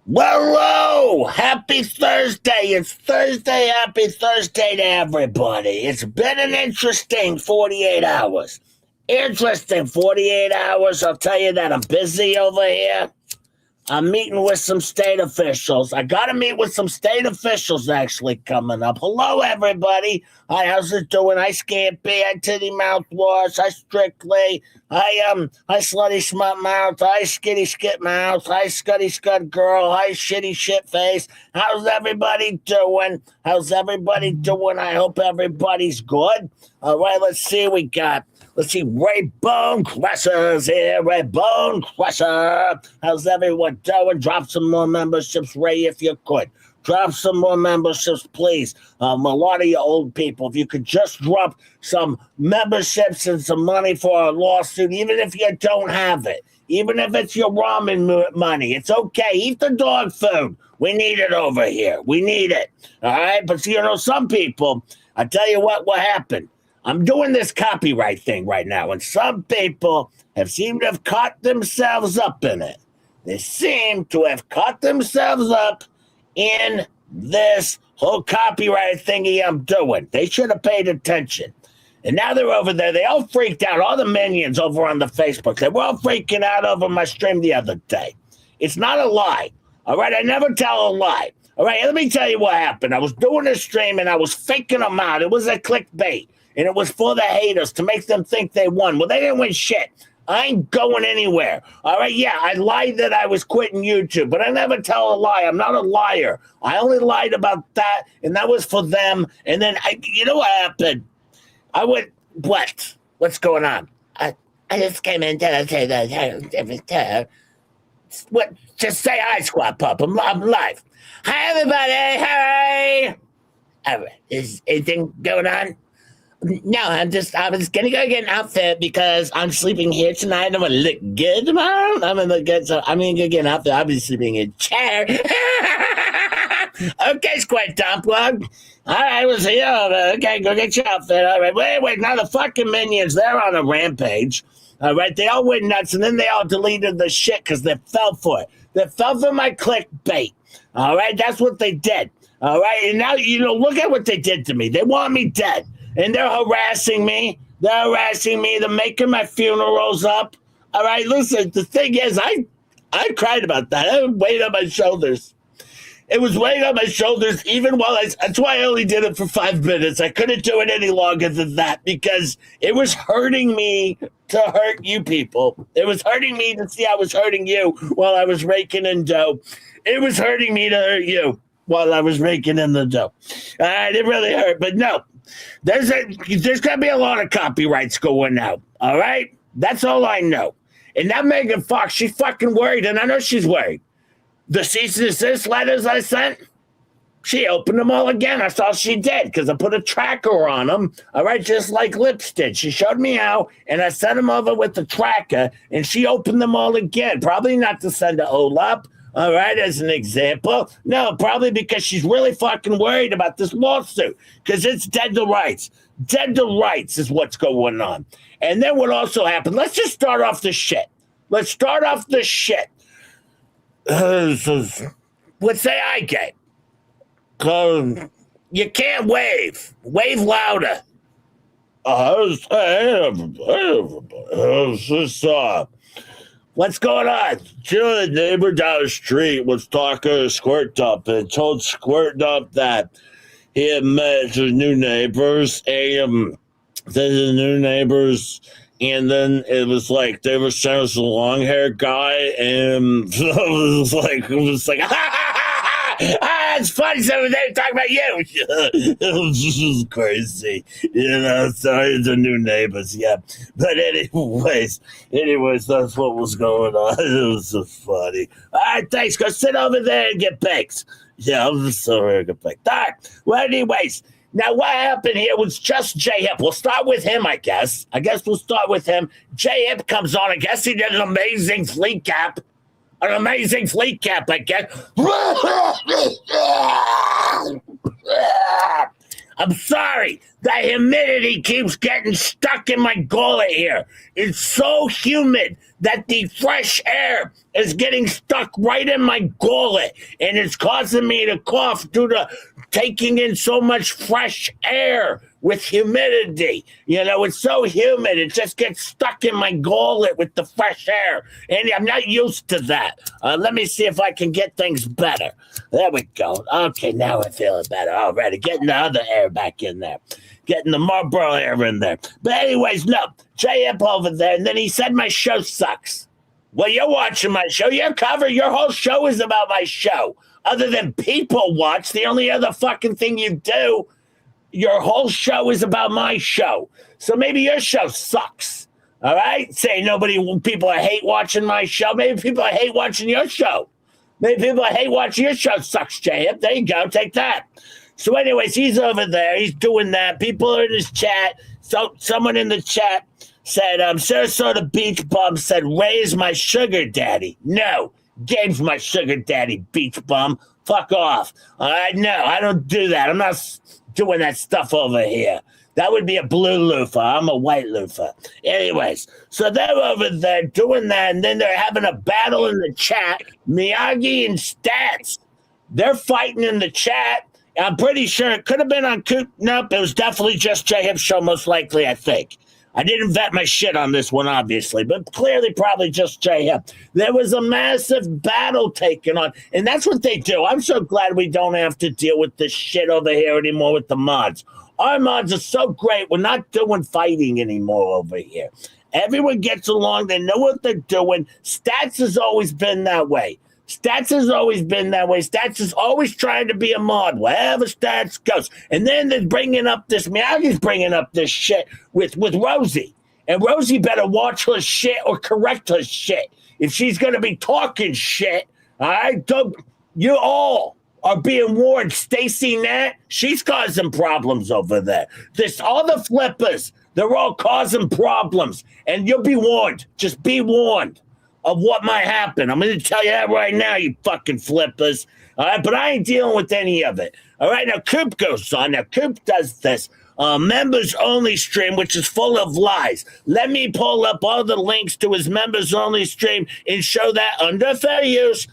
Well, happy Thursday. It's Thursday. Happy Thursday to everybody. It's been an interesting 48 hours. Interesting 48 hours. I'll tell you that I'm busy over here. I'm meeting with some state officials. I got to meet with some state officials actually coming up. Hello, everybody. Hi, how's it doing? Hi, Scampy. Hi, Titty Mouthwash. Hi, Strictly. Hi, Slutty Smut Mouth. Hi, Skitty Skit Mouth. Hi, Scuddy Scud Girl. Hi, Shitty Shit Face. How's everybody doing? How's everybody doing? I hope everybody's good. All right, let's see. Let's see, Ray Bone Crusher's here. Ray Bone Crusher. How's everyone doing? Drop some more memberships, Ray, if you could. Drop some more memberships, please. A lot of you old people, if you could just drop some memberships and some money for our lawsuit, even if you don't have it. Even if it's your ramen money, it's okay. Eat the dog food. We need it over here. We need it. All right? But, some people, I tell you what happened. I'm doing this copyright thing right now, and some people have seemed to have caught themselves up in it. They seem to have caught themselves up in this whole copyright thingy I'm doing. They should have paid attention. And now they're over there. They all freaked out. All the minions over on the Facebook. They were all freaking out over my stream the other day. It's not a lie. All right? I never tell a lie. All right? Let me tell you what happened. I was doing a stream, and I was faking them out. It was a clickbait. And it was for the haters to make them think they won. Well, they didn't win shit. I ain't going anywhere. All right, yeah, I lied that I was quitting YouTube, but I never tell a lie. I'm not a liar. I only lied about that, and that was for them. And then, you know what happened? I went, what? What's going on? I just came in to what? Just say hi, Squat Pup. I'm live. Hi, everybody. Hi. All right, is anything going on? No, I was gonna go get an outfit because I'm sleeping here tonight. I'm gonna look good tomorrow. I'm gonna look good, so I'm gonna go get an outfit. I'll be sleeping in a chair. Okay, Squid Dumpling. All right, we'll see you over. Okay, go get your outfit. All right, wait. Now the fucking minions, they're on a rampage. All right, they all went nuts, and then they all deleted the shit because they fell for it. They fell for my clickbait. All right, that's what they did. All right, and now, look at what they did to me. They want me dead, and they're harassing me. They're making my funerals up. All right, listen, the thing is, I cried about that. I weighed on my shoulders. It was weighing on my shoulders even while that's why I only did it for 5 minutes. I couldn't do it any longer than that because it was hurting me to hurt you people. It was hurting me to see I was hurting you while I was raking in dough. It was hurting me to hurt you while I was raking in the dough. It really hurt, but no. There's going to be a lot of copyrights going out, all right? That's all I know. And that Megan Fox, she's fucking worried, and I know she's worried. The cease and desist letters I sent, she opened them all again. That's all she did because I put a tracker on them. All right, just like Lips did. She showed me how, and I sent them over with the tracker, and she opened them all again. Probably not to send to OLAP, all right, as an example. No, probably because she's really fucking worried about this lawsuit because it's dead to rights. Dead to rights is what's going on. And then what also happened, let's just start off the shit. Let's start off the shit. What say I get? You can't wave. Wave louder. What's going on? The neighbor down the street was talking to Squirt Dump and told Squirt Dump that he had met his new neighbors and the new neighbors. And then it was like they were saying it's a long-haired guy, and it was like, it's funny. So they were talking about you. It was just crazy, Sorry, the new neighbors, yeah. But anyways, that's what was going on. It was so funny. All right, thanks. Go sit over there and get baked. Yeah, I'm just sorry to get baked. All right. Well, anyways. Now, what happened here was just J-Hip. We'll start with him, I guess. We'll start with him. J-Hip comes on. I guess he did an amazing fleet cap. I guess. I'm sorry. The humidity keeps getting stuck in my gullet here. It's so humid that the fresh air is getting stuck right in my gullet, and it's causing me to cough due to taking in so much fresh air with humidity. It's so humid, it just gets stuck in my gullet with the fresh air, and I'm not used to that. Let me see if I can get things better. There we go. Okay, now I feel it better already. Getting the other air back in there. Getting the Marlboro air in there. But anyways, no, J-Up over there, and then he said my show sucks. Well, you're watching my show. Your whole show is about my show. Other than people watch, the only other fucking thing you do, your whole show is about my show. So maybe your show sucks. All right? People hate watching my show. Maybe people hate watching your show. Maybe people hate watching your show sucks, J-Up. There you go. Take that. So anyways, he's over there. He's doing that. People are in his chat. So someone in the chat said, Sarasota Beach Bum said, Ray's my sugar daddy. No, Gabe's my sugar daddy, beach bum. Fuck off. No, I don't do that. I'm not doing that stuff over here. That would be a blue loofah. I'm a white loofah. Anyways, so they're over there doing that, and then they're having a battle in the chat. Miyagi and Stats. They're fighting in the chat. I'm pretty sure it could have been on Coop. Nope, it was definitely just J-Hip's show, most likely, I think. I didn't vet my shit on this one, obviously, but clearly probably just J-Hip. There was a massive battle taken on, and that's what they do. I'm so glad we don't have to deal with this shit over here anymore with the mods. Our mods are so great. We're not doing fighting anymore over here. Everyone gets along. They know what they're doing. Stats has always been that way. Stats is always trying to be a mod, wherever Stats goes. And then they're bringing up this, Miyagi's bringing up this shit with Rosie. And Rosie better watch her shit or correct her shit. If she's going to be talking shit, all right, you all are being warned. Stacy Nat, she's causing problems over there. All the flippers, they're all causing problems. And you'll be warned. Just be warned of what might happen. I'm going to tell you that right now, you fucking flippers. All right, but I ain't dealing with any of it. All right, now Coop goes on. Now Coop does this. a members only stream, which is full of lies. Let me pull up all the links to his members only stream and show that under fair use,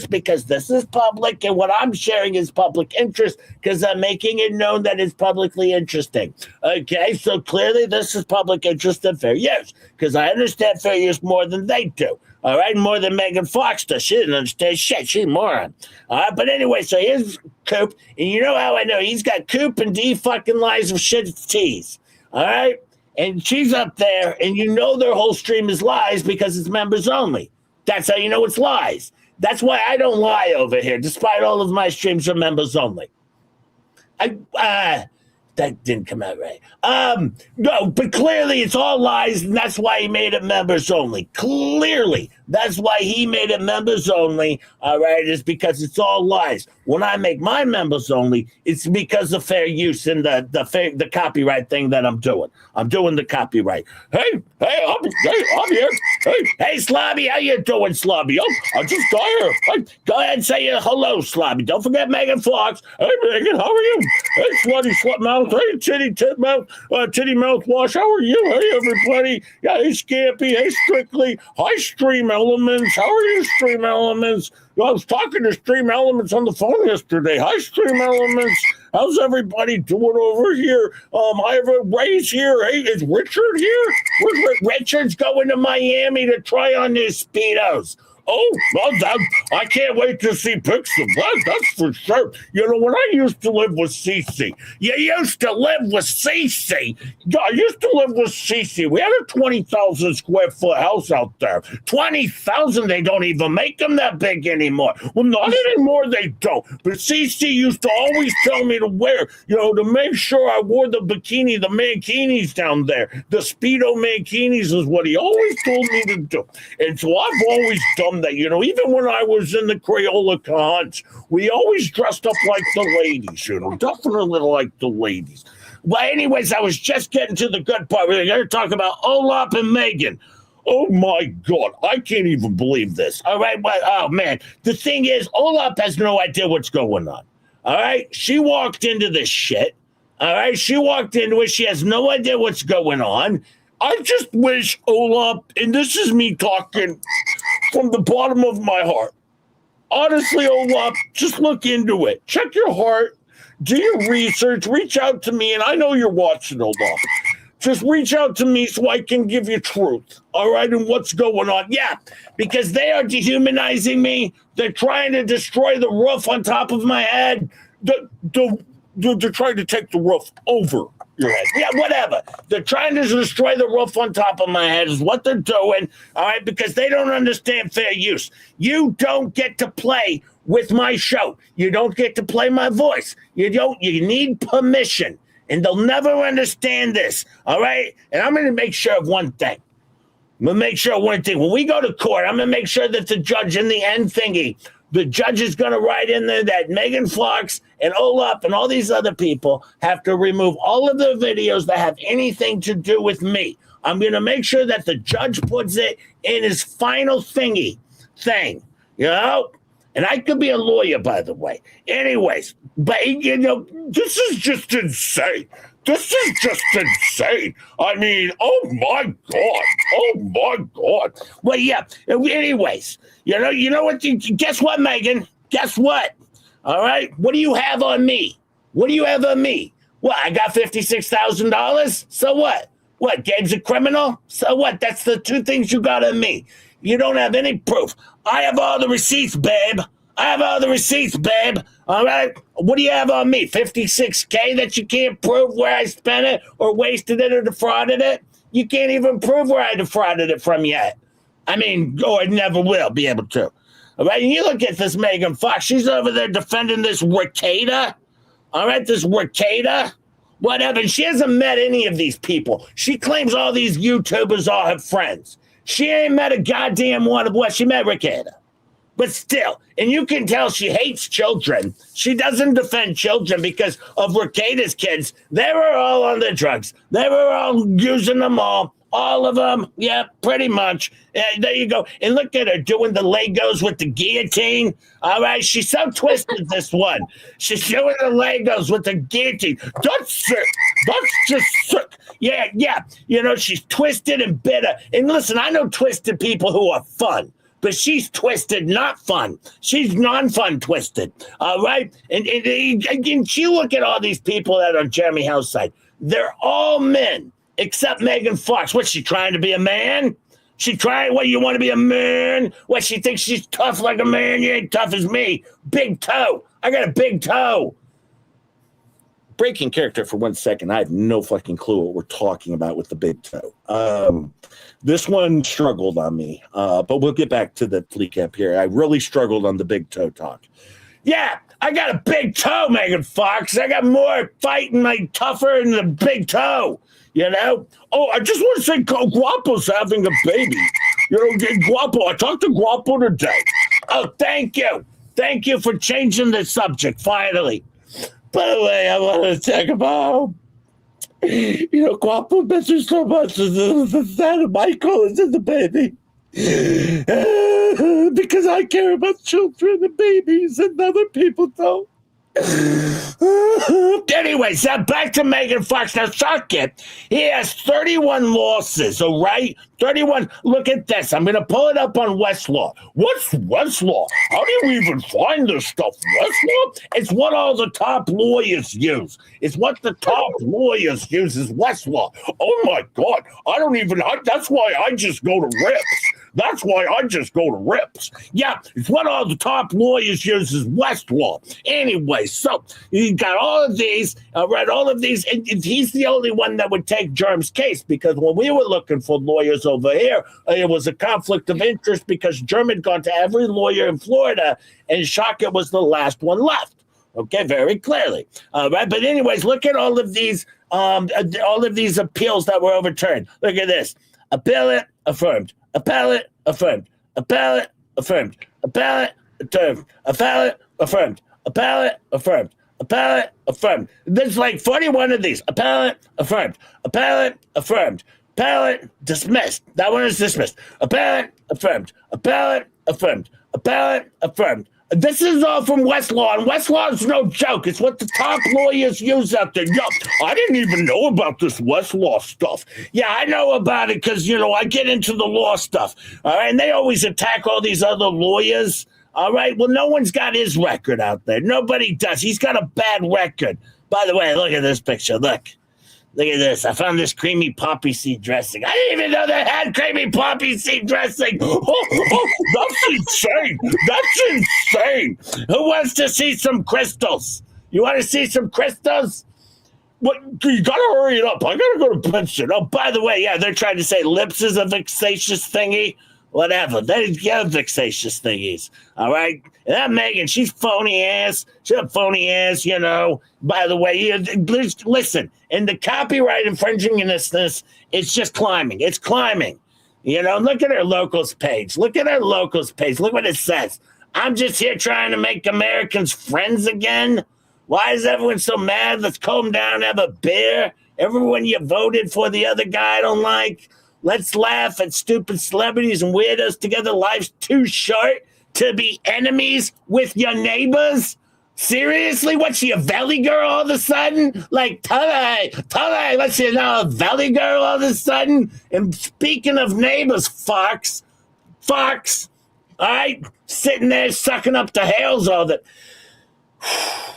because this is public and what I'm sharing is public interest because I'm making it known that it's publicly interesting. Okay, so clearly this is public interest and fair use because I understand fair use more than they do. All right, more than Megan Fox does. She didn't understand shit. She's a moron. All right, but anyway, so here's Coop, and you know how I know he's got Coop and D fucking lies of shit teas. All right, and she's up there, and you know their whole stream is lies because it's members only. That's how you know it's lies. That's why I don't lie over here, despite all of my streams are members only. That didn't come out right. No, but clearly it's all lies, and that's why he made it members only. Clearly, that's why he made it members only. All right, is because it's all lies. When I make my members only, it's because of fair use and the copyright thing that I'm doing. I'm doing the copyright. Hey, I'm here. Hey, Slobby, how you doing, Slobby? I just got here. Hey, go ahead and say hello, Slobby. Don't forget Megan Fox. Hey, Megan, how are you? Hey, Slutty Slut Mouth. Hey, Titty Mouthwash. How are you? Hey, everybody. Yeah, hey, Scampy. Hey, Strictly. Hi, Stream Elements. How are you, Stream Elements? I was talking to Stream Elements on the phone yesterday. Hi, Stream Elements. How's everybody doing over here? I have a Ray's here. Hey, is Richard here? Richard's going to Miami to try on his Speedos. Oh, well, I can't wait to see pics of that. That's for sure. You know, when I used to live with Cece, you used to live with Cece. I used to live with Cece. We had a 20,000 square foot house out there. 20,000, they don't even make them that big anymore. Well, not anymore, they don't. But Cece used to always tell me to wear, to make sure I wore the bikini, the mankinis down there. The Speedo mankinis is what he always told me to do. And so I've always done that, even when I was in the Crayola cons, we always dressed up like the ladies, definitely like the ladies. Well, anyways, I was just getting to the good part. We're going to talk about Olaf and Megan. Oh my God, I can't even believe this. All right, but oh man, the thing is, Olaf has no idea what's going on. All right, she walked into this shit. All right, she walked into it. She has no idea what's going on. I just wish Olaf, and this is me talking from the bottom of my heart. Honestly, Olaf, just look into it. Check your heart. Do your research. Reach out to me, and I know you're watching, Olaf. Just reach out to me so I can give you truth, all right, and what's going on. Yeah, because they are dehumanizing me. They're trying to destroy the roof on top of my head. They're trying to take the roof over your head. Yeah, whatever. They're trying to destroy the roof on top of my head is what they're doing, all right, because they don't understand fair use. You don't get to play with my show. You don't get to play my voice. You need permission, and they'll never understand this, all right? And I'm going to make sure of one thing. I'm going to make sure of one thing. When we go to court, I'm going to make sure that the judge in the end thingy, the judge is going to write in there that Megan Fox and Olaf and all these other people have to remove all of the videos that have anything to do with me. I'm going to make sure that the judge puts it in his final thing. And I could be a lawyer, by the way. Anyways, but, this is just insane. This is just insane. I mean, oh my God. Well, yeah. Anyways, you know what? Guess what, Megan? Guess what? All right. What do you have on me? What, I got $56,000. So what? What? Gabe's a criminal. So what? That's the two things you got on me. You don't have any proof. I have all the receipts, babe. All right. What do you have on me? $56K that you can't prove where I spent it or wasted it or defrauded it? You can't even prove where I defrauded it from yet. I mean, or never will be able to. All right. And you look at this Megan Fox. She's over there defending this Ricada. All right. This Ricada. Whatever. She hasn't met any of these people. She claims all these YouTubers are her friends. She ain't met a goddamn one of what she met Ricada. But still, and you can tell she hates children. She doesn't defend children because of Ricada's kids. They were all on the drugs. They were all using them all All of them. Yeah, pretty much. There you go. And look at her doing the Legos with the guillotine. All right. She's so twisted, this one. She's doing the Legos with the guillotine. That's it. That's just sick. Yeah. You know, she's twisted and bitter. And listen, I know twisted people who are fun. But she's twisted, not fun. She's non-fun twisted. All right? And you look at all these people that are on Jeremy House side. They're all men. Except Megan Fox. What's she trying to be a man? She trying, what, you want to be a man? What, she thinks she's tough like a man? You ain't tough as me. Big toe. I got a big toe. Breaking character for 1 second. I have no fucking clue what we're talking about with the big toe. This one struggled on me. But we'll get back to the flea cap here. I really struggled on the big toe talk. Yeah, I got a big toe, Megan Fox. I got more fight in my tougher than the big toe. You know? Oh, I just want to say Guapo's having a baby. You know, Guapo. I talked to Guapo today. Oh, thank you. Thank you for changing the subject, finally. By the way, I want to talk about, you know, Guapo misses so much that Michael is in the baby. Because I care about children and babies and other people don't. Anyways, back to Megan Fox. Now, suck it. He has 31 losses, all right? 31. Look at this. I'm going to pull it up on Westlaw. What's Westlaw? How do you even find this stuff? Westlaw? It's what all the top lawyers use. It's what the top lawyers use is Westlaw. Oh, my God. That's why I just go to Rips. That's why I just go to Rips. Yeah, it's what all the top lawyers use is Westlaw. Anyway, so he got all of these, read all of these, and he's the only one that would take Germ's case because when we were looking for lawyers over here, it was a conflict of interest because Germ had gone to every lawyer in Florida and Shaka was the last one left. Okay, very clearly. Right, but anyways, look at all of these appeals that were overturned. Look at this. Appellate, affirmed. Appellate, affirmed. Appellate, affirmed. Appellate, affirmed. Appellate, affirmed. Appellate, affirmed. Appellate, affirmed. There's like 41 of these. Appellate, affirmed. Appellate, affirmed. Appellate, dismissed. That one is dismissed. Appellate, affirmed. Appellate, affirmed. Appellate, affirmed. This is all from Westlaw, and Westlaw is no joke. It's what the top lawyers use out there. Yo, I didn't even know about this Westlaw stuff. Yeah, I know about it because, you know, I get into the law stuff. All right, and they always attack all these other lawyers. All right, well, no one's got his record out there. Nobody does. He's got a bad record. By the way, look at this picture. Look at this. I found this creamy poppy seed dressing. I didn't even know they had creamy poppy seed dressing. That's insane. That's insane. Who wants to see some crystals? You want to see some crystals? What? You got to hurry it up. I got to go to bed soon. Oh, by the way, yeah, they're trying to say lips is a vexatious thingy. Whatever. They get vexatious thingies. All right? And that Megan, she's phony ass. She's a phony ass, you know. By the way, listen, and the copyright infringing in this, it's just climbing. It's climbing. You know, look at her locals page. Look at her locals page. Look what it says. I'm just here trying to make Americans friends again. Why is everyone so mad? Let's calm down, have a beer. Everyone you voted for the other guy I don't like. Let's laugh at stupid celebrities and weirdos together. Life's too short to be enemies with your neighbors. Seriously? What's she, a valley girl all of a sudden? Like, Tale, what's she now, a valley girl all of a sudden? And speaking of neighbors, Fox, all right? Sitting there sucking up the hails all that.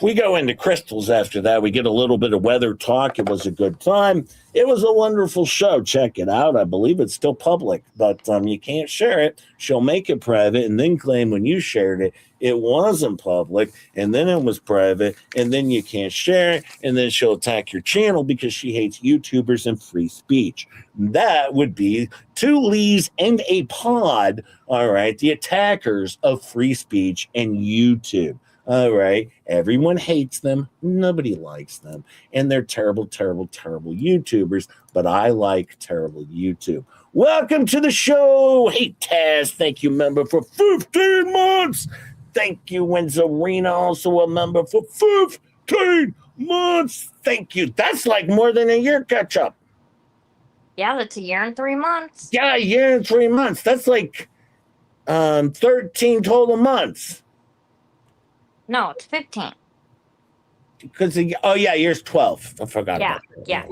We go into crystals after that. We get a little bit of weather talk. It was a good time. It was a wonderful show. Check it out. I believe it's still public, but you can't share it. She'll make it private and then claim when you shared it, it wasn't public, and then it was private, and then you can't share it, and then she'll attack your channel because she hates YouTubers and free speech. That would be two Lees and a pod, all right, the attackers of free speech and YouTube. All right. Everyone hates them. Nobody likes them. And they're terrible, terrible, terrible YouTubers. But I like terrible YouTube. Welcome to the show. Hey, Taz. Thank you, member, for 15 months. Thank you, Wenzarina, also a member for 15 months. Thank you. That's like more than a year catch up. Yeah, that's a year and 3 months. Yeah, a year and 3 months. That's like 13 total months. No, it's 15. Because year's 12. I forgot Yeah, about that. yeah.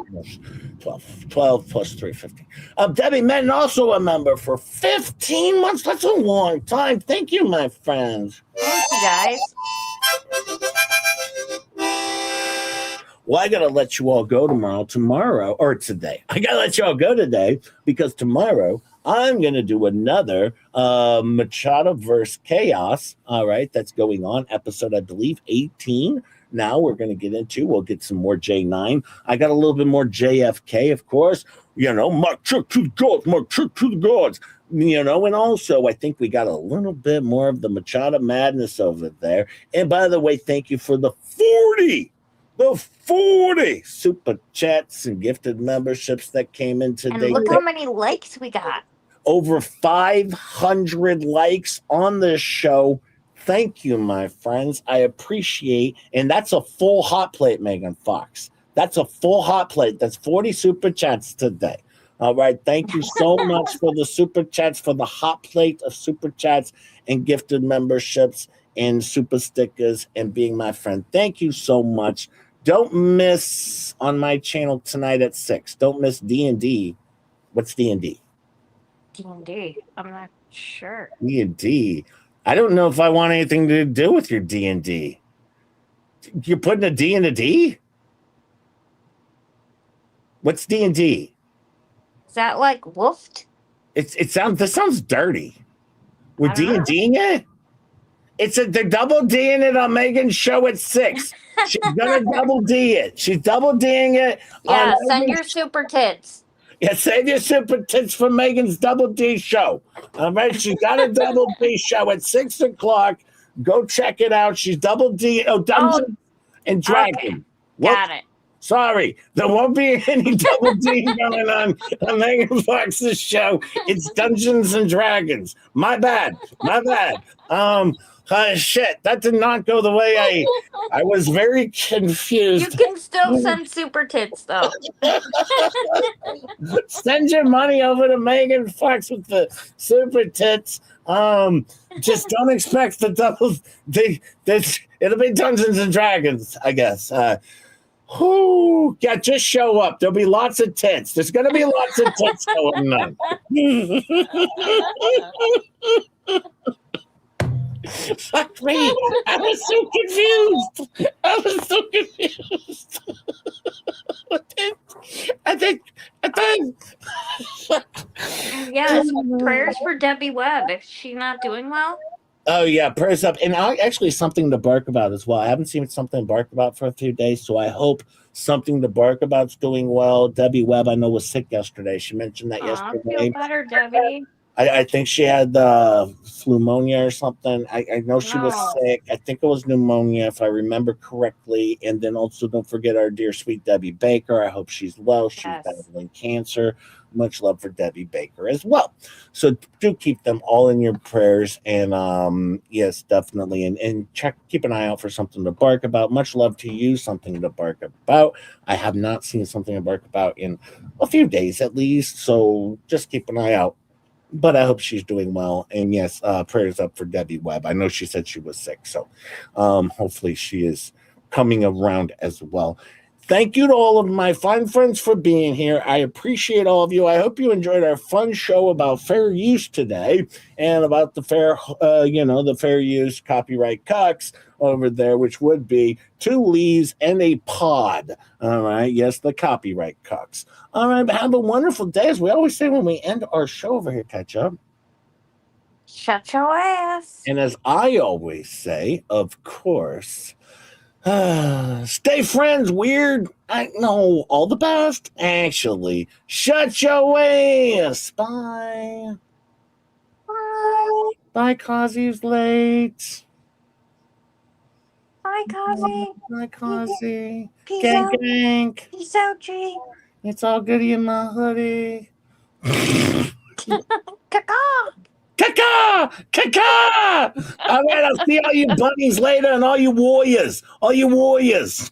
12 plus 3, 15. Debbie Madden, also a member for 15 months. That's a long time. Thank you, my friends. Thank you, guys. Well, I gotta let you all go tomorrow, or today. I gotta let you all go today because tomorrow I'm gonna do another Machado verse Chaos. All right, that's going on, episode I believe 18. Now we'll get some more J9. I got a little bit more JFK, of course. My trick to the gods, my trick to the gods. And also I think we got a little bit more of the Machado madness over there. And by the way, thank you for the 40 super chats and gifted memberships that came in today. And look how many likes we got. Over 500 likes on this show. Thank you, my friends. I appreciate. And that's a full hot plate, Megan Fox. That's a full hot plate. That's 40 super chats today. All right. Thank you so much for the super chats, for the hot plate of super chats and gifted memberships and super stickers and being my friend. Thank you so much. Don't miss on my channel tonight at 6. Don't miss D&D. What's D&D? D&D. I'm not sure. D&D. I don't know if I want anything to do with your D&D. You're putting a D in a D? What's D&D? Is that like woofed? This sounds dirty. We're D&Ding it? They're double D'ing it on Megan's show at 6. She's gonna double D it. She's double D'ing it. Yeah, send your super tits. Yeah, save your super tits for Megan's double D show. All right, she got a double D show at 6 o'clock. Go check it out. She's double D. Dungeons and Dragons. Okay. Whoops. Got it. Sorry, there won't be any double D going on Megan Fox's show. It's Dungeons and Dragons. My bad. Shit, that did not go the way I was very confused. You can still send super tits though. Send your money over to Megan Fox with the super tits. Just don't expect the double. It'll be Dungeons and Dragons, I guess. Yeah, just show up. There'll be lots of tits. There's going to be lots of tits going on. Fuck me. I was so confused. I think. Yes, prayers for Debbie Webb. Is she not doing well? Oh, yeah, prayers up. And actually something to bark about as well. I haven't seen something to bark about for a few days, so I hope something to bark about's doing well. Debbie Webb, I know, was sick yesterday. She mentioned that yesterday. Feel better, Debbie. I think she had pneumonia or something. I know she was sick. I think it was pneumonia, if I remember correctly. And then also don't forget our dear sweet Debbie Baker. I hope she's well. She's battling cancer. Much love for Debbie Baker as well. So do keep them all in your prayers. And yes, definitely. And keep an eye out for something to bark about. Much love to you. Something to bark about. I have not seen something to bark about in a few days at least. So just keep an eye out. But I hope she's doing well. And yes, prayers up for Debbie Webb. I know she said she was sick. So hopefully she is coming around as well. Thank you to all of my fine friends for being here. I appreciate all of you. I hope you enjoyed our fun show about fair use today and about the the fair use copyright cucks over there, which would be 2 leaves and a pod. All right. Yes, the copyright cucks. All right. But have a wonderful day. As we always say when we end our show over here, catch up. Shut your ass. And as I always say, of course, stay friends, weird. I know, all the best. Actually, shut your ass. Bye. Bye. Bye, Kazi's late. Bye, Kazi. Bye, Kazi. Peace Gang, out. gang. Peace out, G. It's all goody in my hoodie. Caca. Caca! Caca! All right, I'll see all you bunnies later and all you warriors. All you warriors.